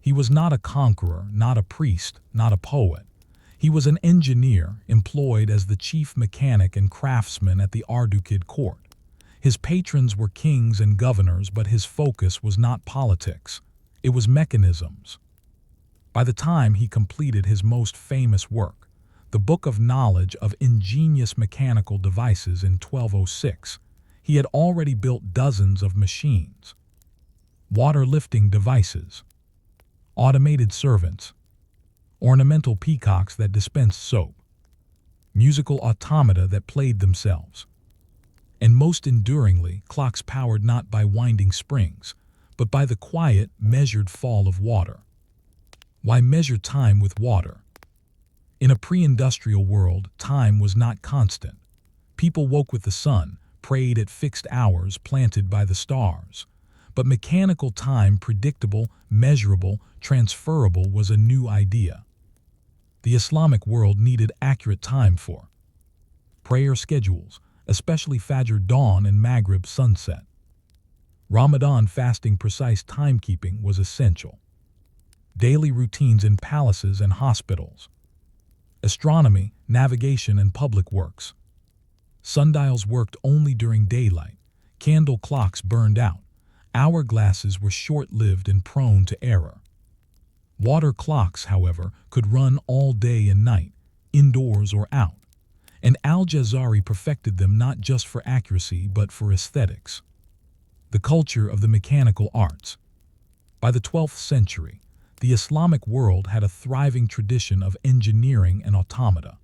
He was not a conqueror, not a priest, not a poet. He was an engineer employed as the chief mechanic and craftsman at the Ardukid court. His patrons were kings and governors, but his focus was not politics. It was mechanisms. By the time he completed his most famous work, the Book of Knowledge of Ingenious Mechanical Devices in 1206, he had already built dozens of machines, water-lifting devices, automated servants, ornamental peacocks that dispensed soap, musical automata that played themselves, and most enduringly, clocks powered not by winding springs, but by the quiet, measured fall of water. Why measure time with water? In a pre-industrial world, time was not constant. People woke with the sun, prayed at fixed hours planted by the stars. But mechanical time, predictable, measurable, transferable, was a new idea. The Islamic world needed accurate time for prayer schedules, especially Fajr dawn and Maghrib sunset. Ramadan fasting, precise timekeeping was essential. Daily routines in palaces and hospitals. Astronomy, navigation, and public works. Sundials worked only during daylight. Candle clocks burned out. Hourglasses were short-lived and prone to error. Water clocks, however, could run all day and night, indoors or out. And Al-Jazari perfected them not just for accuracy but for aesthetics. The culture of the mechanical arts. By the 12th century, the Islamic world had a thriving tradition of engineering and automata.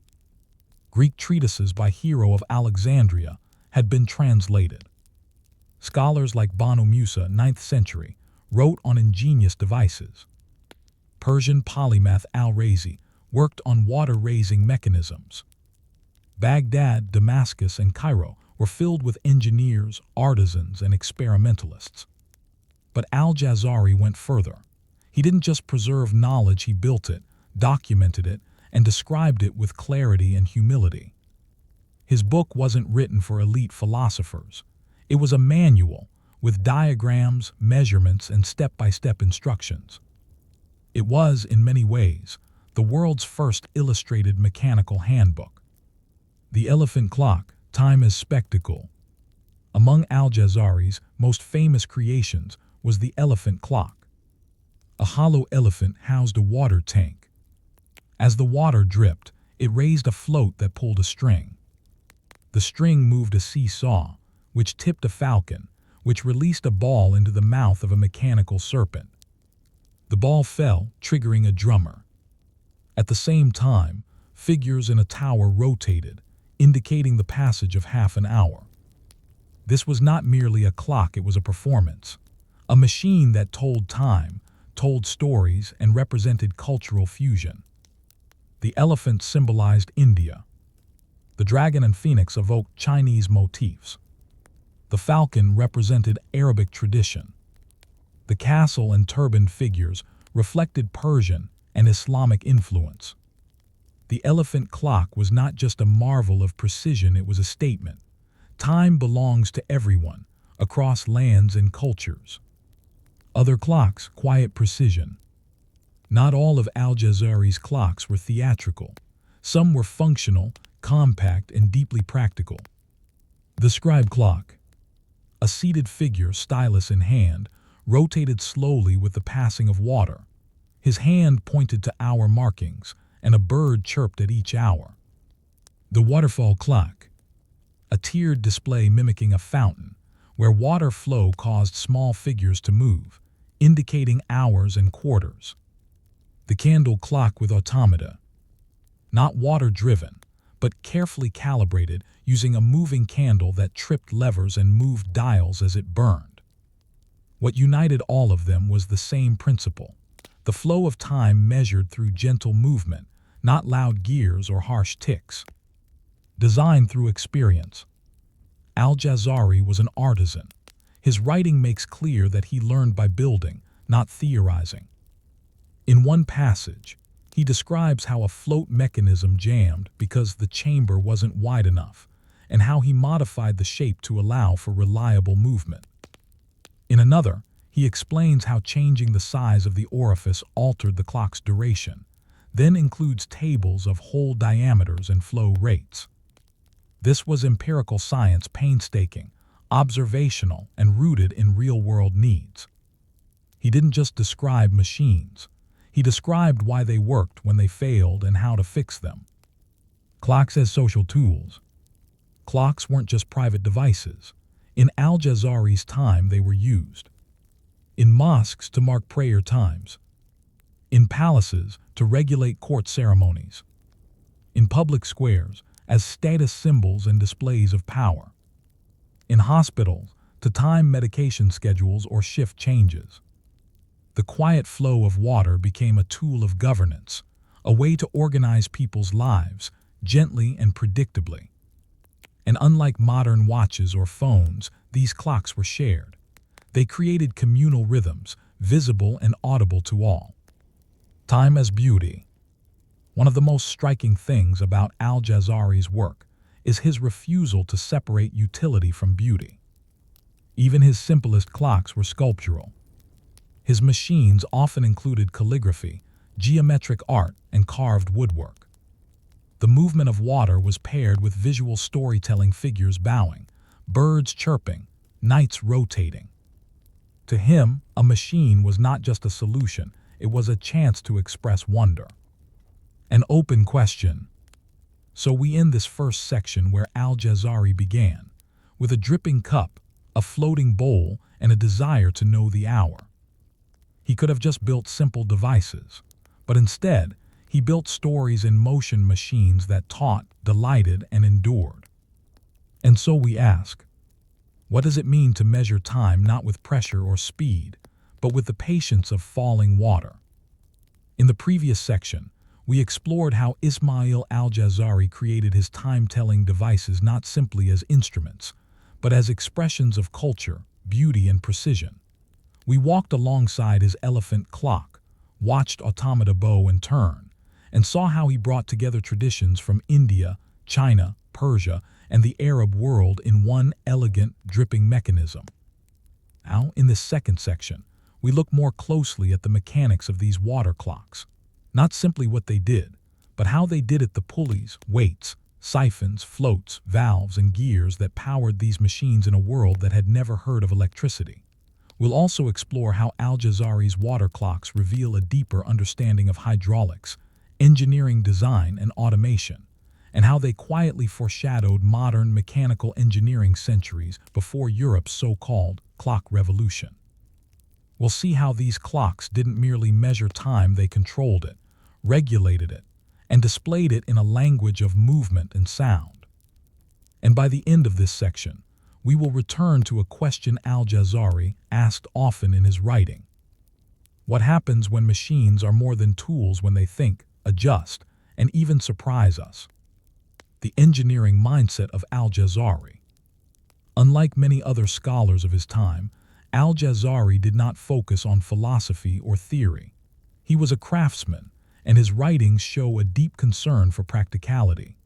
Greek treatises by Hero of Alexandria had been translated. Scholars like Banu Musa, 9th century, wrote on ingenious devices. Persian polymath Al-Razi worked on water-raising mechanisms. Baghdad, Damascus, and Cairo were filled with engineers, artisans, and experimentalists. But Al-Jazari went further. He didn't just preserve knowledge, he built it, documented it, and described it with clarity and humility. His book wasn't written for elite philosophers. It was a manual with diagrams, measurements, and step-by-step instructions. It was, in many ways, the world's first illustrated mechanical handbook. The elephant clock, time as spectacle. Among Al-Jazari's most famous creations was the elephant clock. A hollow elephant housed a water tank. As the water dripped, it raised a float that pulled a string. The string moved a seesaw, which tipped a falcon, which released a ball into the mouth of a mechanical serpent. The ball fell, triggering a drummer. At the same time, figures in a tower rotated, indicating the passage of half an hour. This was not merely a clock, it was a performance. A machine that told time, told stories, and represented cultural fusion. The elephant symbolized India. The dragon and phoenix evoked Chinese motifs. The falcon represented Arabic tradition. The castle and turbaned figures reflected Persian and Islamic influence. The elephant clock was not just a marvel of precision, it was a statement. Time belongs to everyone, across lands and cultures. Other clocks, quiet precision. Not all of Al-Jazari's clocks were theatrical. Some were functional, compact, and deeply practical. The scribe clock. A seated figure, stylus in hand, rotated slowly with the passing of water. His hand pointed to hour markings, and a bird chirped at each hour. The waterfall clock. A tiered display mimicking a fountain, where water flow caused small figures to move, indicating hours and quarters. The candle clock with automata. Not water-driven, but carefully calibrated using a moving candle that tripped levers and moved dials as it burned. What united all of them was the same principle: the flow of time measured through gentle movement, not loud gears or harsh ticks. Design through experience. Al-Jazari was an artisan. His writing makes clear that he learned by building, not theorizing. In one passage, he describes how a float mechanism jammed because the chamber wasn't wide enough, and how he modified the shape to allow for reliable movement. In another, he explains how changing the size of the orifice altered the clock's duration, then includes tables of hole diameters and flow rates. This was empirical science, painstaking, observational, and rooted in real-world needs. He didn't just describe machines. He described why they worked when they failed and how to fix them. Clocks as social tools. Clocks weren't just private devices. In Al-Jazari's time, they were used. In mosques to mark prayer times. In palaces to regulate court ceremonies. In public squares as status symbols and displays of power. In hospitals to time medication schedules or shift changes. The quiet flow of water became a tool of governance, a way to organize people's lives gently and predictably. And unlike modern watches or phones, these clocks were shared. They created communal rhythms, visible and audible to all. Time as beauty. One of the most striking things about Al-Jazari's work is his refusal to separate utility from beauty. Even his simplest clocks were sculptural. His machines often included calligraphy, geometric art, and carved woodwork. The movement of water was paired with visual storytelling, figures bowing, birds chirping, knights rotating. To him, a machine was not just a solution, it was a chance to express wonder. An open question. So we end this first section where Al-Jazari began, with a dripping cup, a floating bowl, and a desire to know the hour. He could have just built simple devices, but instead, he built stories in motion, machines that taught, delighted, and endured. And so we ask, what does it mean to measure time not with pressure or speed, but with the patience of falling water? In the previous section, we explored how Ismail Al-Jazari created his time-telling devices not simply as instruments, but as expressions of culture, beauty, and precision. We walked alongside his elephant clock, watched automata bow and turn, and saw how he brought together traditions from India, China, Persia, and the Arab world in one elegant, dripping mechanism. Now, in this second section, we look more closely at the mechanics of these water clocks. Not simply what they did, but how they did it: the pulleys, weights, siphons, floats, valves, and gears that powered these machines in a world that had never heard of electricity. We'll also explore how Al-Jazari's water clocks reveal a deeper understanding of hydraulics, engineering design, and automation, and how they quietly foreshadowed modern mechanical engineering centuries before Europe's so-called clock revolution. We'll see how these clocks didn't merely measure time, they controlled it, regulated it, and displayed it in a language of movement and sound. And by the end of this section, we will return to a question Al-Jazari asked often in his writing. What happens when machines are more than tools, when they think, adjust, and even surprise us? The engineering mindset of Al-Jazari. Unlike many other scholars of his time, Al-Jazari did not focus on philosophy or theory. He was a craftsman, and his writings show a deep concern for practicality.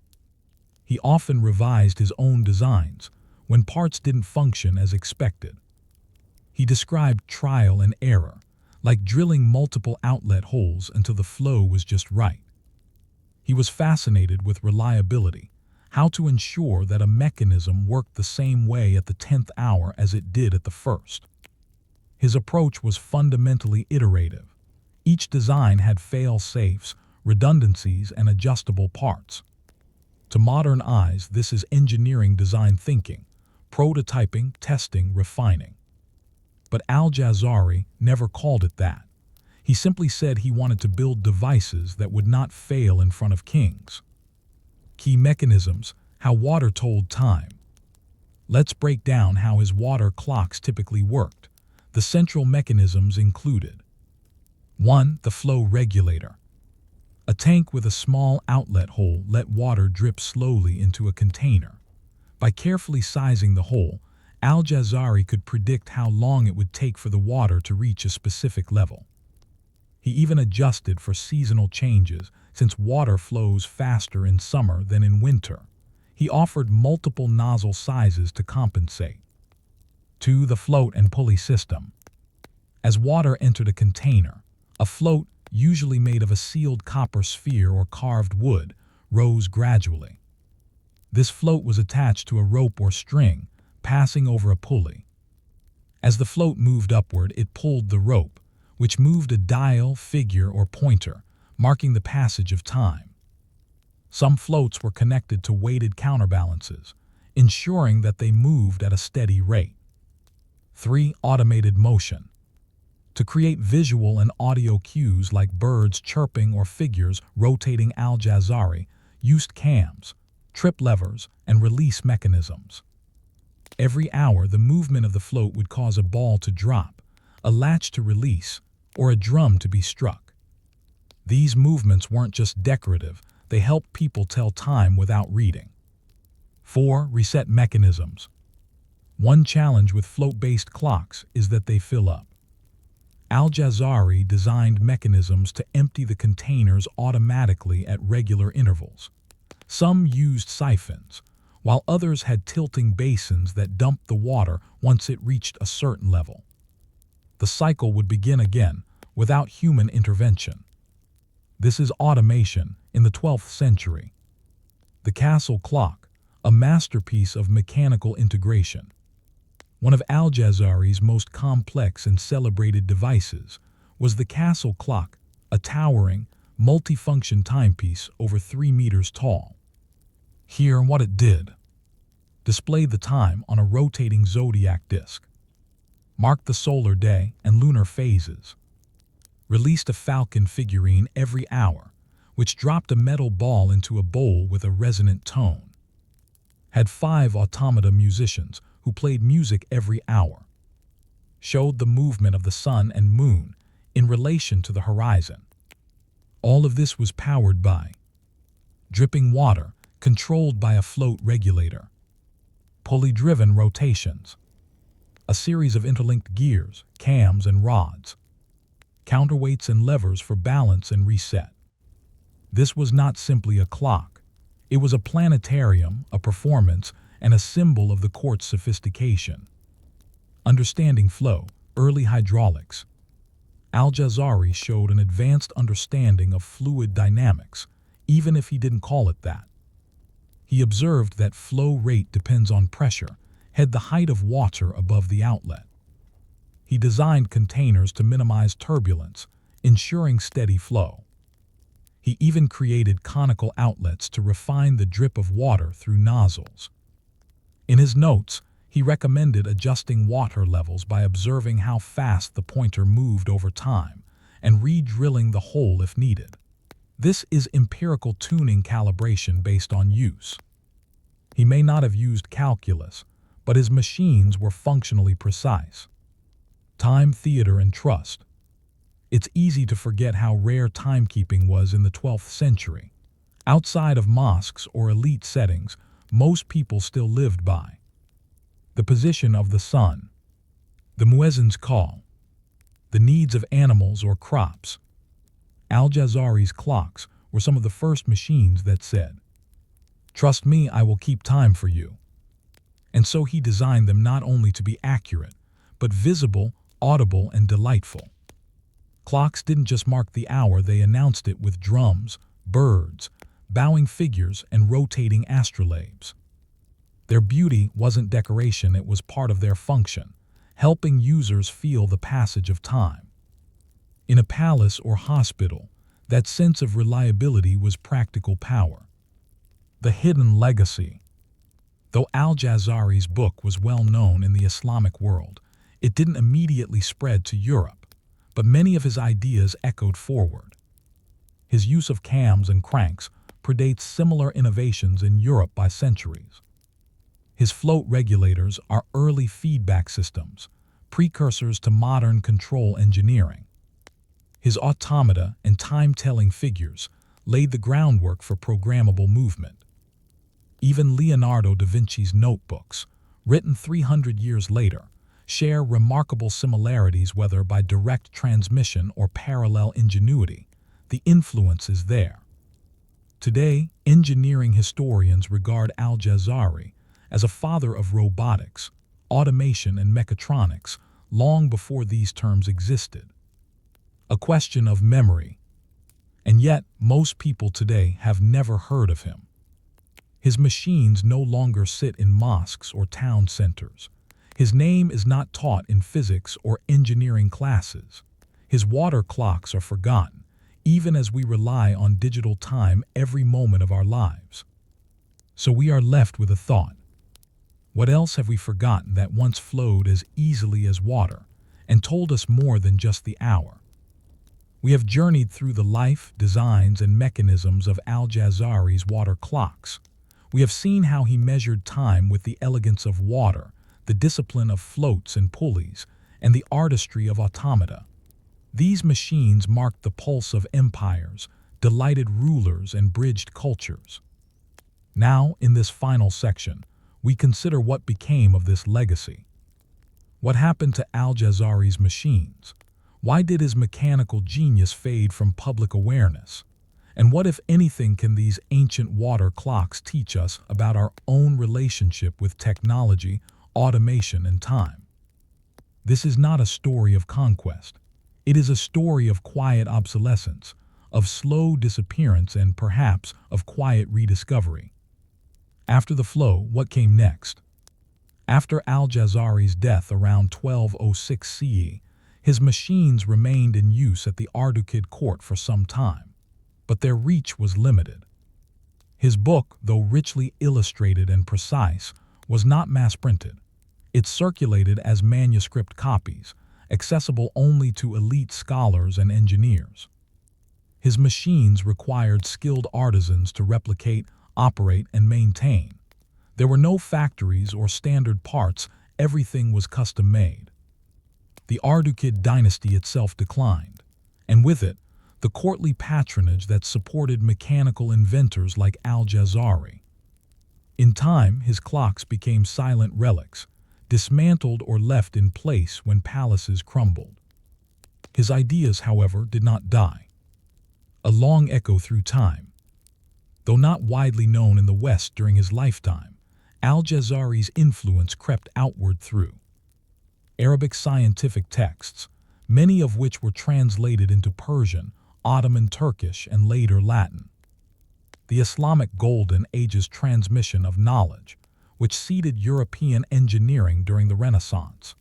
He often revised his own designs when parts didn't function as expected. He described trial and error, like drilling multiple outlet holes until the flow was just right. He was fascinated with reliability, how to ensure that a mechanism worked the same way at the 10th hour as it did at the first. His approach was fundamentally iterative. Each design had fail-safes, redundancies, and adjustable parts. To modern eyes, this is engineering design thinking, prototyping, testing, refining. But Al-Jazari never called it that. He simply said he wanted to build devices that would not fail in front of kings. Key mechanisms, how water told time. Let's break down how his water clocks typically worked. The central mechanisms included 1. The flow regulator. A tank with a small outlet hole let water drip slowly into a container. By carefully sizing the hole, Al-Jazari could predict how long it would take for the water to reach a specific level. He even adjusted for seasonal changes, since water flows faster in summer than in winter. He offered multiple nozzle sizes to compensate. 2. The float and pulley system. As water entered a container, a float, usually made of a sealed copper sphere or carved wood, rose gradually. This float was attached to a rope or string, passing over a pulley. As the float moved upward, it pulled the rope, which moved a dial, figure, or pointer, marking the passage of time. Some floats were connected to weighted counterbalances, ensuring that they moved at a steady rate. 3. Automated motion. To create visual and audio cues like birds chirping or figures rotating, Al-Jazari used cams, trip levers, and release mechanisms. Every hour, the movement of the float would cause a ball to drop, a latch to release, or a drum to be struck. These movements weren't just decorative, they helped people tell time without reading. 4. Reset mechanisms. One challenge with float-based clocks is that they fill up. Al-Jazari designed mechanisms to empty the containers automatically at regular intervals. Some used siphons, while others had tilting basins that dumped the water once it reached a certain level. The cycle would begin again without human intervention. This is automation in the 12th century. The castle clock, a masterpiece of mechanical integration. One of Al-Jazari's most complex and celebrated devices was the castle clock, a towering, multifunction timepiece over 3 meters tall. Here, what it did: displayed the time on a rotating zodiac disk, marked the solar day and lunar phases, released a falcon figurine every hour, which dropped a metal ball into a bowl with a resonant tone, had 5 automata musicians who played music every hour, showed the movement of the sun and moon in relation to the horizon. All of this was powered by dripping water controlled by a float regulator, pulley-driven rotations, a series of interlinked gears, cams, and rods, counterweights and levers for balance and reset. This was not simply a clock. It was a planetarium, a performance, and a symbol of the court's sophistication. Understanding flow, early hydraulics. Al-Jazari showed an advanced understanding of fluid dynamics, even if he didn't call it that. He observed that flow rate depends on pressure, had the height of water above the outlet. He designed containers to minimize turbulence, ensuring steady flow. He even created conical outlets to refine the drip of water through nozzles. In his notes, he recommended adjusting water levels by observing how fast the pointer moved over time and re-drilling the hole if needed. This is empirical tuning calibration based on use. He may not have used calculus, but his machines were functionally precise. Time, theater, and trust. It's easy to forget how rare timekeeping was in the 12th century. Outside of mosques or elite settings, most people still lived by the position of the sun. The muezzin's call, the needs of animals or crops. Al-Jazari's clocks were some of the first machines that said, "Trust me, I will keep time for you." And so he designed them not only to be accurate, but visible, audible, and delightful. Clocks didn't just mark the hour, they announced it with drums, birds, bowing figures, and rotating astrolabes. Their beauty wasn't decoration, it was part of their function, helping users feel the passage of time. In a palace or hospital, that sense of reliability was practical power. The hidden legacy. Though Al-Jazari's book was well known in the Islamic world, it didn't immediately spread to Europe, but many of his ideas echoed forward. His use of cams and cranks predates similar innovations in Europe by centuries. His float regulators are early feedback systems, precursors to modern control engineering. His automata and time-telling figures laid the groundwork for programmable movement. Even Leonardo da Vinci's notebooks, written 300 years later, share remarkable similarities whether by direct transmission or parallel ingenuity. The influence is there. Today, engineering historians regard Al-Jazari as a father of robotics, automation, and mechatronics long before these terms existed. A question of memory. And yet, most people today have never heard of him. His machines no longer sit in mosques or town centers. His name is not taught in physics or engineering classes. His water clocks are forgotten, even as we rely on digital time every moment of our lives. So we are left with a thought. What else have we forgotten that once flowed as easily as water and told us more than just the hour? We have journeyed through the life, designs, and mechanisms of Al-Jazari's water clocks. We have seen how he measured time with the elegance of water, the discipline of floats and pulleys, and the artistry of automata. These machines marked the pulse of empires, delighted rulers, and bridged cultures. Now, in this final section, we consider what became of this legacy. What happened to Al-Jazari's machines? Why did his mechanical genius fade from public awareness? And what, if anything, can these ancient water clocks teach us about our own relationship with technology, automation, and time? This is not a story of conquest. It is a story of quiet obsolescence, of slow disappearance, and perhaps of quiet rediscovery. After the flow, what came next? After Al-Jazari's death around 1206 CE, his machines remained in use at the Ardukid court for some time, but their reach was limited. His book, though richly illustrated and precise, was not mass-printed. It circulated as manuscript copies, accessible only to elite scholars and engineers. His machines required skilled artisans to replicate, operate, and maintain. There were no factories or standard parts, everything was custom-made. The Ardukid dynasty itself declined, and with it, the courtly patronage that supported mechanical inventors like Al-Jazari. In time, his clocks became silent relics, dismantled or left in place when palaces crumbled. His ideas, however, did not die. A long echo through time. Though not widely known in the West during his lifetime, Al-Jazari's influence crept outward through Arabic scientific texts, many of which were translated into Persian, Ottoman Turkish, and later Latin. The Islamic Golden Age's transmission of knowledge, which seeded European engineering during the Renaissance.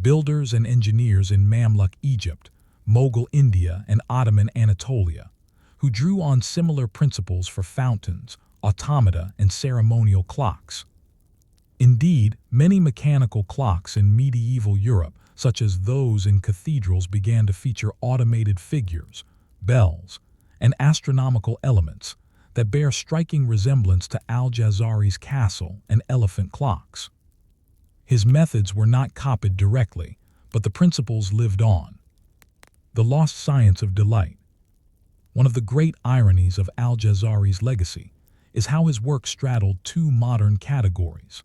Builders and engineers in Mamluk Egypt, Mughal India, and Ottoman Anatolia, who drew on similar principles for fountains, automata, and ceremonial clocks. Indeed, many mechanical clocks in medieval Europe, such as those in cathedrals, began to feature automated figures, bells, and astronomical elements that bear striking resemblance to Al-Jazari's castle and elephant clocks. His methods were not copied directly, but the principles lived on. The lost science of delight. One of the great ironies of Al-Jazari's legacy is how his work straddled two modern categories.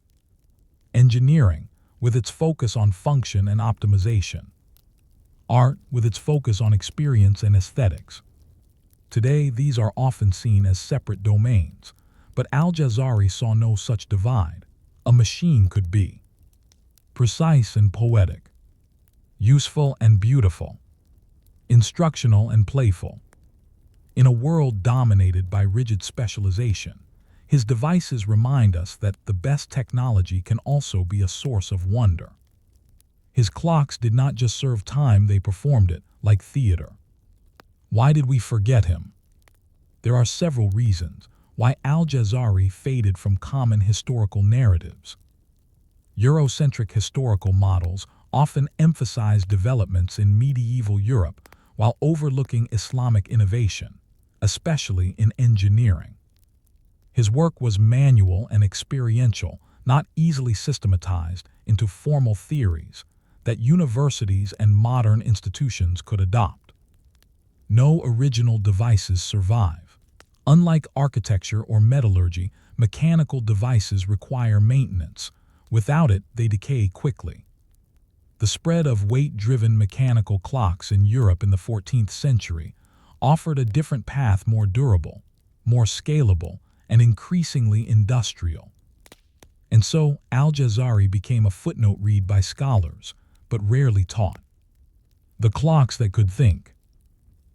Engineering, with its focus on function and optimization. Art, with its focus on experience and aesthetics. Today, these are often seen as separate domains, but Al-Jazari saw no such divide. A machine could be precise and poetic, useful and beautiful, instructional and playful. In a world dominated by rigid specialization, his devices remind us that the best technology can also be a source of wonder. His clocks did not just serve time, they performed it, like theater. Why did we forget him? There are several reasons why Al-Jazari faded from common historical narratives. Eurocentric historical models often emphasize developments in medieval Europe while overlooking Islamic innovation, especially in engineering. His work was manual and experiential, not easily systematized into formal theories that universities and modern institutions could adopt. No original devices survive. Unlike architecture or metallurgy, mechanical devices require maintenance. Without it, they decay quickly. The spread of weight-driven mechanical clocks in Europe in the 14th century offered a different path, more durable, more scalable, and increasingly industrial. And so, Al-Jazari became a footnote read by scholars, but rarely taught. The clocks that could think.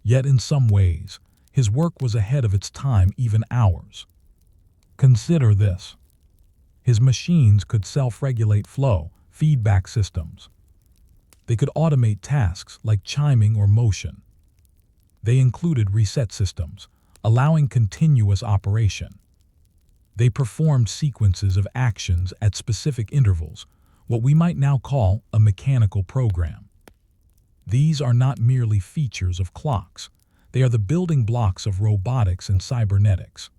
Yet in some ways, his work was ahead of its time, even ours. Consider this. His machines could self-regulate flow, feedback systems. They could automate tasks like chiming or motion. They included reset systems, allowing continuous operation. They performed sequences of actions at specific intervals, what we might now call a mechanical program. These are not merely features of clocks. They are the building blocks of robotics and cybernetics.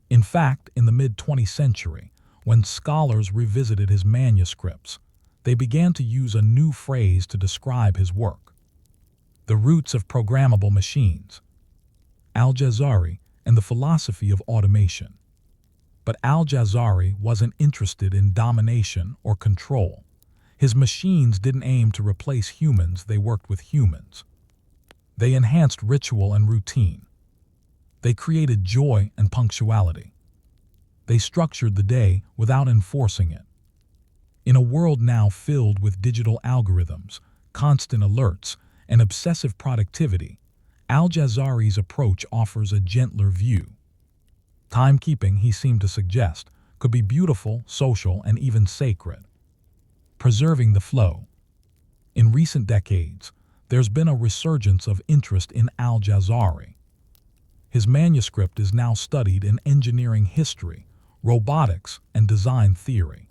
In fact, in the mid-20th century, when scholars revisited his manuscripts, they began to use a new phrase to describe his work: the roots of programmable machines. Al-Jazari and the philosophy of automation. But Al-Jazari wasn't interested in domination or control. His machines didn't aim to replace humans, they worked with humans. They enhanced ritual and routine. They created joy and punctuality. They structured the day without enforcing it. In a world now filled with digital algorithms, constant alerts, and obsessive productivity, Al-Jazari's approach offers a gentler view. Timekeeping, he seemed to suggest, could be beautiful, social, and even sacred. Preserving the flow. In recent decades, there's been a resurgence of interest in Al-Jazari. His manuscript is now studied in engineering history, robotics, and design theory.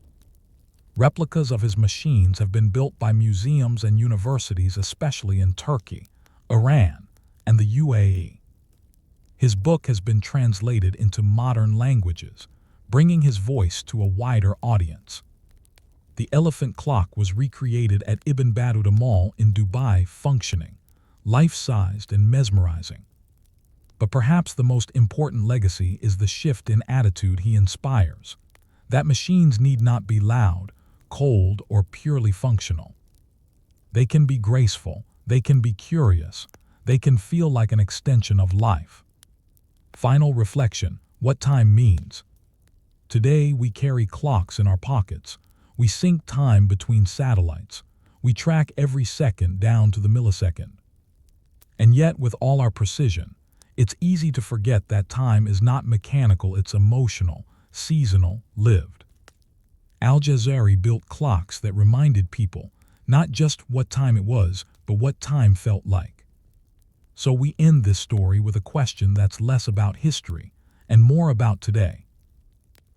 Replicas of his machines have been built by museums and universities, especially in Turkey, Iran, and the UAE. His book has been translated into modern languages, bringing his voice to a wider audience. The elephant clock was recreated at Ibn Battuta Mall in Dubai, functioning, life-sized and mesmerizing. But perhaps the most important legacy is the shift in attitude he inspires, that machines need not be loud, cold, or purely functional. They can be graceful, they can be curious, they can feel like an extension of life. Final reflection: what time means. Today we carry clocks in our pockets. We sync time between satellites. We track every second down to the millisecond. And yet, with all our precision, it's easy to forget that time is not mechanical, it's emotional, seasonal, lived. Al-Jazari built clocks that reminded people not just what time it was, but what time felt like. So we end this story with a question that's less about history and more about today.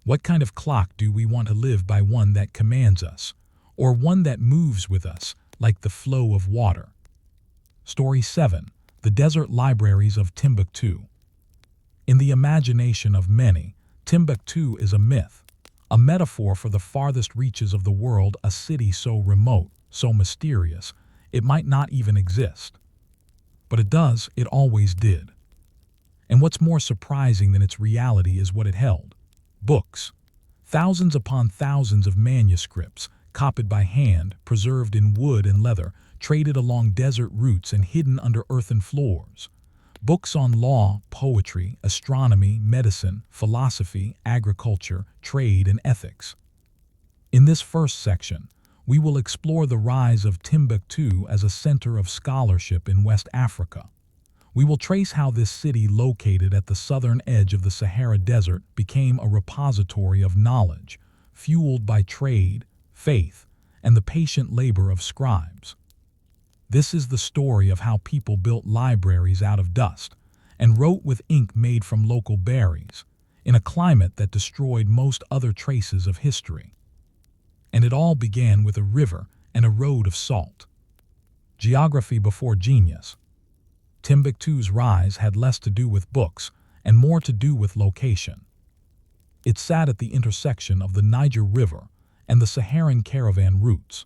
What kind of clock do we want to live by? One that commands us, or one that moves with us like the flow of water? Story 7. The Desert Libraries of Timbuktu. In the imagination of many, Timbuktu is a myth, a metaphor for the farthest reaches of the world, a city so remote, so mysterious, it might not even exist. But it does, it always did. And what's more surprising than its reality is what it held. Books. Thousands upon thousands of manuscripts, copied by hand, preserved in wood and leather, traded along desert routes and hidden under earthen floors. Books on law, poetry, astronomy, medicine, philosophy, agriculture, trade, and ethics. In this first section, we will explore the rise of Timbuktu as a center of scholarship in West Africa. We will trace how this city, located at the southern edge of the Sahara Desert, became a repository of knowledge, fueled by trade, faith, and the patient labor of scribes. This is the story of how people built libraries out of dust and wrote with ink made from local berries, in a climate that destroyed most other traces of history. And it all began with a river and a road of salt. Geography before genius. Timbuktu's rise had less to do with books and more to do with location. It sat at the intersection of the Niger River and the Saharan caravan routes.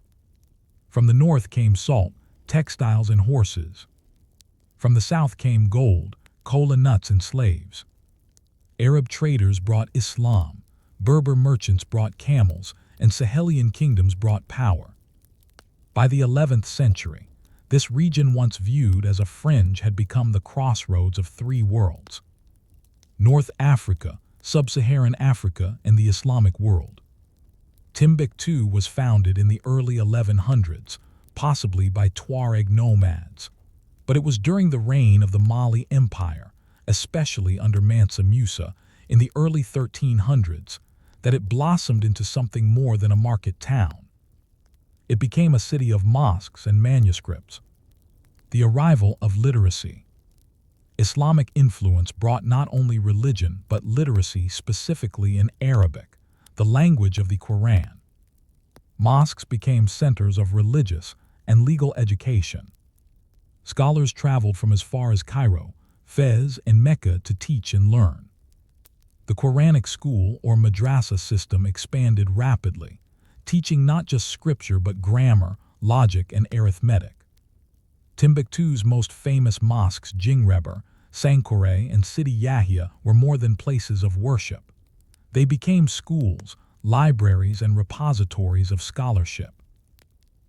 From the north came salt, textiles, and horses. From the south came gold, cola nuts, and slaves. Arab traders brought Islam, Berber merchants brought camels, and Sahelian kingdoms brought power. By the 11th century, this region, once viewed as a fringe, had become the crossroads of three worlds: North Africa, Sub-Saharan Africa, and the Islamic world. Timbuktu was founded in the early 1100s, possibly by Tuareg nomads. But it was during the reign of the Mali Empire, especially under Mansa Musa, in the early 1300s, that it blossomed into something more than a market town. It became a city of mosques and manuscripts. The arrival of literacy. Islamic influence brought not only religion but literacy, specifically in Arabic, the language of the Quran. Mosques became centers of religious and legal education. Scholars traveled from as far as Cairo, Fez, and Mecca to teach and learn. The Quranic school or madrasa system expanded rapidly, teaching not just scripture but grammar, logic, and arithmetic. Timbuktu's most famous mosques, Djingreba, Sankore, and Sidi Yahya, were more than places of worship. They became schools, libraries, and repositories of scholarship.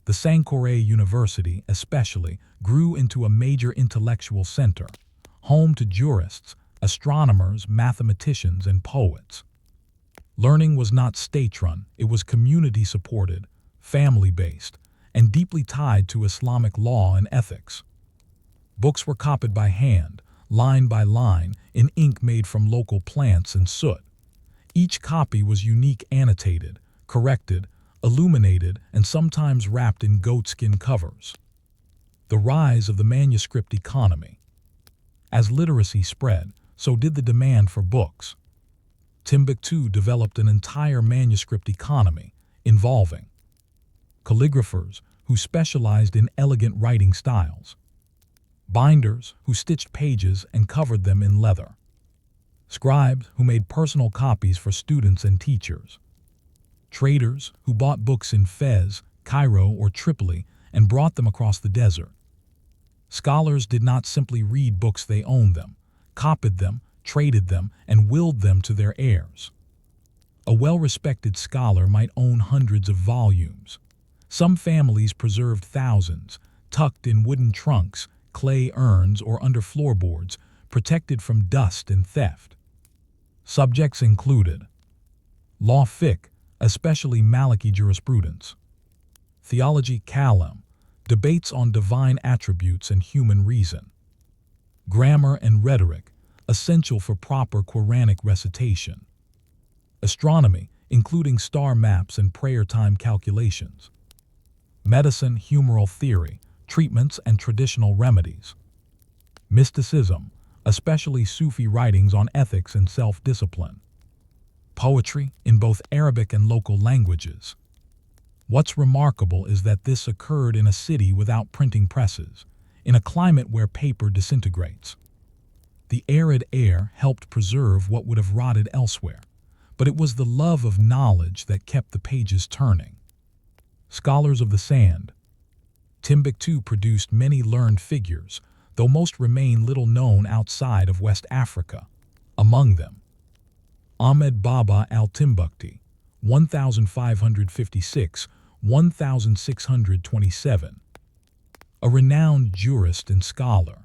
The Sankore University, especially, grew into a major intellectual center, home to jurists, astronomers, mathematicians, and poets. Learning was not state-run, it was community-supported, family-based, and deeply tied to Islamic law and ethics. Books were copied by hand, line by line, in ink made from local plants and soot. Each copy was unique, annotated, corrected, illuminated, and sometimes wrapped in goatskin covers. The rise of the manuscript economy. As literacy spread, so did the demand for books. Timbuktu developed an entire manuscript economy, involving calligraphers, who specialized in elegant writing styles; binders, who stitched pages and covered them in leather; scribes, who made personal copies for students and teachers; traders, who bought books in Fez, Cairo, or Tripoli and brought them across the desert. Scholars did not simply read books, they owned them, copied them, traded them, and willed them to their heirs. A well-respected scholar might own hundreds of volumes. Some families preserved thousands, tucked in wooden trunks, clay urns, or under floorboards, protected from dust and theft. Subjects included law, fiqh, especially Maliki jurisprudence; theology, kalam, debates on divine attributes and human reason; grammar and rhetoric, essential for proper Quranic recitation; astronomy, including star maps and prayer time calculations; medicine, humoral theory, treatments and traditional remedies; mysticism, especially Sufi writings on ethics and self-discipline; poetry, in both Arabic and local languages. What's remarkable is that this occurred in a city without printing presses, in a climate where paper disintegrates. The arid air helped preserve what would have rotted elsewhere, but it was the love of knowledge that kept the pages turning. Scholars of the sand. Timbuktu produced many learned figures, though most remain little known outside of West Africa. Among them, Ahmed Baba al-Timbukti, 1556, 1627. A renowned jurist and scholar,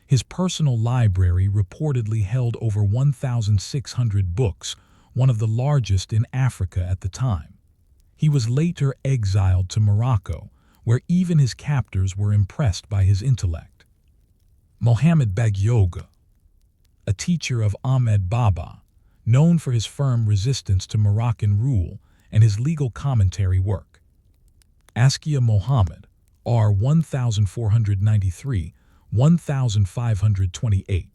his personal library reportedly held over 1,600 books, one of the largest in Africa at the time. He was later exiled to Morocco, where even his captors were impressed by his intellect. Mohammed Bagyoga, a teacher of Ahmed Baba, known for his firm resistance to Moroccan rule and his legal commentary work. Askia Muhammad, R. 1493-1528.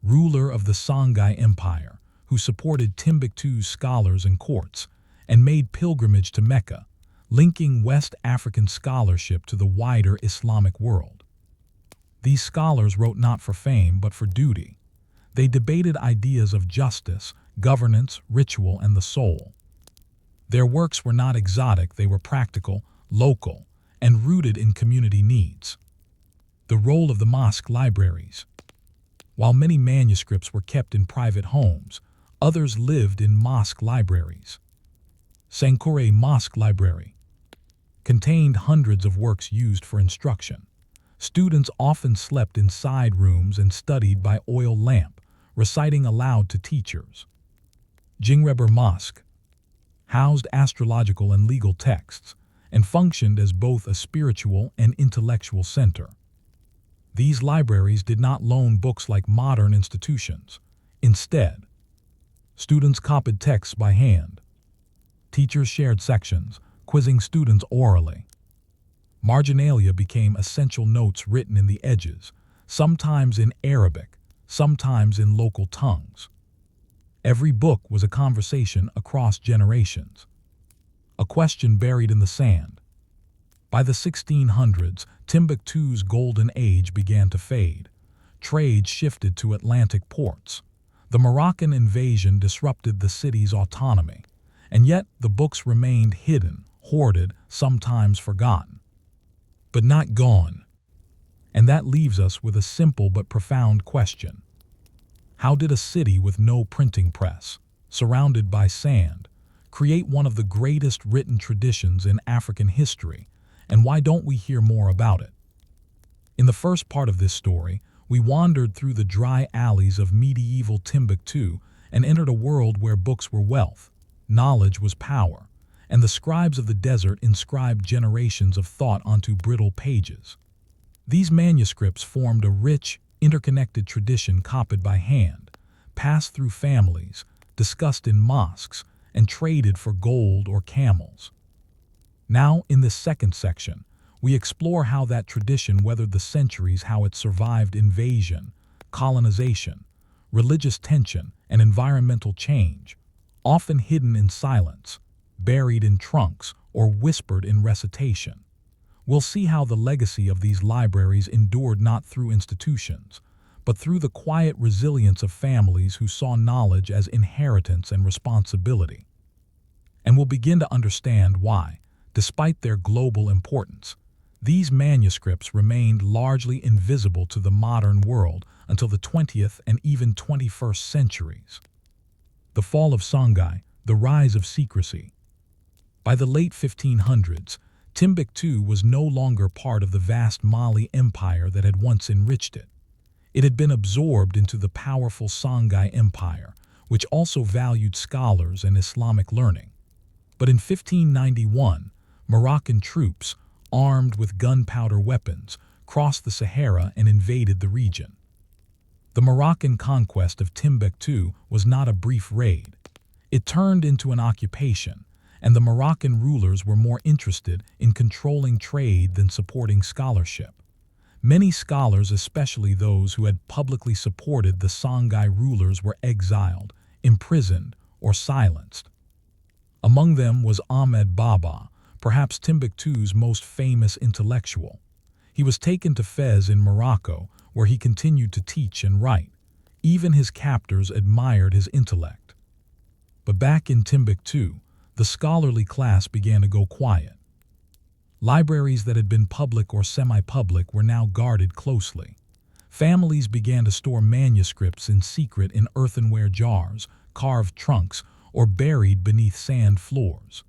Ruler of the Songhai Empire, who supported Timbuktu's scholars and courts, and made pilgrimage to Mecca, linking West African scholarship to the wider Islamic world. These scholars wrote not for fame but for duty. They debated ideas of justice, governance, ritual, and the soul. Their works were not exotic, they were practical, local, and rooted in community needs. The role of the mosque libraries. While many manuscripts were kept in private homes, others lived in mosque libraries. Sankore Mosque Library contained hundreds of works used for instruction. Students often slept in side rooms and studied by oil lamp, reciting aloud to teachers. Jingreber Mosque housed astrological and legal texts and functioned as both a spiritual and intellectual center. These libraries did not loan books like modern institutions. Instead, students copied texts by hand. Teachers shared sections, quizzing students orally. Marginalia became essential notes written in the edges, sometimes in Arabic, sometimes in local tongues. Every book was a conversation across generations, a question buried in the sand. By the 1600s, Timbuktu's golden age began to fade. Trade shifted to Atlantic ports. The Moroccan invasion disrupted the city's autonomy, and yet the books remained hidden, hoarded, sometimes forgotten. But not gone. And that leaves us with a simple but profound question. How did a city with no printing press, surrounded by sand, create one of the greatest written traditions in African history, and why don't we hear more about it? In the first part of this story, we wandered through the dry alleys of medieval Timbuktu and entered a world where books were wealth, knowledge was power, and the scribes of the desert inscribed generations of thought onto brittle pages. These manuscripts formed a rich, interconnected tradition copied by hand, passed through families, discussed in mosques, and traded for gold or camels. Now, in this second section, we explore how that tradition weathered the centuries, how it survived invasion, colonization, religious tension, and environmental change, often hidden in silence, buried in trunks, or whispered in recitation. We'll see how the legacy of these libraries endured not through institutions, but through the quiet resilience of families who saw knowledge as inheritance and responsibility. And we'll begin to understand why, despite their global importance, these manuscripts remained largely invisible to the modern world until the 20th and even 21st centuries. The fall of Songhai, the rise of secrecy. By the late 1500s, Timbuktu was no longer part of the vast Mali Empire that had once enriched it. It had been absorbed into the powerful Songhai Empire, which also valued scholars and Islamic learning. But in 1591, Moroccan troops, armed with gunpowder weapons, crossed the Sahara and invaded the region. The Moroccan conquest of Timbuktu was not a brief raid. It turned into an occupation, and the Moroccan rulers were more interested in controlling trade than supporting scholarship. Many scholars, especially those who had publicly supported the Songhai rulers, were exiled, imprisoned, or silenced. Among them was Ahmed Baba, perhaps Timbuktu's most famous intellectual. He was taken to Fez in Morocco, where he continued to teach and write. Even his captors admired his intellect. But back in Timbuktu, the scholarly class began to go quiet. Libraries that had been public or semi-public were now guarded closely. Families began to store manuscripts in secret in earthenware jars, carved trunks, or buried beneath sand floors.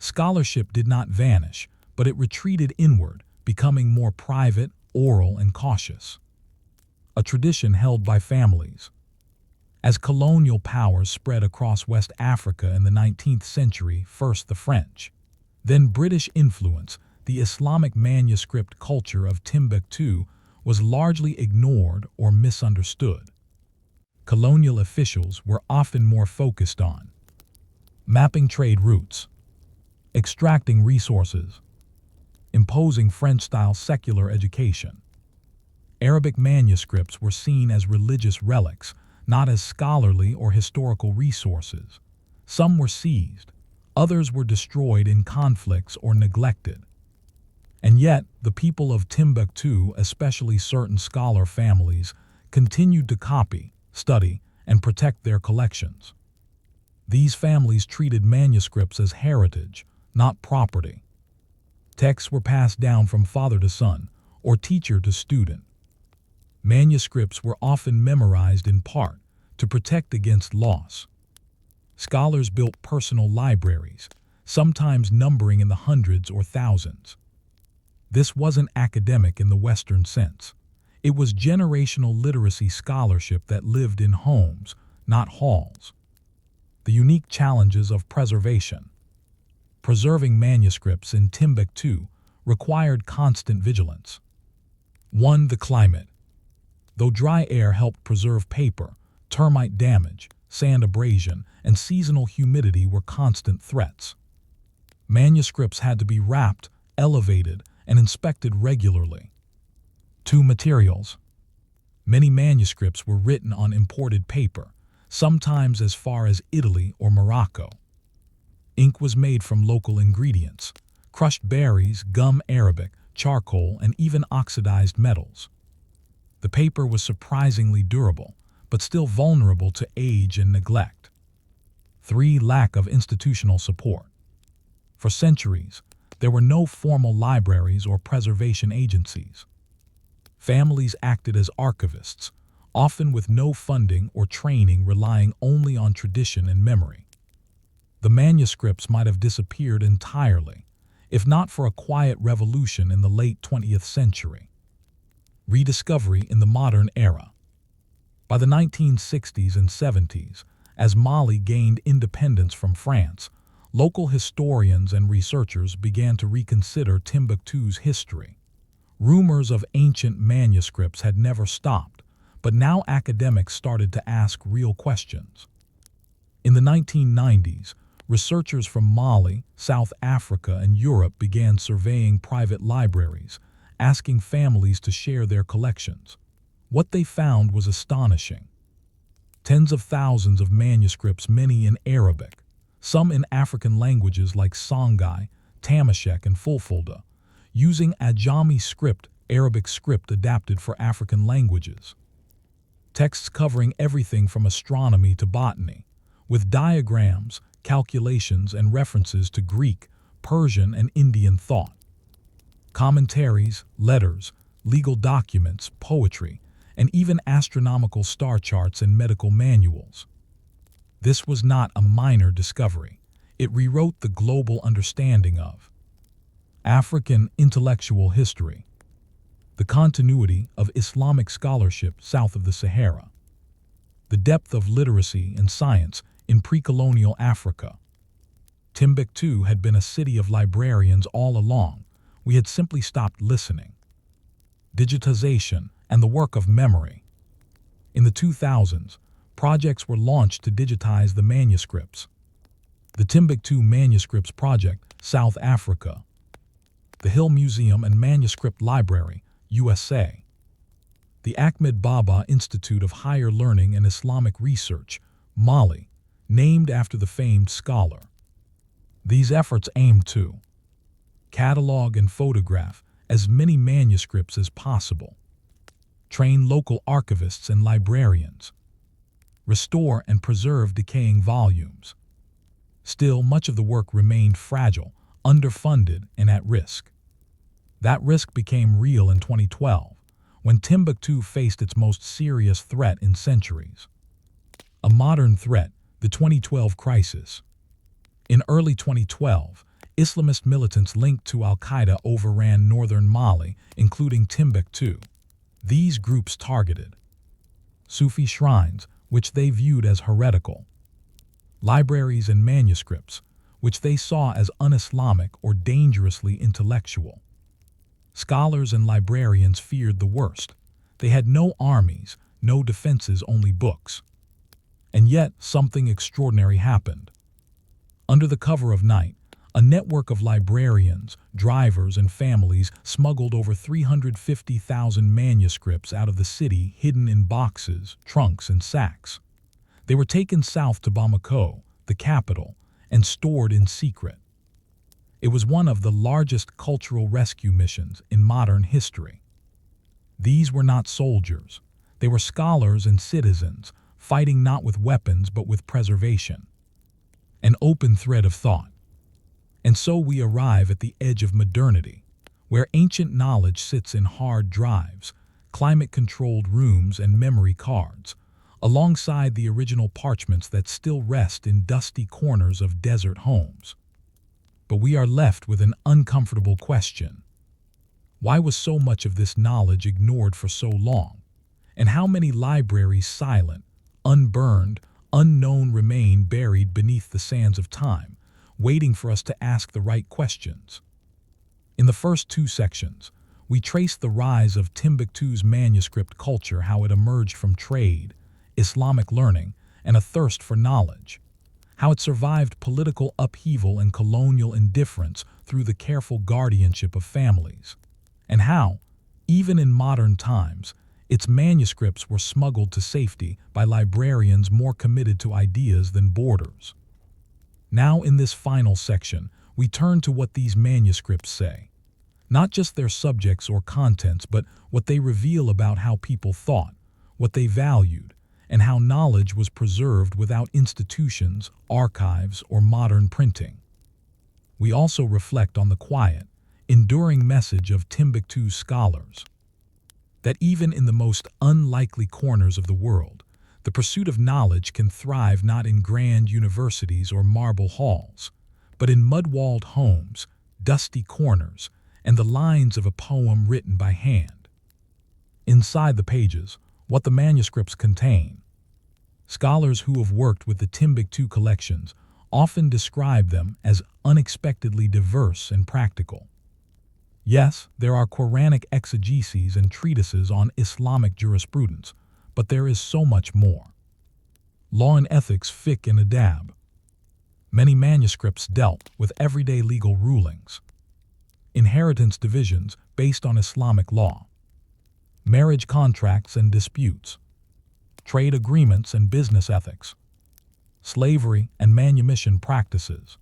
Scholarship did not vanish, but it retreated inward, becoming more private, oral, and cautious. A tradition held by families. As colonial powers spread across West Africa in the 19th century, first the French, then British influence, the Islamic manuscript culture of Timbuktu was largely ignored or misunderstood. Colonial officials were often more focused on mapping trade routes, extracting resources, imposing French-style secular education. Arabic manuscripts were seen as religious relics, not as scholarly or historical resources. Some were seized, others were destroyed in conflicts or neglected. And yet, the people of Timbuktu, especially certain scholar families, continued to copy, study, and protect their collections. These families treated manuscripts as heritage, not property. Texts were passed down from father to son, or teacher to student. Manuscripts were often memorized in part to protect against loss. Scholars built personal libraries, sometimes numbering in the hundreds or thousands. This wasn't academic in the Western sense. It was generational literacy scholarship that lived in homes, not halls. The unique challenges of preservation. Preserving manuscripts in Timbuktu required constant vigilance. 1. The climate. Though dry air helped preserve paper, termite damage, sand abrasion, and seasonal humidity were constant threats. Manuscripts had to be wrapped, elevated, and inspected regularly. 2. Materials. Many manuscripts were written on imported paper, sometimes as far as Italy or Morocco. Ink was made from local ingredients, crushed berries, gum arabic, charcoal, and even oxidized metals. The paper was surprisingly durable, but still vulnerable to age and neglect. 3. Lack of institutional support. For centuries, there were no formal libraries or preservation agencies. Families acted as archivists, often with no funding or training, relying only on tradition and memory. The manuscripts might have disappeared entirely, if not for a quiet revolution in the late 20th century. Rediscovery in the modern era. By the 1960s and 70s, as Mali gained independence from France, local historians and researchers began to reconsider Timbuktu's history. Rumors of ancient manuscripts had never stopped, but now academics started to ask real questions. In the 1990s, researchers from Mali, South Africa, and Europe began surveying private libraries, asking families to share their collections. What they found was astonishing. Tens of thousands of manuscripts, many in Arabic, some in African languages like Songhai, Tamashek, and Fulfulde, using Ajami script, Arabic script adapted for African languages. Texts covering everything from astronomy to botany, with diagrams, calculations, and references to Greek, Persian, and Indian thought. Commentaries, letters, legal documents, poetry, and even astronomical star charts and medical manuals. This was not a minor discovery. It rewrote the global understanding of African intellectual history, the continuity of Islamic scholarship south of the Sahara, the depth of literacy and science in pre-colonial Africa. Timbuktu had been a city of librarians all along. We had simply stopped listening. Digitization and the work of memory. In the 2000s, projects were launched to digitize the manuscripts. The Timbuktu Manuscripts Project, South Africa. The Hill Museum and Manuscript Library, USA. The Ahmed Baba Institute of Higher Learning and Islamic Research, Mali, named after the famed scholar. These efforts aimed to catalog and photograph as many manuscripts as possible, train local archivists and librarians, restore and preserve decaying volumes. Still, much of the work remained fragile, underfunded, and at risk. That risk became real in 2012, when Timbuktu faced its most serious threat in centuries. A modern threat, the 2012 crisis. In early 2012, Islamist militants linked to al-Qaeda overran northern Mali, including Timbuktu. These groups targeted Sufi shrines, which they viewed as heretical, libraries and manuscripts, which they saw as un-Islamic or dangerously intellectual. Scholars and librarians feared the worst. They had no armies, no defenses, only books. And yet, something extraordinary happened. Under the cover of night, a network of librarians, drivers, and families smuggled over 350,000 manuscripts out of the city, hidden in boxes, trunks, and sacks. They were taken south to Bamako, the capital, and stored in secret. It was one of the largest cultural rescue missions in modern history. These were not soldiers. They were scholars and citizens, fighting not with weapons but with preservation. An open thread of thought. And so we arrive at the edge of modernity, where ancient knowledge sits in hard drives, climate-controlled rooms, and memory cards, alongside the original parchments that still rest in dusty corners of desert homes. But we are left with an uncomfortable question. Why was so much of this knowledge ignored for so long? And how many libraries silent, unburned, unknown remain buried beneath the sands of time, waiting for us to ask the right questions? In the first two sections, we trace the rise of Timbuktu's manuscript culture, how it emerged from trade, Islamic learning, and a thirst for knowledge, how it survived political upheaval and colonial indifference through the careful guardianship of families, and how, even in modern times, its manuscripts were smuggled to safety by librarians more committed to ideas than borders. Now, in this final section, we turn to what these manuscripts say. Not just their subjects or contents, but what they reveal about how people thought, what they valued, and how knowledge was preserved without institutions, archives, or modern printing. We also reflect on the quiet, enduring message of Timbuktu's scholars. That even in the most unlikely corners of the world, the pursuit of knowledge can thrive not in grand universities or marble halls, but in mud-walled homes, dusty corners, and the lines of a poem written by hand. Inside the pages, what the manuscripts contain. Scholars who have worked with the Timbuktu collections often describe them as unexpectedly diverse and practical. Yes, there are Quranic exegeses and treatises on Islamic jurisprudence, but there is so much more. Law and ethics, fiqh and adab. Many manuscripts dealt with everyday legal rulings. Inheritance divisions based on Islamic law. Marriage contracts and disputes. Trade agreements and business ethics. Slavery and manumission practices.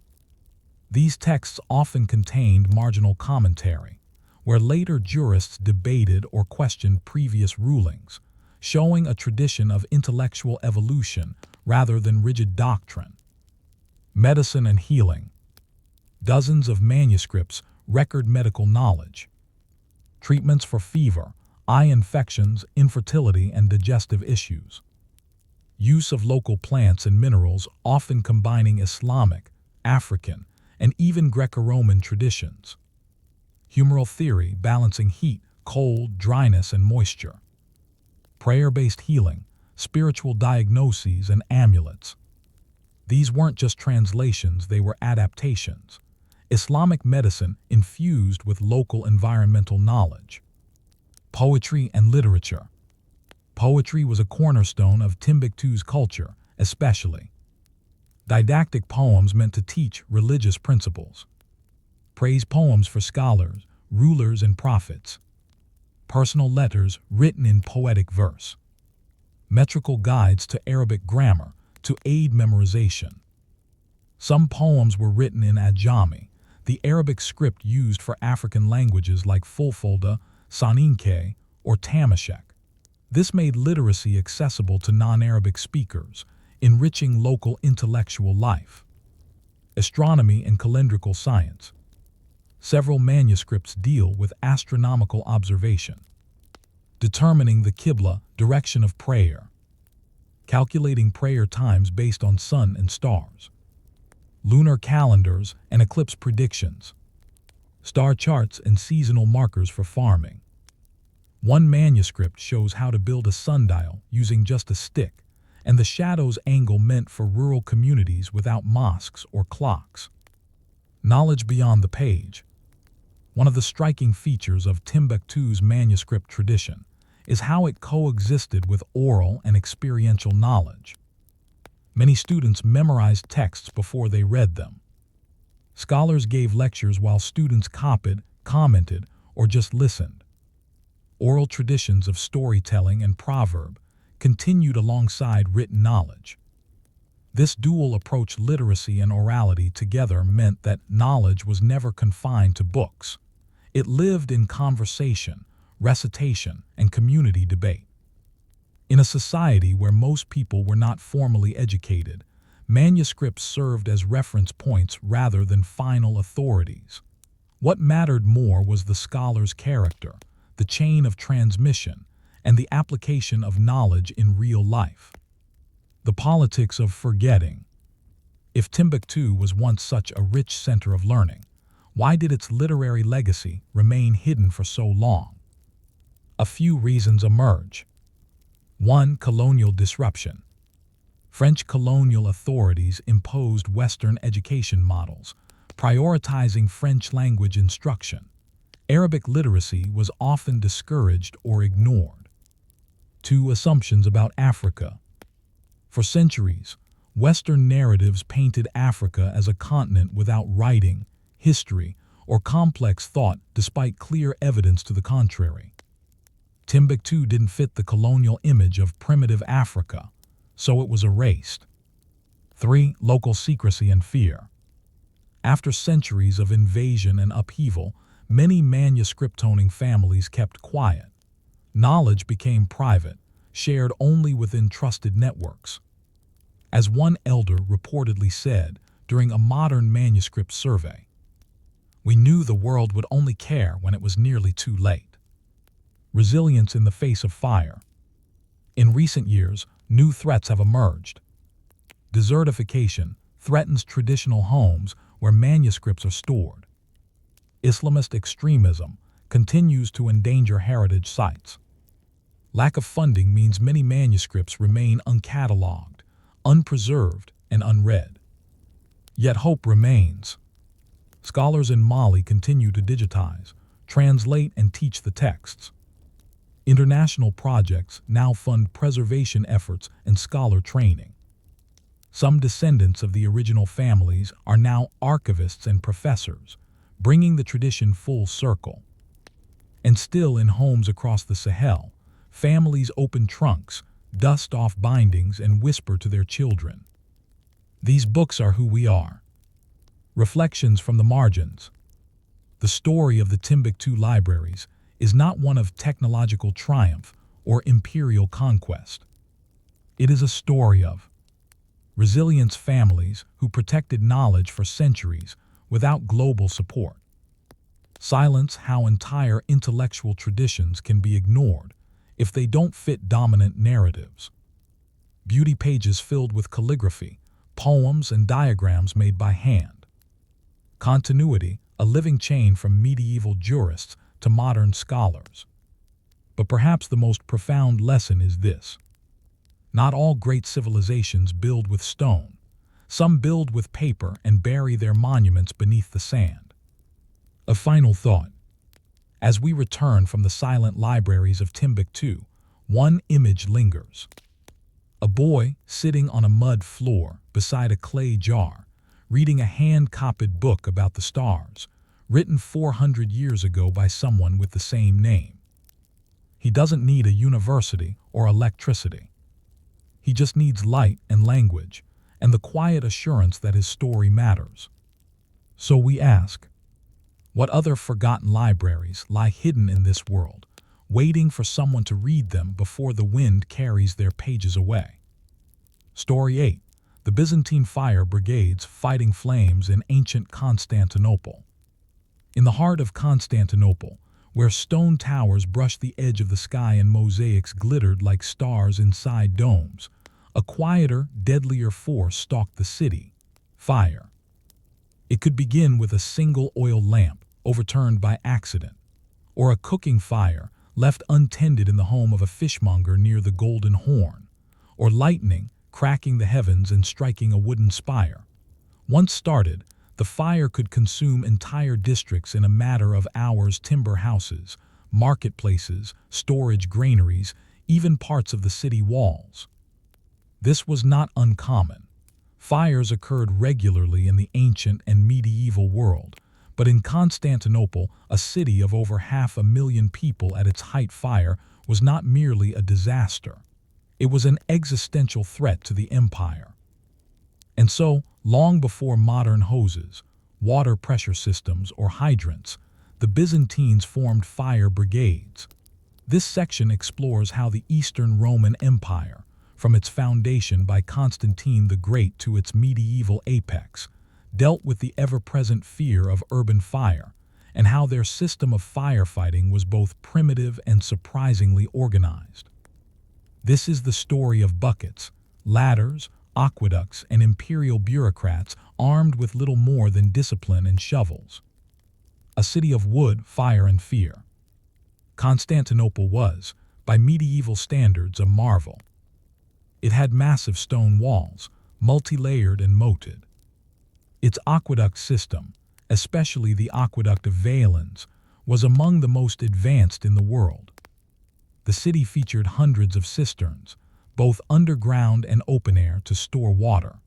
These texts often contained marginal commentary, where later jurists debated or questioned previous rulings, showing a tradition of intellectual evolution rather than rigid doctrine. Medicine and healing. Dozens of manuscripts record medical knowledge. Treatments for fever, eye infections, infertility, and digestive issues. Use of local plants and minerals, often combining Islamic, African, and even Greco-Roman traditions. Humoral theory, balancing heat, cold, dryness, and moisture. Prayer-based healing, spiritual diagnoses, and amulets. These weren't just translations, they were adaptations. Islamic medicine infused with local environmental knowledge. Poetry and literature. Poetry was a cornerstone of Timbuktu's culture, especially didactic poems meant to teach religious principles. Praise poems for scholars, rulers, and prophets. Personal letters written in poetic verse. Metrical guides to Arabic grammar to aid memorization. Some poems were written in Ajami, the Arabic script used for African languages like Fulfulde, Soninke, or Tamashek. This made literacy accessible to non-Arabic speakers, enriching local intellectual life. Astronomy and calendrical science. Several manuscripts deal with astronomical observation. Determining the Qibla, direction of prayer. Calculating prayer times based on sun and stars. lunar calendars and eclipse predictions, star charts and seasonal markers for farming. One manuscript shows how to build a sundial using just a stick, and the shadow's angle meant for rural communities without mosques or clocks. Knowledge beyond the page. One of the striking features of Timbuktu's manuscript tradition is how it coexisted with oral and experiential knowledge. Many students memorized texts before they read them. Scholars gave lectures while students copied, commented, or just listened. Oral traditions of storytelling and proverb continued alongside written knowledge. This dual approach, literacy and orality together, meant that knowledge was never confined to books. It lived in conversation, recitation, and community debate. In a society where most people were not formally educated, manuscripts served as reference points rather than final authorities. What mattered more was the scholar's character, the chain of transmission, and the application of knowledge in real life. The politics of forgetting. If Timbuktu was once such a rich center of learning, why did its literary legacy remain hidden for so long? A few reasons emerge. 1. Colonial disruption. French colonial authorities imposed Western education models, prioritizing French language instruction. Arabic literacy was often discouraged or ignored. 2. Assumptions about Africa. For centuries, Western narratives painted Africa as a continent without writing, history, or complex thought, despite clear evidence to the contrary. Timbuktu didn't fit the colonial image of primitive Africa, so it was erased. 3. Local secrecy and fear. After centuries of invasion and upheaval, many manuscript-owning families kept quiet. Knowledge became private, shared only within trusted networks. As one elder reportedly said during a modern manuscript survey, "We knew the world would only care when it was nearly too late." Resilience in the face of fire. In recent years, new threats have emerged. Desertification threatens traditional homes where manuscripts are stored. Islamist extremism continues to endanger heritage sites. Lack of funding means many manuscripts remain uncatalogued, unpreserved, and unread. Yet hope remains. Scholars in Mali continue to digitize, translate, and teach the texts. International projects now fund preservation efforts and scholar training. Some descendants of the original families are now archivists and professors, bringing the tradition full circle. And still, in homes across the Sahel, families open trunks, dust off bindings, and whisper to their children. These books are who we are. Reflections from the margins. The story of the Timbuktu libraries is not one of technological triumph or imperial conquest. It is a story of resilient families who protected knowledge for centuries without global support. Silence, how entire intellectual traditions can be ignored if they don't fit dominant narratives. Beauty pages filled with calligraphy, poems, and diagrams made by hand. Continuity, a living chain from medieval jurists to modern scholars. But perhaps the most profound lesson is this: not all great civilizations build with stone. Some build with paper and bury their monuments beneath the sand. A final thought. As we return from the silent libraries of Timbuktu, one image lingers. A boy sitting on a mud floor beside a clay jar, reading a hand-copied book about the stars, written 400 years ago by someone with the same name. He doesn't need a university or electricity. He just needs light and language, and the quiet assurance that his story matters. So we ask, what other forgotten libraries lie hidden in this world, waiting for someone to read them before the wind carries their pages away? Story 8. The Byzantine Fire Brigades fighting flames in ancient Constantinople. In the heart of Constantinople, where stone towers brushed the edge of the sky and mosaics glittered like stars inside domes, a quieter, deadlier force stalked the city: fire. It could begin with a single oil lamp overturned by accident, or a cooking fire left untended in the home of a fishmonger near the Golden Horn, or lightning cracking the heavens and striking a wooden spire. Once started, the fire could consume entire districts in a matter of hours. Timber houses, marketplaces, storage granaries, even parts of the city walls. This was not uncommon. Fires occurred regularly in the ancient and medieval world, but in Constantinople, a city of over 500,000 people at its height, fire was not merely a disaster. It was an existential threat to the empire. And so, long before modern hoses, water pressure systems, or hydrants, the Byzantines formed fire brigades. This section explores how the Eastern Roman Empire, from its foundation by Constantine the Great to its medieval apex, dealt with the ever-present fear of urban fire, and how their system of firefighting was both primitive and surprisingly organized. This is the story of buckets, ladders, aqueducts, and imperial bureaucrats armed with little more than discipline and shovels. A city of wood, fire, and fear. Constantinople was, by medieval standards, a marvel. It had massive stone walls, multi-layered and moated. Its aqueduct system, especially the aqueduct of Valens, was among the most advanced in the world. The city featured hundreds of cisterns, both underground and open air, to store water.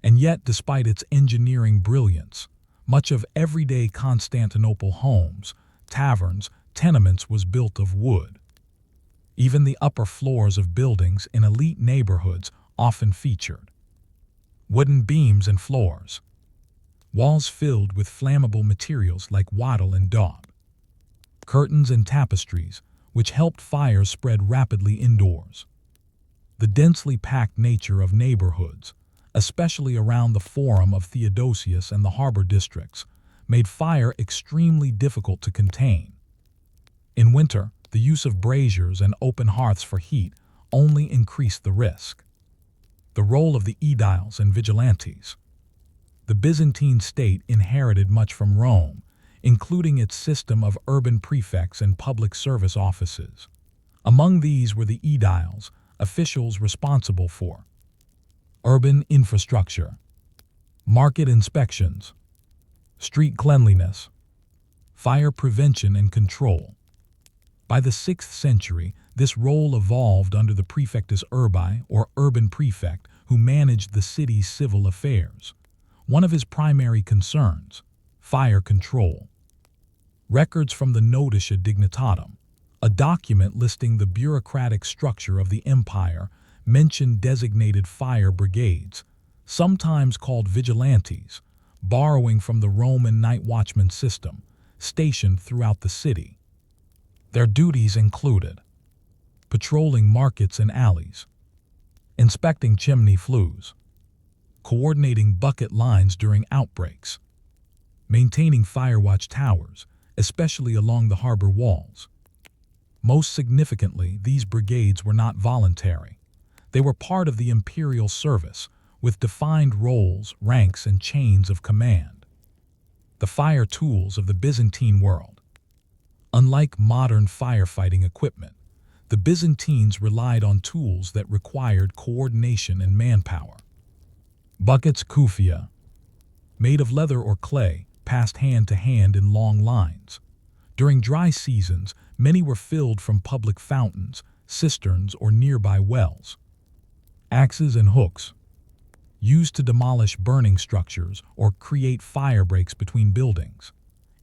And yet, despite its engineering brilliance, much of everyday Constantinople homes, taverns, tenements was built of wood. Even the upper floors of buildings in elite neighborhoods often featured wooden beams and floors, walls filled with flammable materials like wattle and daub, curtains and tapestries, which helped fires spread rapidly indoors. The densely packed nature of neighborhoods, especially around the Forum of Theodosius and the harbor districts, made fire extremely difficult to contain. In winter, the use of braziers and open hearths for heat only increased the risk. The role of the aediles and vigilantes. The Byzantine state inherited much from Rome, including its system of urban prefects and public service offices. Among these were the aediles, officials responsible for urban infrastructure, market inspections, street cleanliness, fire prevention and control. By the 6th century, this role evolved under the praefectus urbi, or urban prefect, who managed the city's civil affairs. One of his primary concerns, fire control. Records from the Notitia Dignitatum, a document listing the bureaucratic structure of the empire, mention designated fire brigades, sometimes called vigilantes, borrowing from the Roman night watchman system, stationed throughout the city. Their duties included patrolling markets and alleys, inspecting chimney flues, coordinating bucket lines during outbreaks, maintaining firewatch towers, especially along the harbor walls. Most significantly, these brigades were not voluntary. They were part of the imperial service, with defined roles, ranks, and chains of command. The fire tools of the Byzantine world. Unlike modern firefighting equipment, the Byzantines relied on tools that required coordination and manpower. Buckets kufia, made of leather or clay, passed hand to hand in long lines. During dry seasons, many were filled from public fountains, cisterns, or nearby wells. Axes and hooks, used to demolish burning structures or create fire breaks between buildings.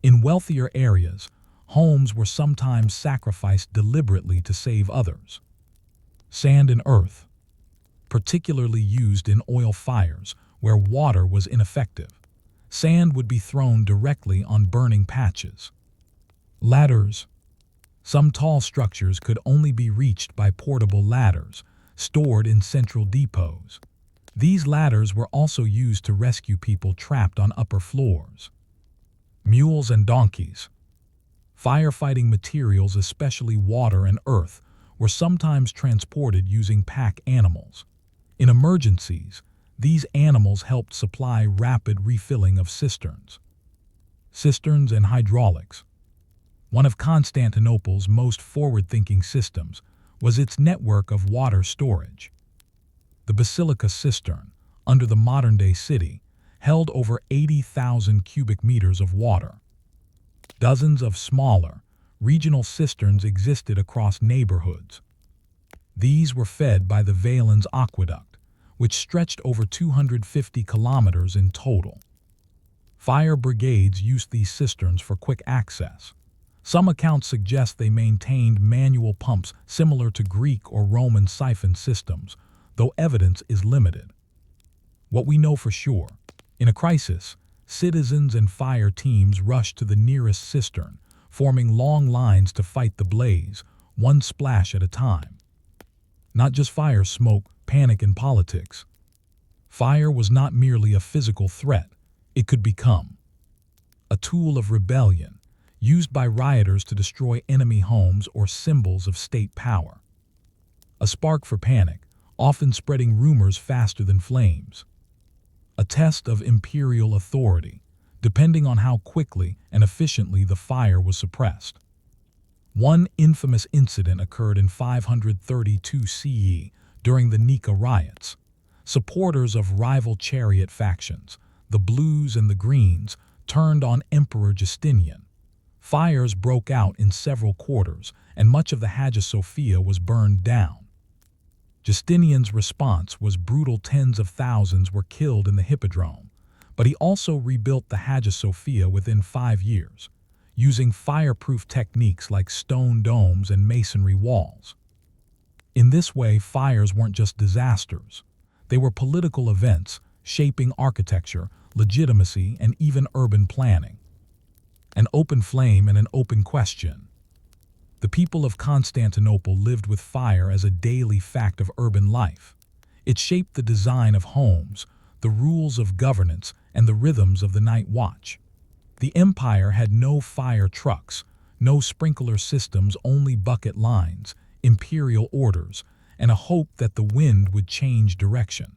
In wealthier areas, homes were sometimes sacrificed deliberately to save others. Sand and earth, particularly used in oil fires where water was ineffective. Sand would be thrown directly on burning patches. Ladders. Some tall structures could only be reached by portable ladders, stored in central depots. These ladders were also used to rescue people trapped on upper floors. Mules and donkeys. Firefighting materials, especially water and earth, were sometimes transported using pack animals. In emergencies, These animals helped supply rapid refilling of cisterns. Cisterns and hydraulics. One of Constantinople's most forward-thinking systems was its network of water storage. The Basilica cistern, under the modern-day city, held over 80,000 cubic meters of water. Dozens of smaller, regional cisterns existed across neighborhoods. These were fed by the Valens aqueduct, which stretched over 250 kilometers in total. Fire brigades used these cisterns for quick access. Some accounts suggest they maintained manual pumps similar to Greek or Roman siphon systems, though evidence is limited. What we know for sure, in a crisis, citizens and fire teams rushed to the nearest cistern, forming long lines to fight the blaze, one splash at a time. Not just fire, smoke, panic, and politics. Fire was not merely a physical threat. It could become a tool of rebellion, used by rioters to destroy enemy homes or symbols of state power. A spark for panic, often spreading rumors faster than flames. A test of imperial authority, depending on how quickly and efficiently the fire was suppressed. One infamous incident occurred in 532 CE during the Nika riots. Supporters of rival chariot factions, the Blues and the Greens, turned on Emperor Justinian. Fires broke out in several quarters, and much of the Hagia Sophia was burned down. Justinian's response was brutal. Tens of thousands were killed in the Hippodrome, but he also rebuilt the Hagia Sophia within 5 years, using fireproof techniques like stone domes and masonry walls. In this way, fires weren't just disasters. They were political events, shaping architecture, legitimacy, and even urban planning. An open flame and an open question. The people of Constantinople lived with fire as a daily fact of urban life. It shaped the design of homes, the rules of governance, and the rhythms of the night watch. The empire had no fire trucks, no sprinkler systems, only bucket lines, imperial orders, and a hope that the wind would change direction.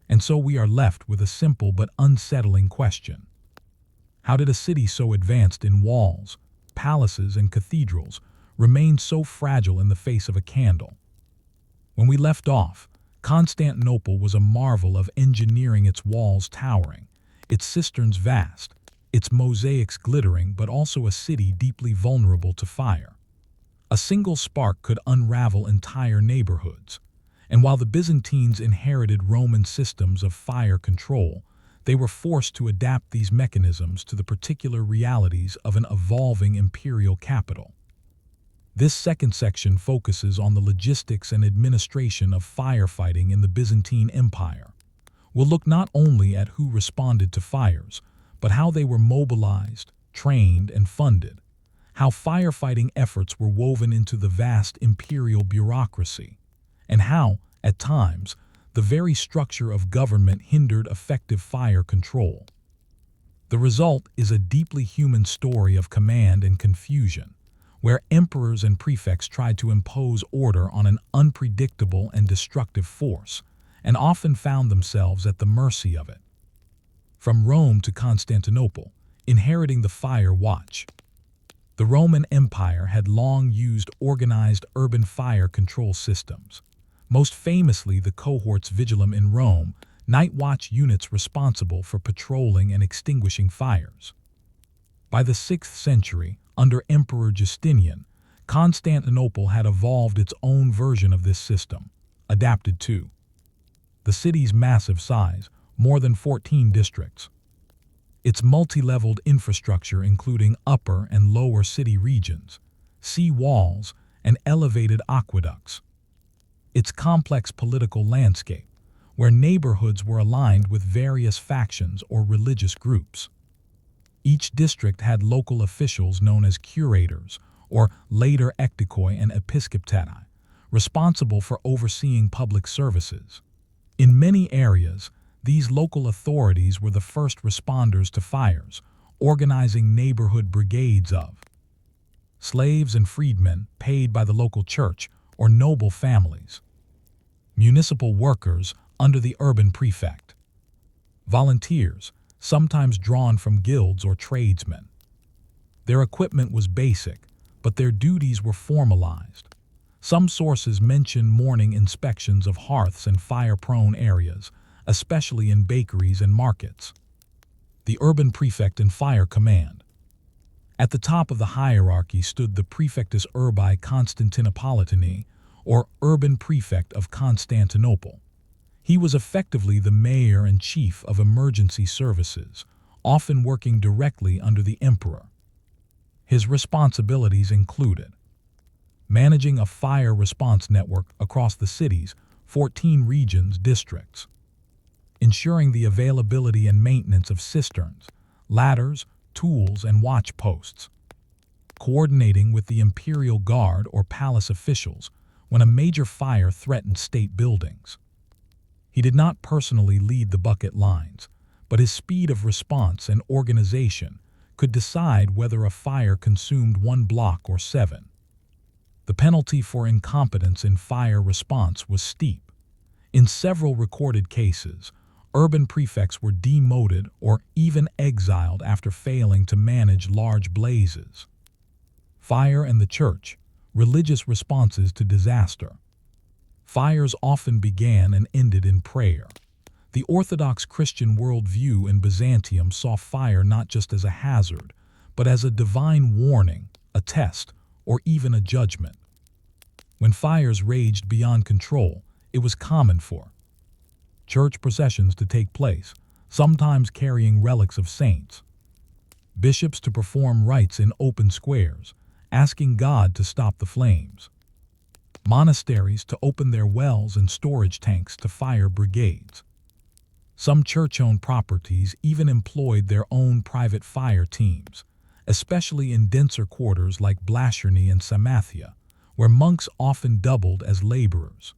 And so we are left with a simple but unsettling question. How did a city so advanced in walls, palaces, and cathedrals remain so fragile in the face of a candle? When we left off, Constantinople was a marvel of engineering, its walls towering, its cisterns vast, its mosaics glittering, but also a city deeply vulnerable to fire. A single spark could unravel entire neighborhoods. And while the Byzantines inherited Roman systems of fire control, they were forced to adapt these mechanisms to the particular realities of an evolving imperial capital. This second section focuses on the logistics and administration of firefighting in the Byzantine Empire. We'll look not only at who responded to fires, but how they were mobilized, trained, and funded, how firefighting efforts were woven into the vast imperial bureaucracy, and how, at times, the very structure of government hindered effective fire control. The result is a deeply human story of command and confusion, where emperors and prefects tried to impose order on an unpredictable and destructive force, and often found themselves at the mercy of it. From Rome to Constantinople, inheriting the fire watch. The Roman Empire had long used organized urban fire control systems, most famously the cohorts vigilum in Rome, night watch units responsible for patrolling and extinguishing fires. By the 6th century, under Emperor Justinian, Constantinople had evolved its own version of this system, adapted to the city's massive size, more than 14 districts. Its multi-leveled infrastructure, including upper and lower city regions, sea walls, and elevated aqueducts. Its complex political landscape, where neighborhoods were aligned with various factions or religious groups. Each district had local officials known as curators, or later ektikoi and episkoptati, responsible for overseeing public services. In many areas, these local authorities were the first responders to fires, organizing neighborhood brigades of slaves and freedmen paid by the local church or noble families. Municipal workers, under the urban prefect. Volunteers, sometimes drawn from guilds or tradesmen. Their equipment was basic, but their duties were formalized. Some sources mention morning inspections of hearths and fire-prone areas, especially in bakeries and markets. The urban prefect and fire command. At the top of the hierarchy stood the Praefectus Urbi Constantinopolitani, or urban prefect of Constantinople. He was effectively the mayor and chief of emergency services, often working directly under the emperor. His responsibilities included managing a fire response network across the city's 14 regions districts, ensuring the availability and maintenance of cisterns, ladders, tools, and watch posts, coordinating with the imperial guard or palace officials when a major fire threatened state buildings. He did not personally lead the bucket lines, but his speed of response and organization could decide whether a fire consumed 1 block or 7. The penalty for incompetence in fire response was steep. In several recorded cases, urban prefects were demoted or even exiled after failing to manage large blazes. Fire and the church, religious responses to disaster. Fires often began and ended in prayer. The Orthodox Christian worldview in Byzantium saw fire not just as a hazard, but as a divine warning, a test, or even a judgment. When fires raged beyond control, it was common for church processions to take place, sometimes carrying relics of saints, bishops to perform rites in open squares, asking God to stop the flames, monasteries to open their wells and storage tanks to fire brigades. Some church-owned properties even employed their own private fire teams, especially in denser quarters like Blasharny and Samathia, where monks often doubled as laborers.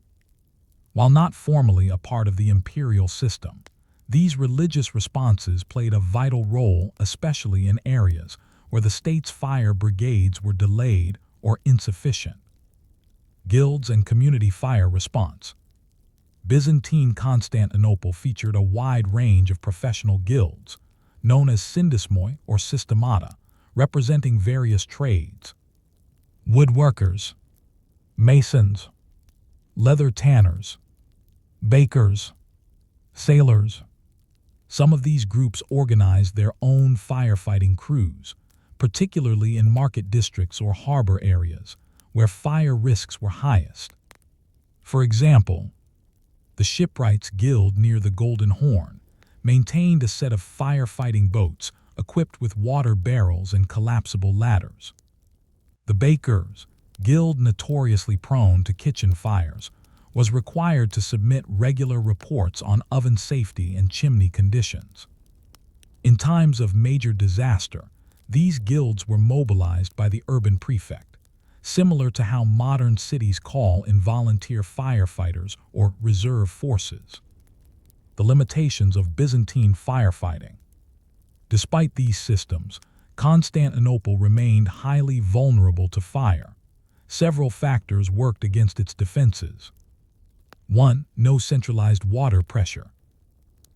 While not formally a part of the imperial system, these religious responses played a vital role, especially in areas where the state's fire brigades were delayed or insufficient. Guilds and community fire response. Byzantine Constantinople featured a wide range of professional guilds, known as syndesmoi or systemata, representing various trades. Woodworkers, masons, leather tanners, bakers, sailors. Some of these groups organized their own firefighting crews, particularly in market districts or harbor areas, where fire risks were highest. For example, the Shipwrights Guild near the Golden Horn maintained a set of firefighting boats equipped with water barrels and collapsible ladders. The Bakers' Guild, notoriously prone to kitchen fires, was required to submit regular reports on oven safety and chimney conditions. In times of major disaster, these guilds were mobilized by the urban prefect, similar to how modern cities call in volunteer firefighters or reserve forces. The limitations of Byzantine firefighting. Despite these systems, Constantinople remained highly vulnerable to fire. Several factors worked against its defenses. 1. No centralized water pressure.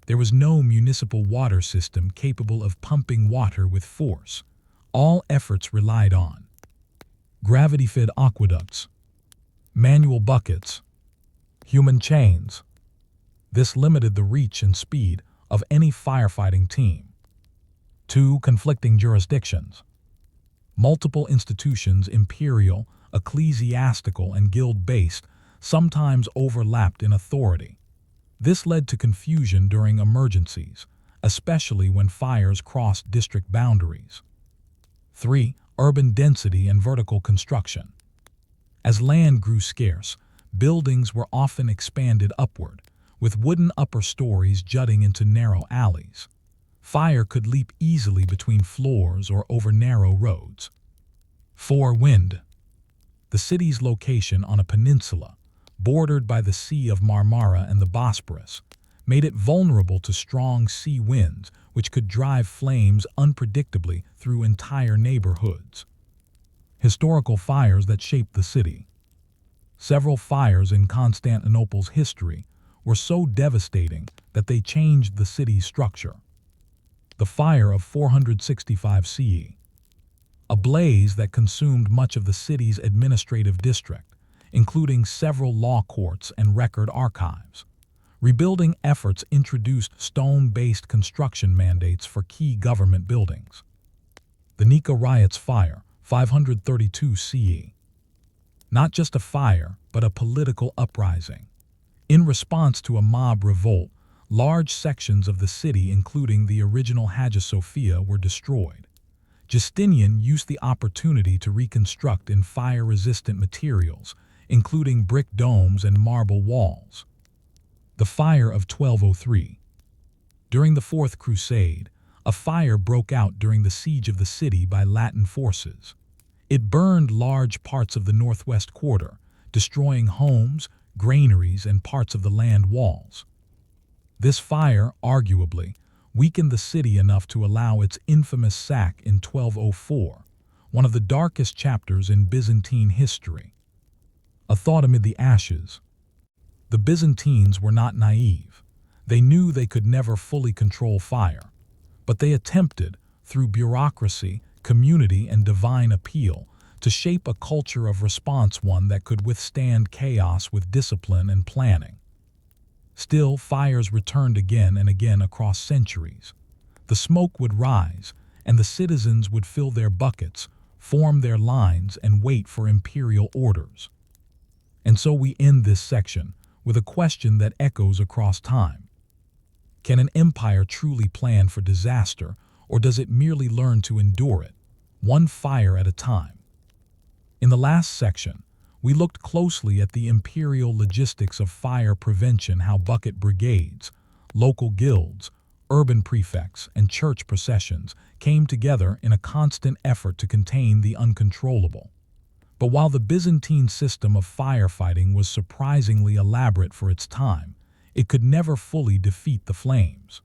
There was no municipal water system capable of pumping water with force. All efforts relied on gravity-fed aqueducts, manual buckets, human chains. This limited the reach and speed of any firefighting team. 2. Conflicting jurisdictions. Multiple institutions, imperial, ecclesiastical, and guild-based, sometimes overlapped in authority. This led to confusion during emergencies, especially when fires crossed district boundaries. 3. Urban density and vertical construction. As land grew scarce, buildings were often expanded upward, with wooden upper stories jutting into narrow alleys. Fire could leap easily between floors or over narrow roads. 4. Wind. The city's location on a peninsula, bordered by the Sea of Marmara and the Bosporus, made it vulnerable to strong sea winds which could drive flames unpredictably through entire neighborhoods. Historical fires that shaped the city. Several fires in Constantinople's history were so devastating that they changed the city's structure. The fire of 465 CE. A blaze that consumed much of the city's administrative district, including several law courts and record archives. Rebuilding efforts introduced stone-based construction mandates for key government buildings. The Nika Riots Fire, 532 CE. Not just a fire, but a political uprising. In response to a mob revolt, large sections of the city, including the original Hagia Sophia, were destroyed. Justinian used the opportunity to reconstruct in fire-resistant materials, including brick domes and marble walls. The Fire of 1203. During the Fourth Crusade, a fire broke out during the siege of the city by Latin forces. It burned large parts of the northwest quarter, destroying homes, granaries, and parts of the land walls. This fire, arguably, weakened the city enough to allow its infamous sack in 1204, one of the darkest chapters in Byzantine history. A thought amid the ashes. The Byzantines were not naive. They knew they could never fully control fire, but they attempted, through bureaucracy, community, and divine appeal, to shape a culture of response, one that could withstand chaos with discipline and planning. Still, fires returned again and again across centuries. The smoke would rise, and the citizens would fill their buckets, form their lines, and wait for imperial orders. And so we end this section with a question that echoes across time. Can an empire truly plan for disaster, or does it merely learn to endure it, one fire at a time? In the last section, we looked closely at the imperial logistics of fire prevention, how bucket brigades, local guilds, urban prefects, and church processions came together in a constant effort to contain the uncontrollable. But while the Byzantine system of firefighting was surprisingly elaborate for its time, it could never fully defeat the flames.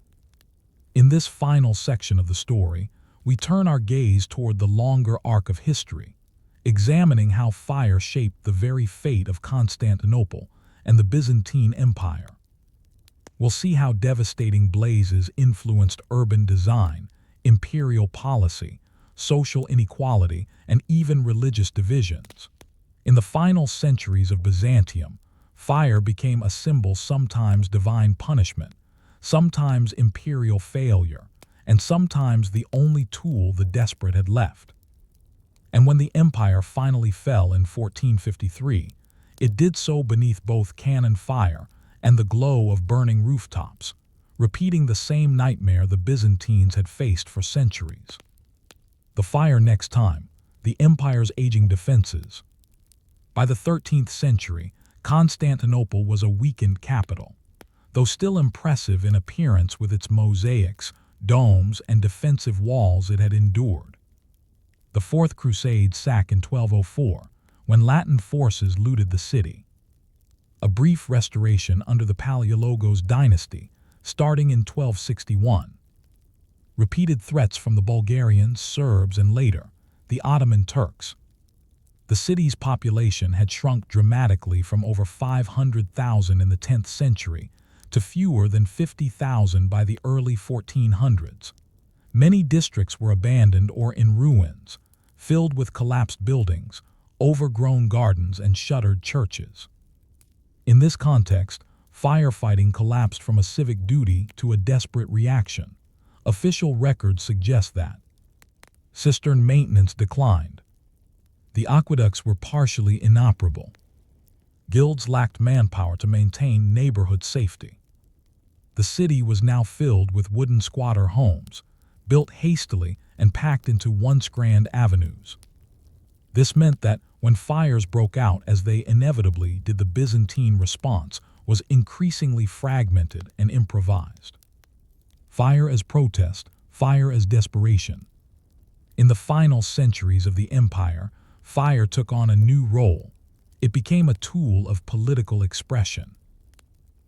In this final section of the story, we turn our gaze toward the longer arc of history, examining how fire shaped the very fate of Constantinople and the Byzantine Empire. We'll see how devastating blazes influenced urban design, imperial policy, social inequality, and even religious divisions. In the final centuries of Byzantium, fire became a symbol, sometimes divine punishment, sometimes imperial failure, and sometimes the only tool the desperate had left. And when the empire finally fell in 1453, it did so beneath both cannon fire and the glow of burning rooftops, repeating the same nightmare the Byzantines had faced for centuries. The fire next time, the empire's aging defenses. By the 13th century, Constantinople was a weakened capital, though still impressive in appearance with its mosaics, domes, and defensive walls it had endured. The Fourth Crusade sack in 1204, when Latin forces looted the city. A brief restoration under the Palaiologos dynasty, starting in 1261. Repeated threats from the Bulgarians, Serbs, and later, the Ottoman Turks. The city's population had shrunk dramatically from over 500,000 in the 10th century to fewer than 50,000 by the early 1400s. Many districts were abandoned or in ruins, filled with collapsed buildings, overgrown gardens, and shuttered churches. In this context, firefighting collapsed from a civic duty to a desperate reaction. Official records suggest that cistern maintenance declined. The aqueducts were partially inoperable. Guilds lacked manpower to maintain neighborhood safety. The city was now filled with wooden squatter homes, built hastily and packed into once grand avenues. This meant that when fires broke out, as they inevitably did, the Byzantine response was increasingly fragmented and improvised. Fire as protest, fire as desperation. In the final centuries of the empire, fire took on a new role. It became a tool of political expression.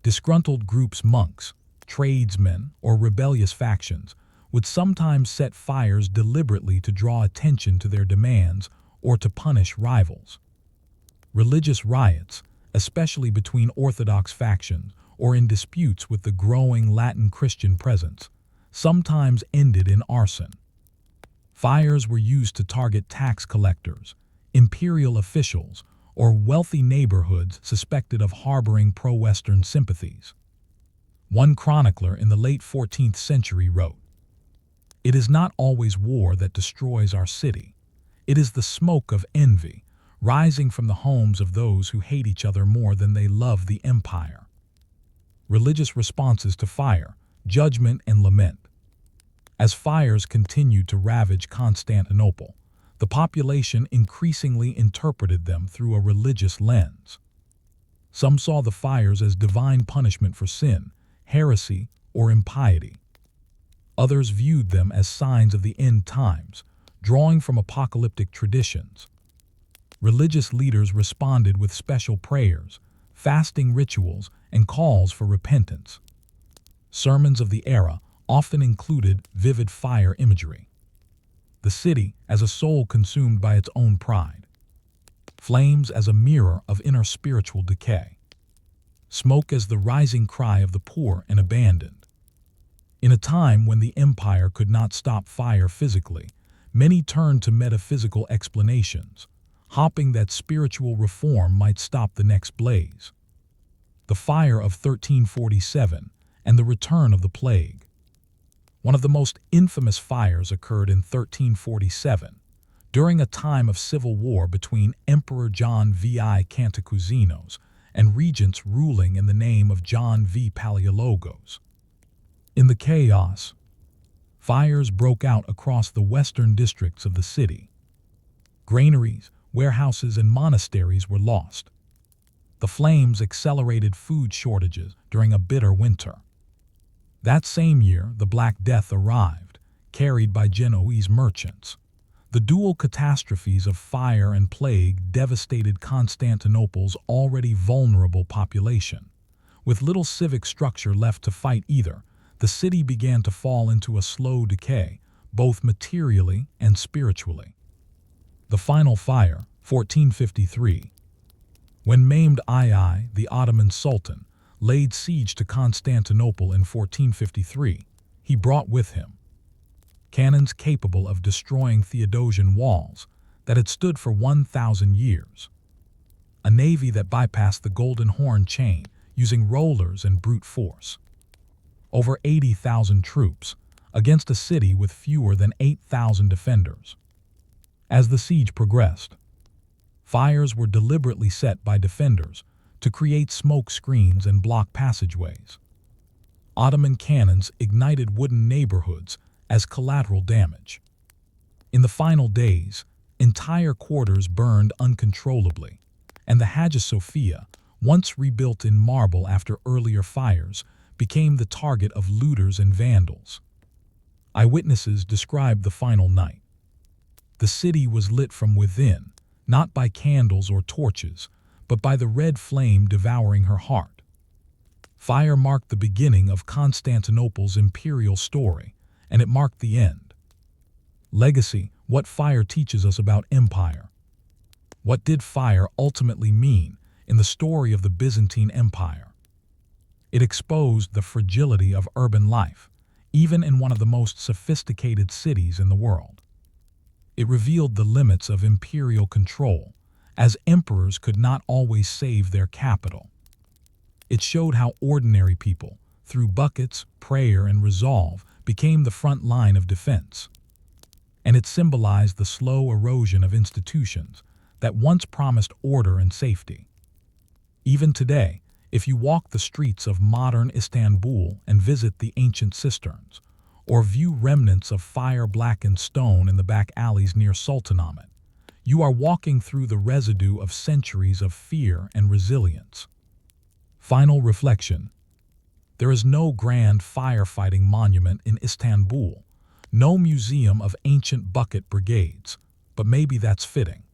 Disgruntled groups, monks, tradesmen, or rebellious factions would sometimes set fires deliberately to draw attention to their demands or to punish rivals. Religious riots, especially between Orthodox factions or in disputes with the growing Latin Christian presence, sometimes ended in arson. Fires were used to target tax collectors, imperial officials, or wealthy neighborhoods suspected of harboring pro-Western sympathies. One chronicler in the late 14th century wrote, "It is not always war that destroys our city. It is the smoke of envy, rising from the homes of those who hate each other more than they love the empire." Religious responses to fire, judgment, and lament. As fires continued to ravage Constantinople, the population increasingly interpreted them through a religious lens. Some saw the fires as divine punishment for sin, heresy, or impiety. Others viewed them as signs of the end times, drawing from apocalyptic traditions. Religious leaders responded with special prayers, fasting rituals, and calls for repentance. Sermons of the era often included vivid fire imagery. The city as a soul consumed by its own pride. Flames as a mirror of inner spiritual decay. Smoke as the rising cry of the poor and abandoned. In a time when the empire could not stop fire physically, many turned to metaphysical explanations, hoping that spiritual reform might stop the next blaze. The fire of 1347 and the return of the plague. One of the most infamous fires occurred in 1347, during a time of civil war between Emperor John VI Cantacuzenios and regents ruling in the name of John V Palaiologos. In the chaos, fires broke out across the western districts of the city. Granaries, warehouses, and monasteries were lost. The flames accelerated food shortages during a bitter winter. That same year, the Black Death arrived, carried by Genoese merchants. The dual catastrophes of fire and plague devastated Constantinople's already vulnerable population. With little civic structure left to fight either, the city began to fall into a slow decay, both materially and spiritually. The final fire, 1453. When maimed II, the Ottoman Sultan, laid siege to Constantinople in 1453, he brought with him cannons capable of destroying Theodosian walls that had stood for 1,000 years, a navy that bypassed the Golden Horn chain using rollers and brute force, over 80,000 troops against a city with fewer than 8,000 defenders. As the siege progressed, fires were deliberately set by defenders to create smoke screens and block passageways. Ottoman cannons ignited wooden neighborhoods as collateral damage. In the final days, entire quarters burned uncontrollably, and the Hagia Sophia, once rebuilt in marble after earlier fires, became the target of looters and vandals. Eyewitnesses described the final night. The city was lit from within, not by candles or torches, but by the red flame devouring her heart. Fire marked the beginning of Constantinople's imperial story, and it marked the end. Legacy: what fire teaches us about empire. What did fire ultimately mean in the story of the Byzantine Empire? It exposed the fragility of urban life, even in one of the most sophisticated cities in the world. It revealed the limits of imperial control, as emperors could not always save their capital. It showed how ordinary people, through buckets, prayer, and resolve, became the front line of defense. And it symbolized the slow erosion of institutions that once promised order and safety. Even today, if you walk the streets of modern Istanbul and visit the ancient cisterns, or view remnants of fire-blackened stone in the back alleys near Sultanahmet, you are walking through the residue of centuries of fear and resilience. Final reflection. There is no grand firefighting monument in Istanbul, no museum of ancient bucket brigades, but maybe that's fitting.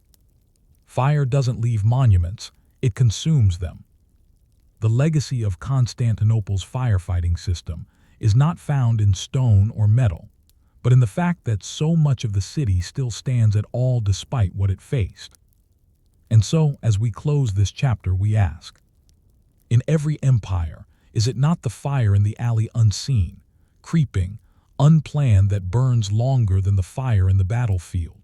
Fire doesn't leave monuments, it consumes them. The legacy of Constantinople's firefighting system is not found in stone or metal, but in the fact that so much of the city still stands at all despite what it faced. And so, as we close this chapter, we ask, in every empire, Is it not the fire in the alley unseen, creeping, unplanned that burns longer than the fire in the battlefield?